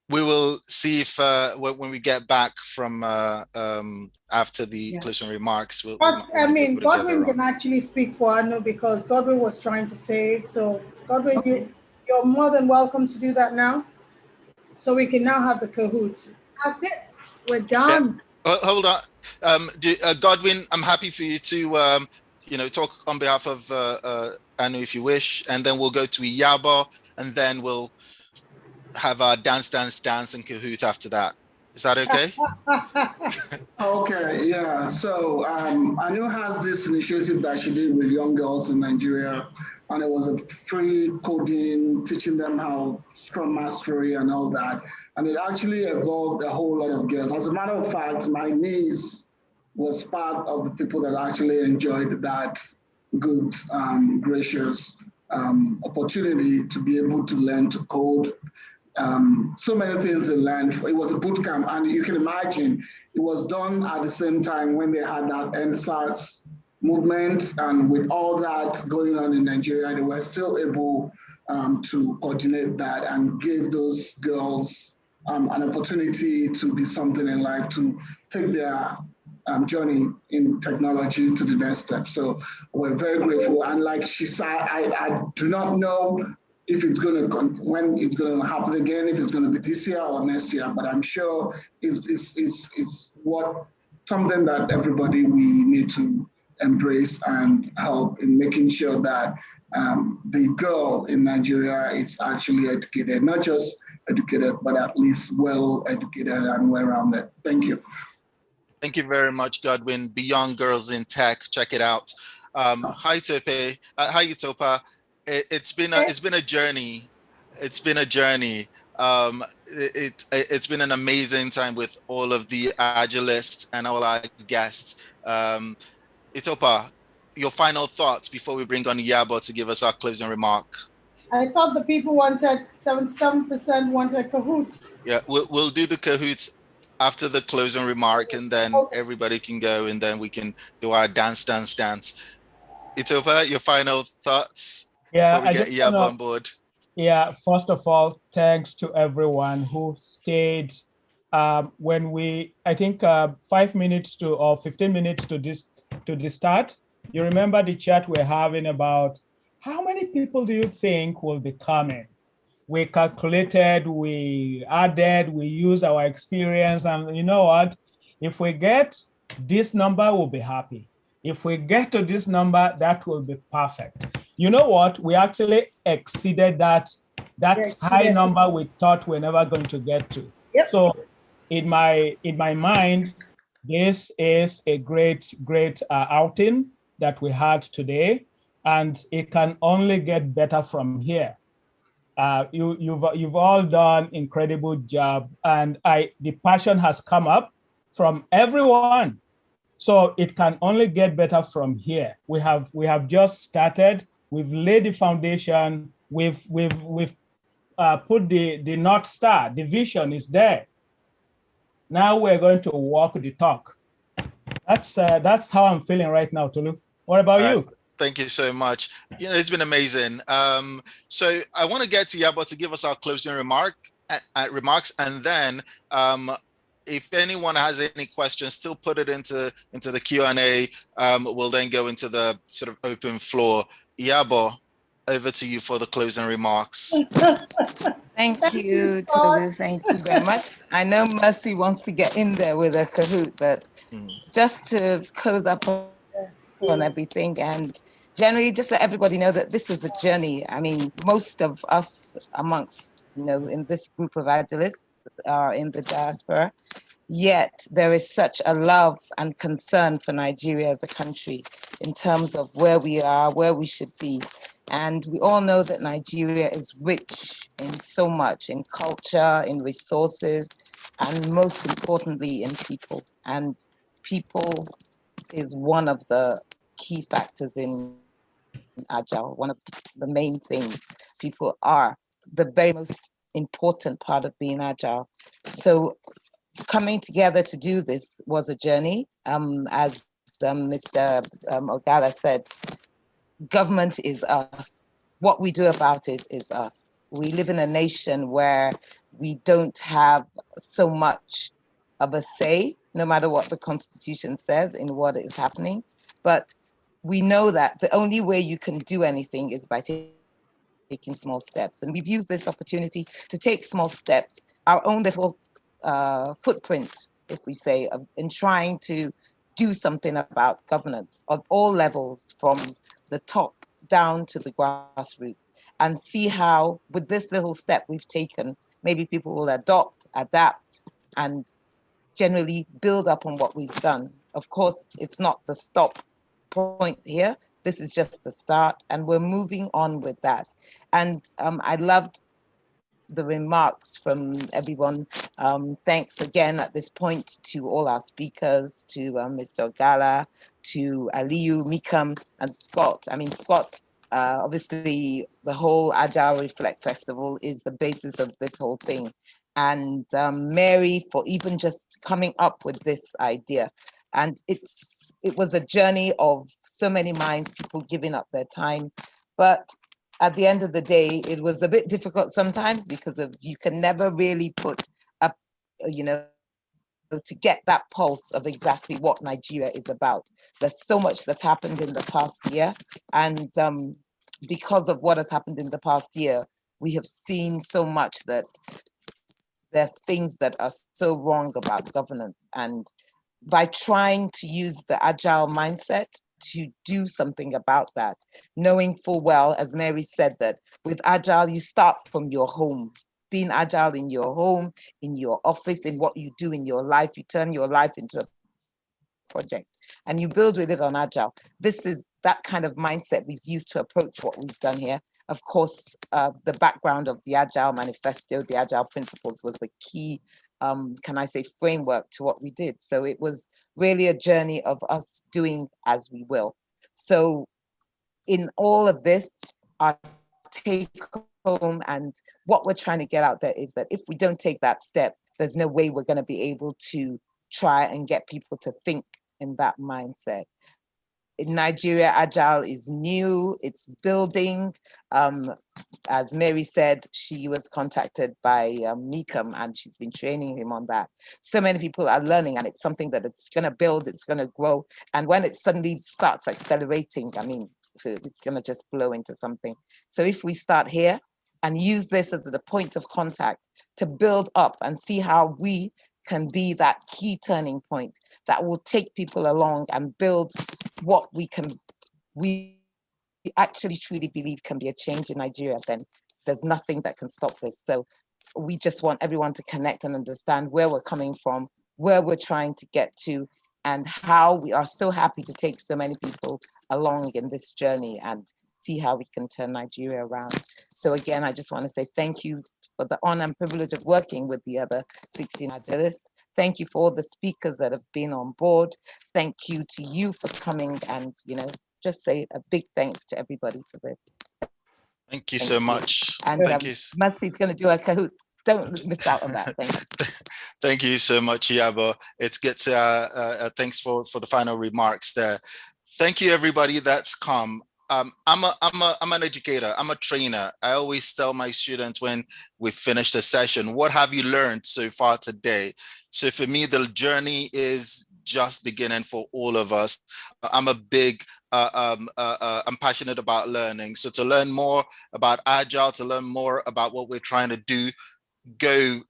We will see if when we get back from after the closing remarks. I mean, Godwin can actually speak for Aanu because Godwin was trying to say it. So Godwin, okay, you're more than welcome to do that now. So we can now have the Kahoot. That's it. We're done. Yeah. Hold on. Godwin, I'm happy for you to talk on behalf of Aanu if you wish, and then we'll go to Iyabo, and then we'll have our dance and Kahoot after that. Is that okay? Okay, yeah. So Aanu has this initiative that she did with young girls in Nigeria, and it was a free coding, teaching them how Scrum Mastery and all that. And it actually evolved a whole lot of girls. As a matter of fact, my niece was part of the people that actually enjoyed that good, gracious opportunity to be able to learn to code. So many things they learned. It was a boot camp, and you can imagine it was done at the same time when they had that NSARS movement, and with all that going on in Nigeria, they were still able to coordinate that and give those girls an opportunity to be something in life, to take their journey in technology to the next step. So we're very grateful. And like she said, I do not know if it's going to, when it's going to happen again, if it's going to be this year or next year, but I'm sure it's something that everybody we need to embrace and help in making sure that the girl in Nigeria is actually educated, not just educated, but at least well educated and well-rounded. Thank you. Thank you very much, Godwin. Beyond Girls in Tech, check it out. Hi, Tope. Hi, Itopa. It's been a journey. It's been a journey. It's been an amazing time with all of the Agilists and all our guests. Itopa, your final thoughts before we bring on Iyabo to give us our closing remark. I thought the people wanted 77% wanted Kahoot. Yeah, we'll do the Kahoot after the closing remark, and then everybody can go, and then we can do our dance. Itopa, your final thoughts before we get Iyabo on board. Yeah, first of all, thanks to everyone who stayed when I think 5 minutes to or 15 minutes to the start. You remember the chat we're having about how many people do you think will be coming? We calculated, we added, we used our experience, and you know what? If we get this number, we'll be happy. If we get to this number, that will be perfect. You know what? We actually exceeded that high number we thought we're never going to get to. Yep. So in my mind, this is a great outing that we had today, and it can only get better from here. You've all done incredible job, and the passion has come up from everyone. So it can only get better from here. We have just started. We've laid the foundation. We've put the North Star. The vision is there. Now we're going to walk the talk. That's how I'm feeling right now, Tolu. What about you? Thank you so much. You know, it's been amazing. So I want to get to Iyabo to give us our closing remarks, and then if anyone has any questions, still put it into the Q&A. We'll then go into the sort of open floor. Iyabo, over to you for the closing remarks. Thank you, Tolu. Thank you very much. I know Mercy wants to get in there with a Kahoot, but just to close up on everything and generally just let everybody know that this was a journey. I mean, most of us amongst, in this group of Agilists are in the diaspora, yet there is such a love and concern for Nigeria as a country in terms of where we are, where we should be. And we all know that Nigeria is rich in so much, in culture, in resources, and most importantly, in people. And people is one of the key factors in Agile, one of the main things. People are the very most important part of being Agile. So coming together to do this was a journey. As Mr. Ogala said, government is us. What we do about it is us. We live in a nation where we don't have so much of a say, no matter what the Constitution says in what is happening. But we know that the only way you can do anything is by taking small steps. And we've used this opportunity to take small steps, our own little footprint, if we say, in trying to do something about governance of all levels, from the top down to the grassroots, and see how, with this little step we've taken, maybe people will adopt, adapt, and generally build up on what we've done. Of course, it's not the stop point here. This is just the start, and we're moving on with that. And I loved the remarks from everyone. Thanks again at this point to all our speakers, to Mr. Ogala, to Aliyu, Mikam, and Scott. I mean, Scott, obviously the whole Agile20Reflect Festival is the basis of this whole thing. And Mary for even just coming up with this idea. And it was a journey of so many minds, people giving up their time. But at the end of the day, it was a bit difficult sometimes because you can never really put up, to get that pulse of exactly what Nigeria is about. There's so much that's happened in the past year. And because of what has happened in the past year, we have seen so much that there are things that are so wrong about governance. And by trying to use the Agile mindset to do something about that, knowing full well, as Mary said, that with Agile, you start from your home, being Agile in your home, in your office, in what you do in your life. You turn your life into a project and you build with it on Agile. This is that kind of mindset we've used to approach what we've done here. Of course, the background of the Agile Manifesto, the Agile principles was the key, can I say, framework to what we did. So it was really a journey of us doing as we will. So in all of this, our take home and what we're trying to get out there is that if we don't take that step, there's no way we're going to be able to try and get people to think in that mindset. In Nigeria, Agile is new, it's building. As Mary said, she was contacted by Meekum and she's been training him on that. So many people are learning, and it's something that it's going to build, it's going to grow. And when it suddenly starts accelerating, I mean, it's going to just blow into something. So if we start here and use this as the point of contact to build up and see how we can be that key turning point that will take people along and build what we actually truly believe can be a change in Nigeria, then there's nothing that can stop this. So we just want everyone to connect and understand where we're coming from, where we're trying to get to, and how we are so happy to take so many people along in this journey and see how we can turn Nigeria around. So again, I just want to say thank you for the honor and privilege of working with the other 16 Agilists. Thank you for all the speakers that have been on board. Thank you to you for coming, and just say a big thanks to everybody for this. Thank you so much. And thank you. Mercy's going to do a Kahoot. Don't miss out on that. Thank you. Thank you so much, Iyabo. It's good to thanks for the final remarks there. Thank you, everybody that's come. I'm an educator. I'm a trainer. I always tell my students when we finish the session, what have you learned so far today? So for me, the journey is just beginning for all of us. I'm a big, I'm passionate about learning. So to learn more about Agile, to learn more about what we're trying to do, go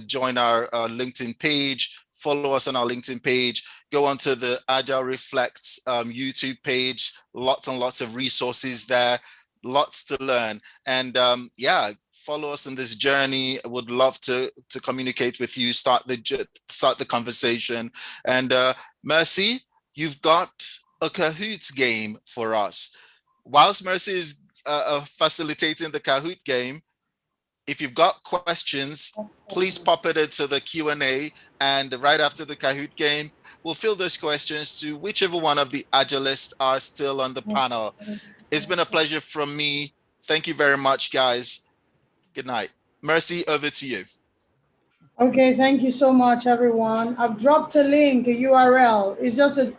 join our LinkedIn page, follow us on our LinkedIn page, go onto the Agile Reflects YouTube page, lots and lots of resources there, lots to learn. And yeah, follow us in this journey. I would love to communicate with you, start the conversation. And Mercy, you've got a Kahoots game for us. Whilst Mercy is facilitating the Kahoot game, if you've got questions, please pop it into the Q&A, and right after the Kahoot game, we'll fill those questions to whichever one of the Agilists are still on the panel. It's been a pleasure from me. Thank you very much, guys. Good night. Mercy, over to you. Okay, thank you so much, everyone. I've dropped a link, a URL. It's just a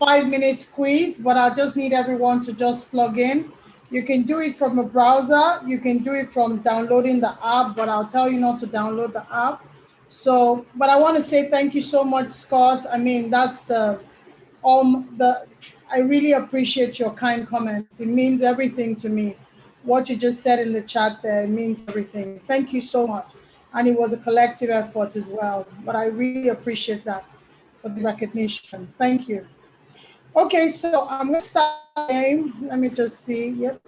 5-minute quiz, but I just need everyone to just plug in. You can do it from a browser. You can do it from downloading the app, but I'll tell you not to download the app. So, but I want to say thank you so much, Scott. I mean, that's I really appreciate your kind comments. It means everything to me. What you just said in the chat there, it means everything. Thank you so much. And it was a collective effort as well, but I really appreciate that for the recognition. Thank you. Okay, so I'm going to start the game. Let me just see. Yep.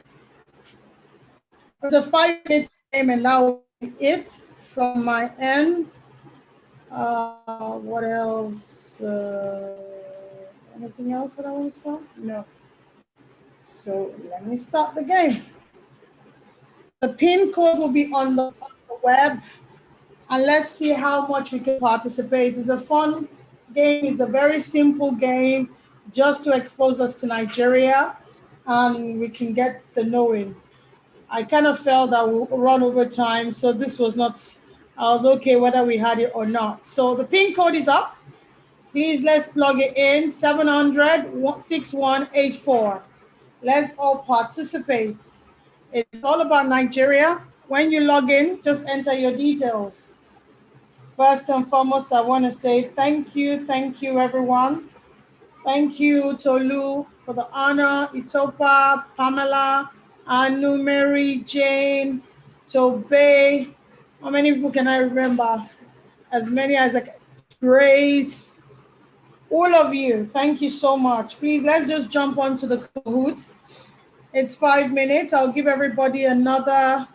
It's a 5-minute game, and that will be it from my end. What else? Anything else that I want to start? No. So let me start the game. The pin code will be on the web, and let's see how much we can participate. It's a fun game. It's a very simple game, just to expose us to Nigeria, and we can get the knowing. I kind of felt that we'll run over time, so this was not, I was okay whether we had it or not. So the pin code is up. Please, let's plug it in, 700-6184. Let's all participate. It's all about Nigeria. When you log in, just enter your details. First and foremost, I want to say thank you, everyone. Thank you, Tolu, for the honor, Itopa, Pamela, Aanu, Mary, Jane, Tobe. How many people can I remember? As many as Grace. All of you, thank you so much. Please, let's just jump onto the Kahoot. It's 5 minutes. I'll give everybody another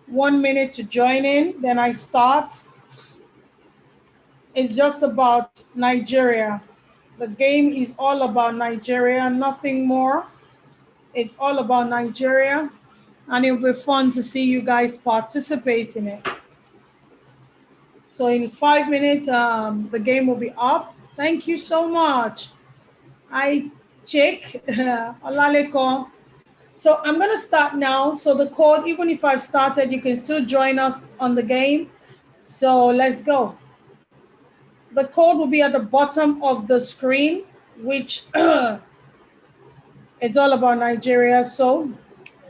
1 minute to join in. Then I start. It's just about Nigeria. The game is all about Nigeria, nothing more. It's all about Nigeria, and it'll be fun to see you guys participate in it. So in 5 minutes, the game will be up. Thank you so much. I check Olaleko. So I'm going to start now. So the code, even if I've started, you can still join us on the game. So let's go. The code will be at the bottom of the screen, which it's all about Nigeria. So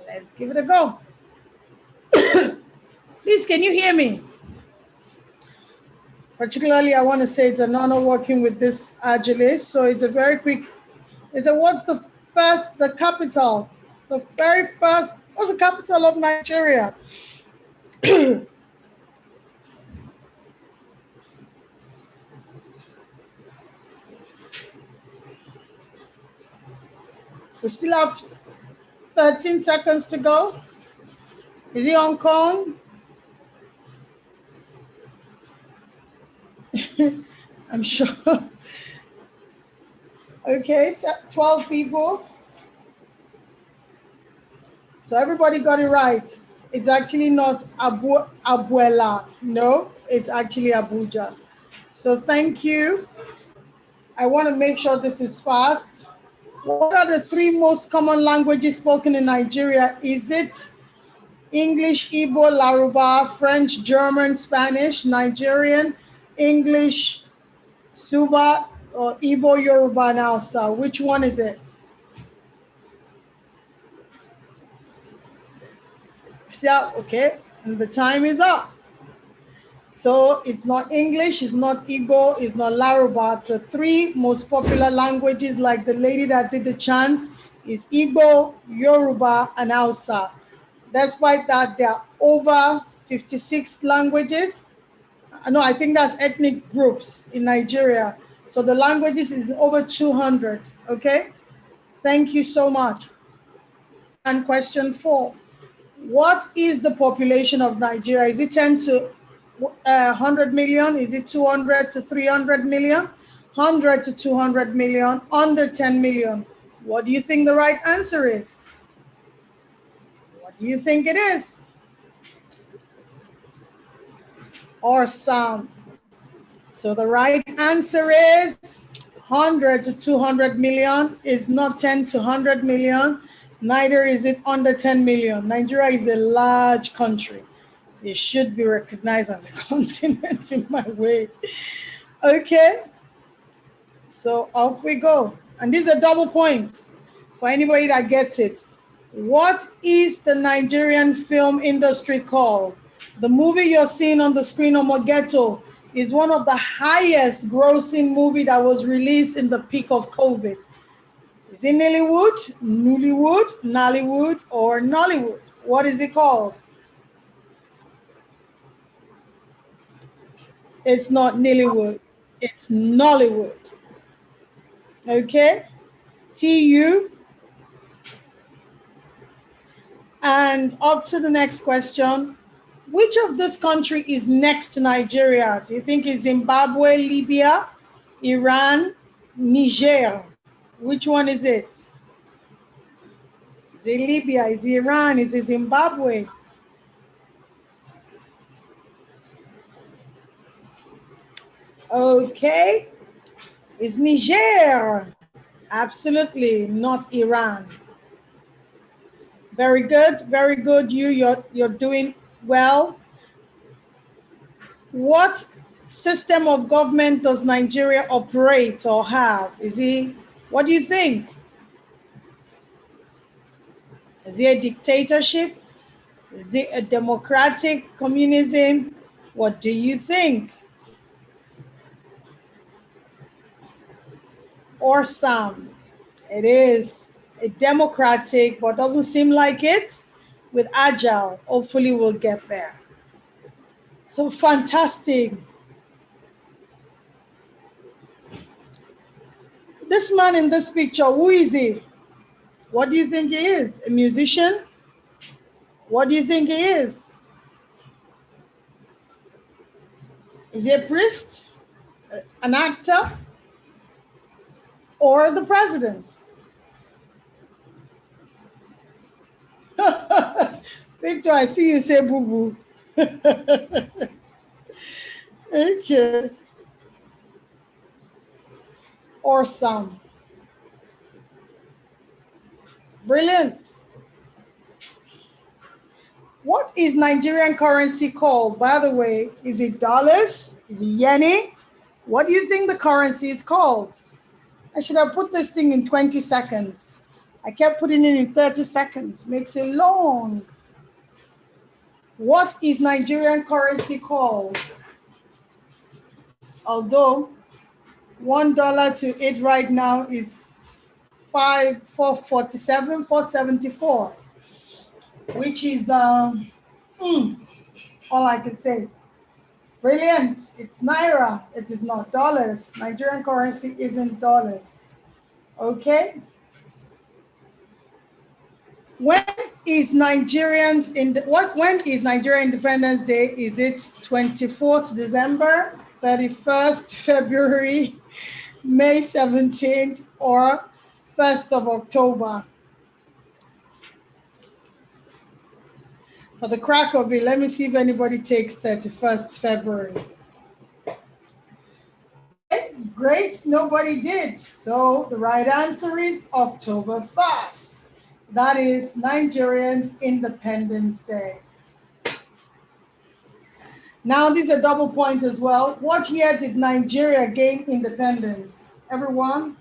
let's give it a go. Please, can you hear me? Particularly, I want to say it's an honor working with this Agilist. So it's a very quick, what's the capital? The very first, what's the capital of Nigeria? We still have 13 seconds to go. Is it Hong Kong? I'm sure. Okay, so 12 people. So everybody got it right. It's actually not Abuela. No, it's actually Abuja. So thank you. I want to make sure this is fast. What are the 3 most common languages spoken in Nigeria? Is it English, Igbo, Yoruba, French, German, Spanish, Nigerian, English, Suba, or Igbo, Yoruba, and Hausa? Which one is it? Yeah, okay, and the time is up. So it's not English, it's not Igbo, it's not Yoruba. The 3 most popular languages, like the lady that did the chant, is Igbo, Yoruba, and Hausa. Despite that, there are over 56 languages. No, I think that's ethnic groups in Nigeria. So the languages is over 200, okay? Thank you so much. And question 4, what is the population of Nigeria? Is it 10 to 100 million? Is it 200 to 300 million? 100 to 200 million? Under 10 million? What do you think the right answer is? What do you think it is? Awesome. So the right answer is 100 to 200 million. Is not 10 to 100 million. Neither is it under 10 million. Nigeria is a large country. It should be recognized as a continent in my way. Okay. So off we go. And this is a double point for anybody that gets it. What is the Nigerian film industry called? The movie you're seeing on the screen, Omogeto, is one of the highest grossing movie that was released in the peak of COVID. Is it Nollywood, Nollywood, Nollywood, or Nollywood? What is it called? It's not Nollywood, it's Nollywood. Okay? TU. And up to the next question. Which of this country is next to Nigeria? Do you think it's Zimbabwe, Libya, Iran, Niger? Which one is it? Is it Libya? Is it Iran? Is it Zimbabwe? Okay. It's Niger. Absolutely not Iran. Very good, very good. You're doing well. What system of government does Nigeria operate or have? What do you think? Is it a dictatorship? Is it a democratic communism? What do you think? Or some? It is a democratic, but doesn't seem like it. With Agile, hopefully we'll get there. So fantastic. This man in this picture, who is he? What do you think he is? A musician? What do you think he is? Is he a priest? An actor? Or the president? Victor, I see you say boo-boo. Okay. Or some. Brilliant. What is Nigerian currency called? By the way, is it dollars? Is it yeni? What do you think the currency is called? I should have put this thing in 20 seconds. I kept putting it in 30 seconds. Makes it long. What is Nigerian currency called? Although $1 to it right now is 474, which is all I can say. Brilliant. It's Naira. It is not dollars. Nigerian currency isn't dollars. Okay. When is Nigerian Independence Day? Is it 24th December, 31st February, May 17th, or 1st of October? For the crack of it, let me see if anybody takes 31st February. Okay, great, nobody did. So the right answer is October 1st. That is Nigerians' Independence Day. Now, these are double points as well. What year did Nigeria gain independence? Everyone?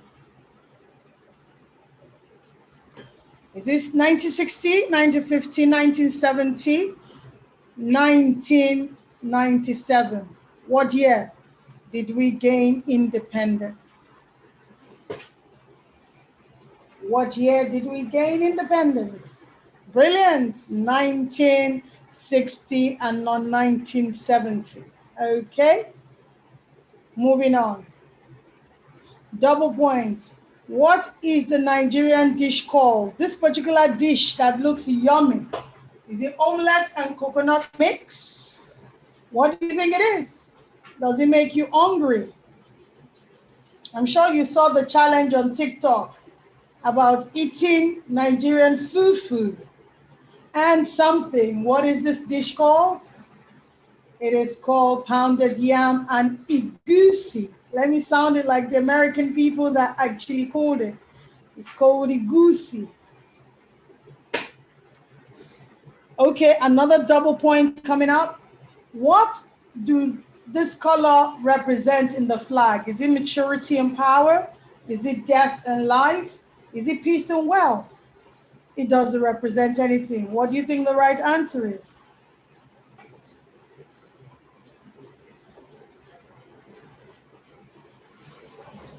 Is this 1960, 1950, 1970, 1997? What year did we gain independence? What year did we gain independence? Brilliant, 1960 and not 1970. Okay, moving on. Double point. What is the Nigerian dish called? This particular dish that looks yummy. Is it omelette and coconut mix? What do you think it is? Does it make you hungry? I'm sure you saw the challenge on TikTok about eating Nigerian food and something. What is this dish called? It is called pounded yam and egusi. Let me sound it like the American people that actually called it. It's called egusi. Okay, another double point coming up. What do this color represent in the flag? Is it maturity and power? Is it death and life? Is it peace and wealth? It doesn't represent anything. What do you think the right answer is?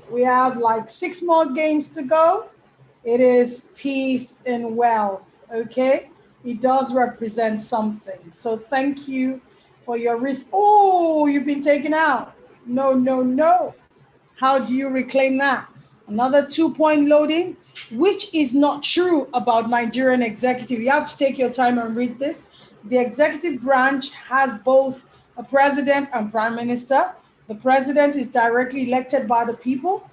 We have like 6 more games to go. It is peace and wealth, okay? It does represent something. So thank you for your risk. Oh, you've been taken out. No, no, no. How do you reclaim that? Another 2-point loading. Which is not true about Nigerian executive? You have to take your time and read this. The executive branch has both a president and prime minister. The president is directly elected by the people.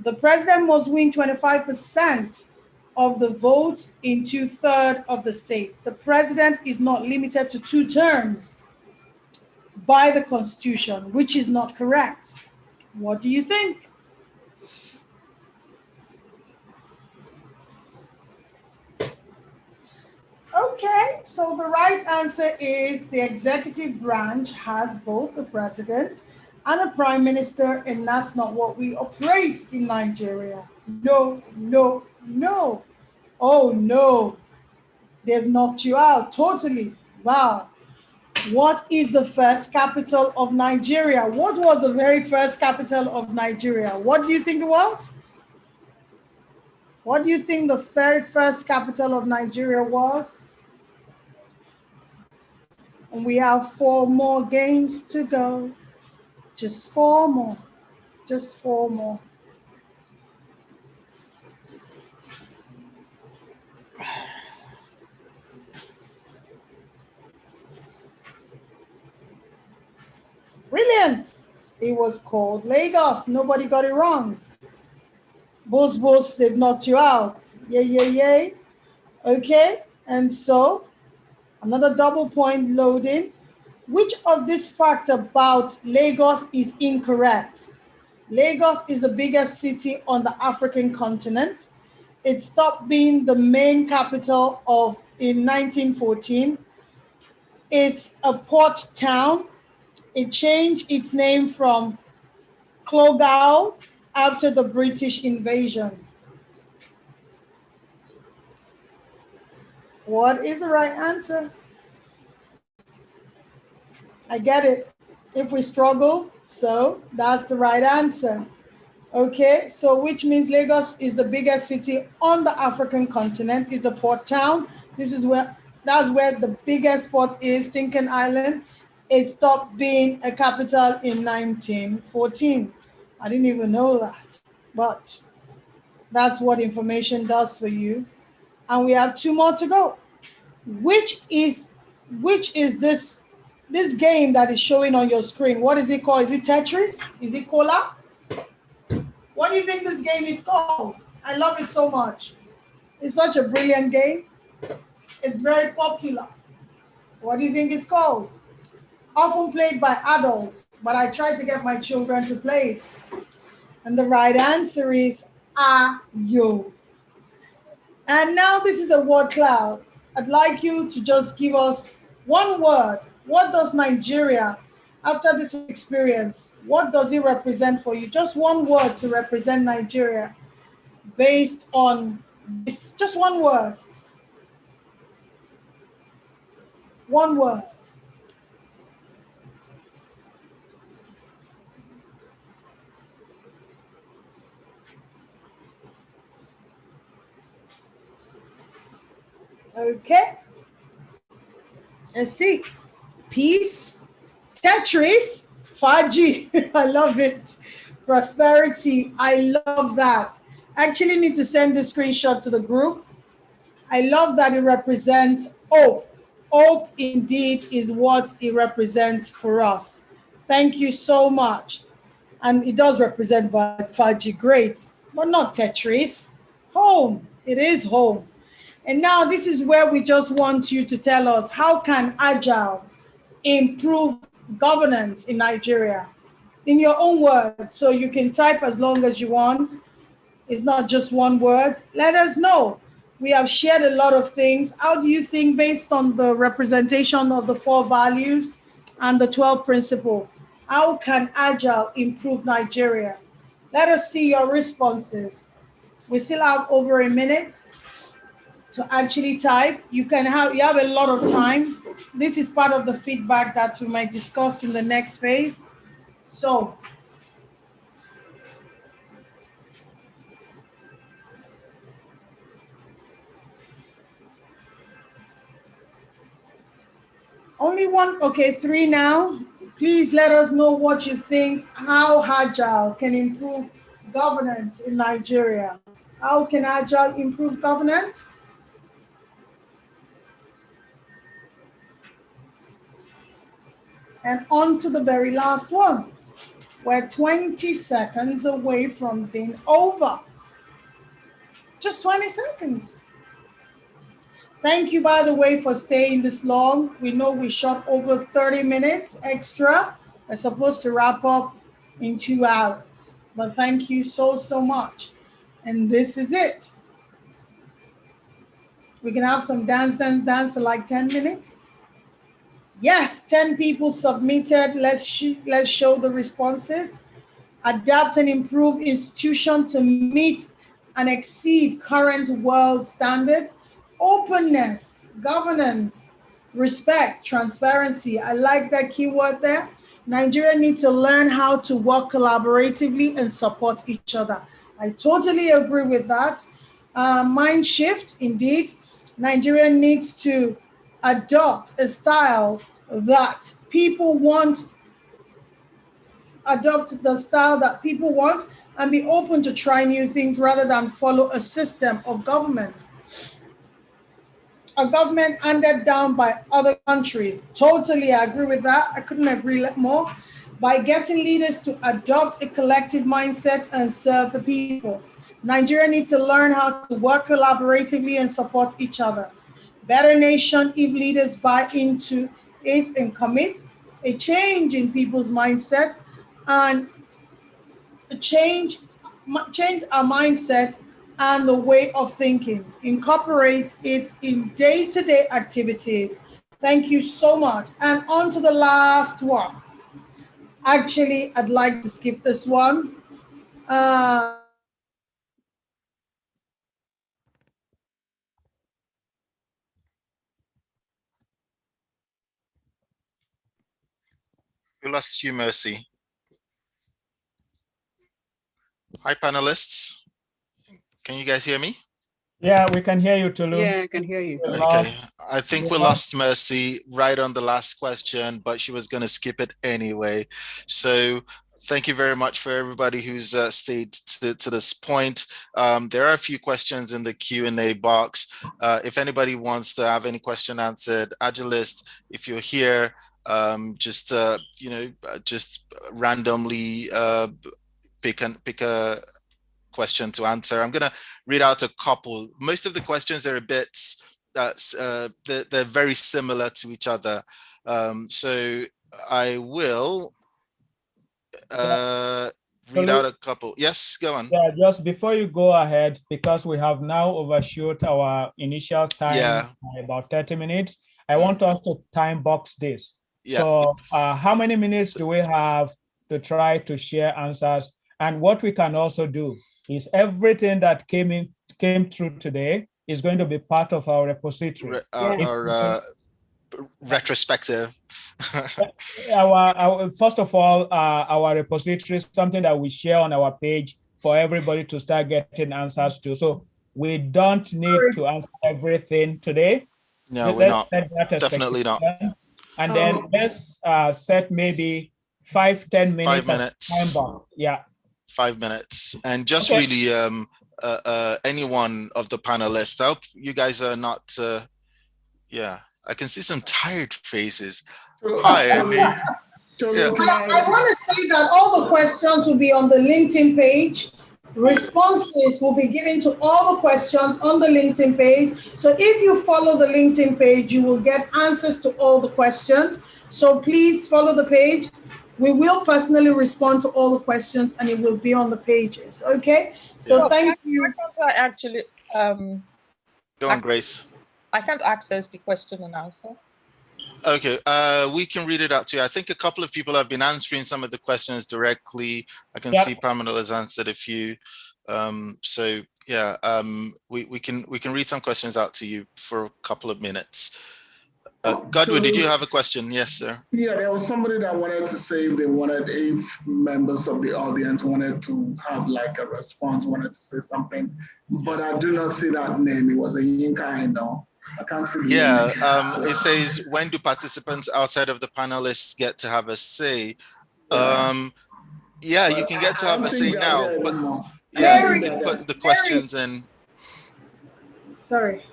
The president must win 25% of the votes in 2/3 of the state. The president is not limited to 2 terms by the Constitution, which is not correct. What do you think? Okay, so the right answer is the executive branch has both a president and a prime minister, and that's not what we operate in Nigeria. No, no, no. Oh no, they've knocked you out totally. Wow. What is the first capital of Nigeria? What was the very first capital of Nigeria? What do you think it was? What do you think the very first capital of Nigeria was? And we have 4 more games to go. Just 4 more. Just 4 more. Brilliant. It was called Lagos. Nobody got it wrong. Boss, they've knocked you out. Yay, yay, yay. Okay, and so another double point loading. Which of these facts about Lagos is incorrect? Lagos is the biggest city on the African continent. It stopped being the main capital in 1914. It's a port town. It changed its name from Clogau after the British invasion. What is the right answer? I get it. If we struggle, so that's the right answer. Okay, so which means Lagos is the biggest city on the African continent, is a port town. That's where the biggest port is, Tinkan Island. It stopped being a capital in 1914. I didn't even know that, but that's what information does for you. And we have 2 more to go. Which is this game that is showing on your screen? What is it called? Is it Tetris? Is it Cola? What do you think this game is called? I love it so much. It's such a brilliant game. It's very popular. What do you think it's called? Often played by adults, but I try to get my children to play it. And the right answer is Ayo. And now this is a word cloud. I'd like you to just give us one word. What does Nigeria, after this experience, what does it represent for you? Just one word to represent Nigeria based on this. Just one word. One word. Okay. Let's see. Peace, Tetris, Faji. I love it. Prosperity. I love that. I actually need to send this screenshot to the group. I love that it represents hope. Hope indeed is what it represents for us. Thank you so much. And it does represent Faji, great, but not Tetris. Home. It is home. And now this is where we just want you to tell us, how can Agile improve governance in Nigeria? In your own words, so you can type as long as you want. It's not just one word. Let us know. We have shared a lot of things. How do you think, based on the representation of the 4 values and the 12 principles, how can Agile improve Nigeria? Let us see your responses. We still have over a minute to actually type. You have a lot of time. This is part of the feedback that we might discuss in the next phase. So, only one, okay, 3 now. Please let us know what you think, how Agile can improve governance in Nigeria. How can Agile improve governance? And on to the very last one. We're 20 seconds away from being over. Just 20 seconds. Thank you, by the way, for staying this long. We know we shot over 30 minutes extra. We're supposed to wrap up in 2 hours. But thank you so, so much. And this is it. We can have some dance for like 10 minutes. Yes, 10 people submitted. Let's show the responses. Adapt and improve institution to meet and exceed current world standard. Openness, governance, respect, transparency. I like that keyword there. Nigeria needs to learn how to work collaboratively and support each other. I totally agree with that. Mind shift, indeed. Nigeria needs to adopt a style that people want, adopt the style that people want, and be open to try new things rather than follow a system of government. A government handed down by other countries. Totally agree with that. I couldn't agree more. By getting leaders to adopt a collective mindset and serve the people. Nigeria needs to learn how to work collaboratively and support each other. Better nation if leaders buy into it and commit. A change in people's mindset and change our mindset and the way of thinking. Incorporate it in day-to-day activities. Thank you so much. And on to the last one. Actually, I'd like to skip this one. We lost you, Mercy. Hi, panelists. Can you guys hear me? Yeah, we can hear you, Tolu. Yeah, I can hear you. Okay, I think we lost Mercy right on the last question, but she was going to skip it anyway. So thank you very much for everybody who's stayed to this point. There are a few questions in the Q&A box. If anybody wants to have any question answered, Agilist, if you're here, just just randomly pick a question to answer. I'm going to read out a couple. Most of the questions are a bit they're very similar to each other. So I will read out a couple. Yes, go on. Yeah, just before you go ahead, because we have now overshot our initial time by about 30 minutes, I want us to time box this. Yeah. So how many minutes do we have to try to share answers? And what we can also do is everything that came through today is going to be part of our repository. Our retrospective. First of all, our repository is something that we share on our page for everybody to start getting answers to. So we don't need to answer everything today. No, we're not. Definitely not. And then let's set maybe 5-10 minutes. 5 minutes. Time bomb. Yeah. 5 minutes. And just really any one of the panelists. I hope you guys are not I can see some tired faces. Hi, Amy. I want to say that all the questions will be on the LinkedIn page. Responses will be given to all the questions on the LinkedIn page. So if you follow the LinkedIn page, you will get answers to all the questions. So please follow the page. We will personally respond to all the questions and it will be on the pages. Okay. So thank you. I actually go on, Grace. I can't access the question and answer. Okay, we can read it out to you. I think a couple of people have been answering some of the questions directly. I can see Pamela has answered a few. So yeah, we can read some questions out to you for a couple of minutes. Godwin, did you have a question? Yes, sir. Yeah, there was somebody that wanted to say if members of the audience wanted to have like a response, wanted to say something, but I do not see that name. It was a Yinka, I know. I can't see the name. It says, when do participants outside of the panelists get to have a say? Yeah, you can get to have a say now, but you can put the questions in. Sorry.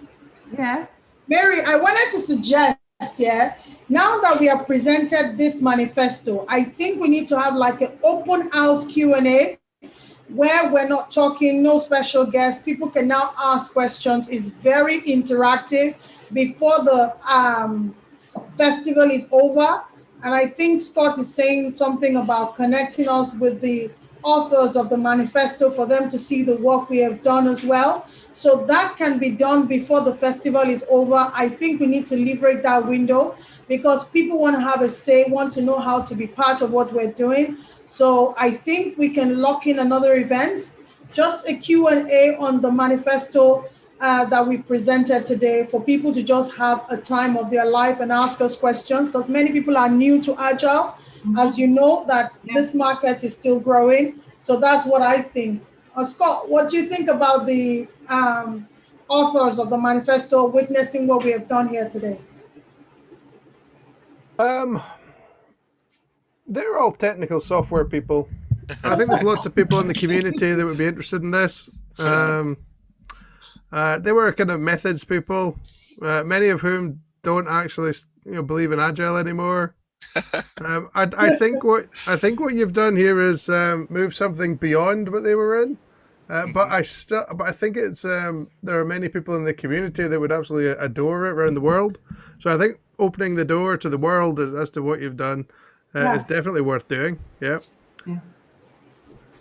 Yeah. Mary, I wanted to suggest, now that we have presented this manifesto, I think we need to have like an open house Q&A where we're not talking, no special guests. People can now ask questions. It's very interactive before the festival is over. And I think Scott is saying something about connecting us with the authors of the manifesto for them to see the work we have done as well. So that can be done before the festival is over. I think we need to liberate that window because people want to have a say, want to know how to be part of what we're doing. So I think we can lock in another event, just a Q&A on the manifesto that we presented today for people to just have a time of their life and ask us questions because many people are new to Agile. As you know, that this market is still growing. So that's what I think. Scott, what do you think about the authors of the manifesto witnessing what we have done here today? They're all technical software people. I think there's lots of people in the community that would be interested in this. They were kind of methods people, many of whom don't actually believe in Agile anymore. I think what you've done here is move something beyond what they were in. But I think it's there are many people in the community that would absolutely adore it around the world. So I think opening the door to the world as to what you've done is definitely worth doing. Yeah.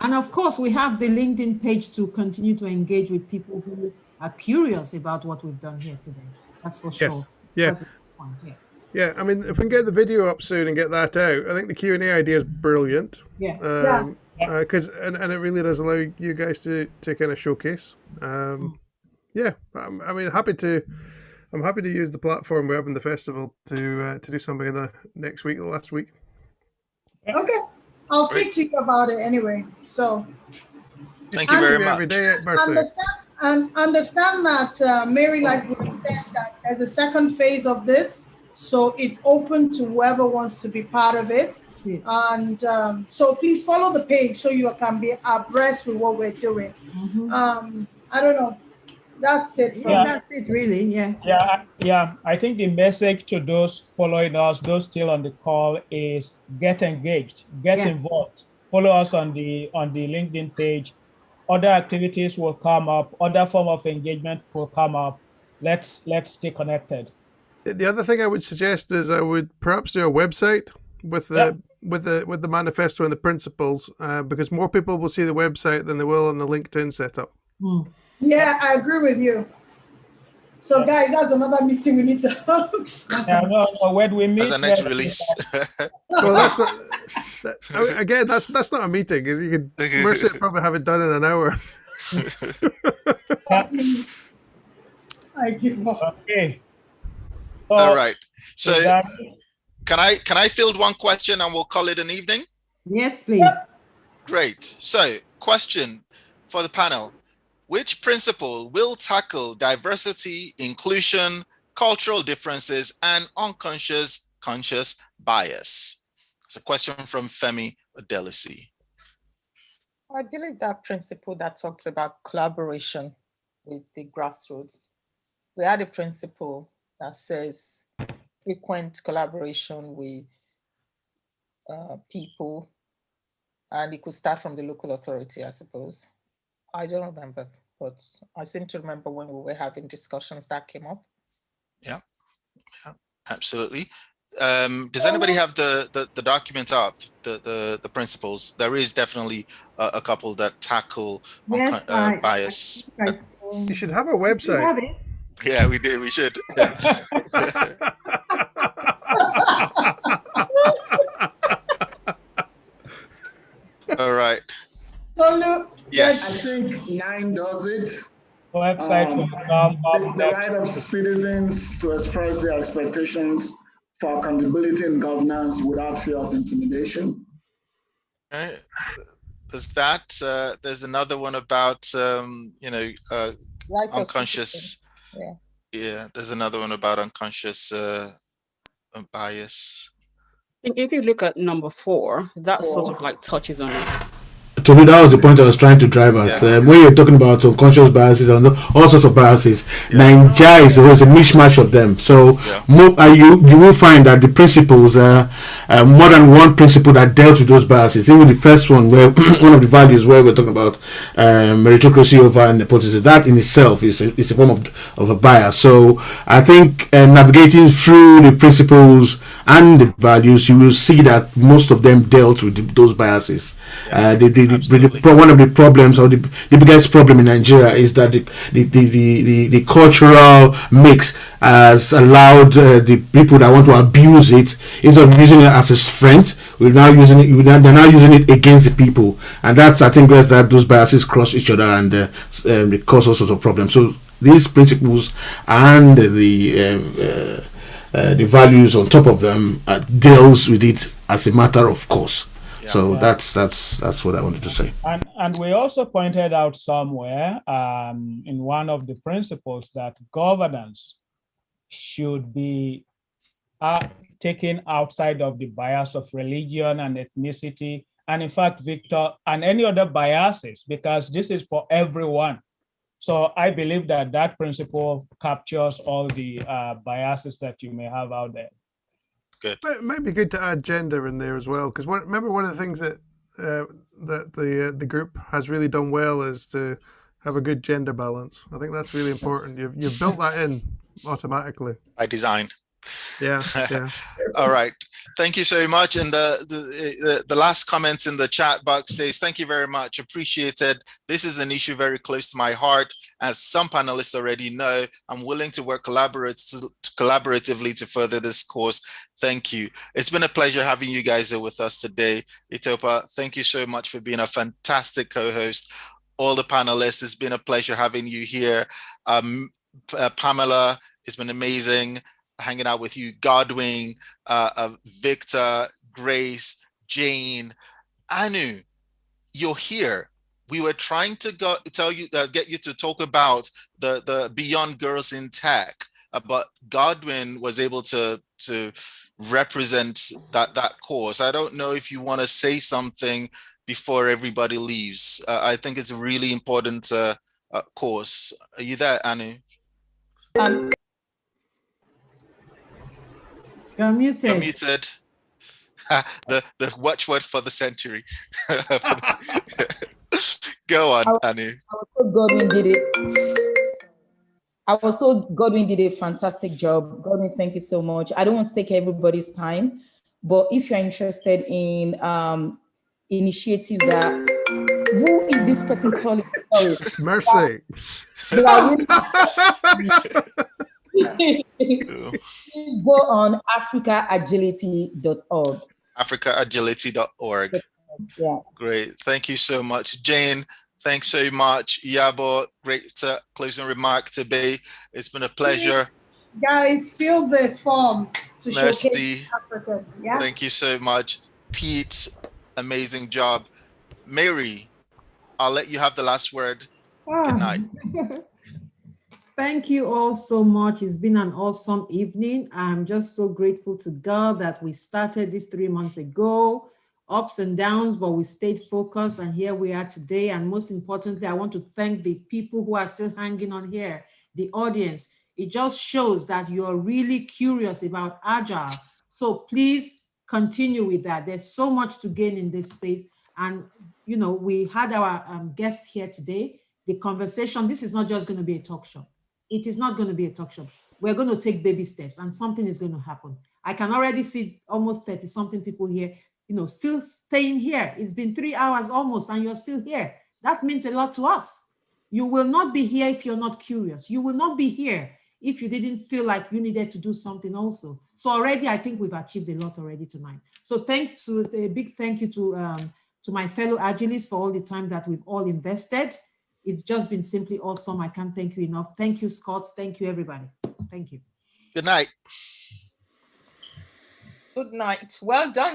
And of course, we have the LinkedIn page to continue to engage with people who are curious about what we've done here today. That's for sure. Yes. Yeah. That's the point. Yeah. Yeah, I mean, if we can get the video up soon and get that out, I think the Q&A idea is brilliant. Yeah. Because and it really does allow you guys to kind of showcase. Yeah, I mean, I'm happy to use the platform we have in the festival to do something in the next week, the last week. Okay, I'll speak to you about it anyway. So thank you very much. Every day, understand that, Mary, like we said, that there's a second phase of this, so it's open to whoever wants to be part of it. And so please follow the page so you can be abreast with what we're doing. I don't know. That's it. That's it, really. Yeah. I think the message to those following us, those still on the call, is get engaged, get involved. Follow us on the LinkedIn page. Other activities will come up. Other form of engagement will come up. Let's stay connected. The other thing I would suggest is I would perhaps do a website with the manifesto and the principles, because more people will see the website than they will on the LinkedIn setup. Yeah, I agree with you. So guys, that's another meeting we need to have. Where do we meet? As a next release. Well, that's not, again, that's not a meeting. You could Mercy probably have it done in an hour. I give up. Okay. All right. So can I field one question and we'll call it an evening? Yes, please. Great. So question for the panel. Which principle will tackle diversity, inclusion, cultural differences, and conscious bias? It's a question from Femi Ayodele. I believe that principle that talks about collaboration with the grassroots. We had a principle that says frequent collaboration with people, and it could start from the local authority, I suppose. I don't remember, but I seem to remember when we were having discussions that came up. Yeah, absolutely. Does anybody have the document up, the principles? There is definitely a couple that tackle bias. You should have a website. Yeah, we did. We should. All right. Tolu, yes. I think 9 does it. Website the right of citizens to express their expectations for accountability and governance without fear of intimidation. Okay. There's that. There's another one about unconscious. Yeah. There's another one about unconscious bias. I think if you look at number 4, that sort of like touches on it. Tobe, that was the point I was trying to drive at. When you're talking about unconscious biases and all sorts of biases, Nigeria is a mishmash of them. So you will find that the principles, more than one principle that dealt with those biases. Even the first one, where one of the values where we're talking about meritocracy over nepotism, that in itself is a form of a bias. So I think navigating through the principles and the values, you will see that most of them dealt with those biases. One of the problems, or the biggest problem in Nigeria, is that the cultural mix has allowed the people that want to abuse it, instead of using it as a strength, they're now using it against the people, and I think that those biases cross each other and they cause all sorts of problems. So these principles and the values on top of them deals with it as a matter of course. So that's what I wanted to say. And we also pointed out somewhere in one of the principles that governance should be taken outside of the bias of religion and ethnicity, and in fact, Victor, and any other biases, because this is for everyone. So I believe that principle captures all the biases that you may have out there. Good. It might be good to add gender in there as well, because remember one of the things that the group has really done well is to have a good gender balance. I think that's really important. You've built that in automatically by design. Yeah. All right. Thank you so much. And the last comment in the chat box says, thank you very much. Appreciated. This is an issue very close to my heart. As some panelists already know, I'm willing to work collaboratively to further this course. Thank you. It's been a pleasure having you guys here with us today. Itopa, thank you so much for being a fantastic co-host. All the panelists, it's been a pleasure having you here. Pamela, it's been amazing hanging out with you. Godwin, Victor, Grace, Jane, Aanu, you're here. We were trying to get you to talk about the Beyond Girls in Tech, but Godwin was able to represent that course. I don't know if you want to say something before everybody leaves. I think it's a really important course. Are you there, Aanu? You're muted. You're muted. the watchword for the century. Go on, Aanu. I was told Godwin did a fantastic job. Godwin, thank you so much. I don't want to take everybody's time, but if you're interested in initiatives that, who is this person calling? Sorry. Mercy. Please go on africaagility.org. africaagility.org. Yeah. Great. Thank you so much. Jane, thanks so much. Iyabo, great closing remark today. It's been a pleasure. Guys, fill the form to Mercy, showcase Africa. Yeah. thank you so much. Pete, amazing job. Mary, I'll let you have the last word. Good night. Thank you all so much. It's been an awesome evening. I'm just so grateful to God that we started this 3 months ago. Ups and downs, but we stayed focused, and here we are today. And most importantly, I want to thank the people who are still hanging on here, the audience. It just shows that you're really curious about Agile. So please continue with that. There's so much to gain in this space. And, you know, we had our guest here today. The conversation, this is not just going to be a talk show. It is not going to be a talk show. We're going to take baby steps and something is going to happen. I can already see almost 30-something people here, you know, still staying here. It's been 3 hours almost and you're still here. That means a lot to us. You will not be here if you're not curious. You will not be here if you didn't feel like you needed to do something also. So already, I think we've achieved a lot already tonight. So a big thank you to my fellow Agilists for all the time that we've all invested. It's just been simply awesome. I can't thank you enough. Thank you, Scott. Thank you, everybody. Thank you. Good night. Good night. Well done.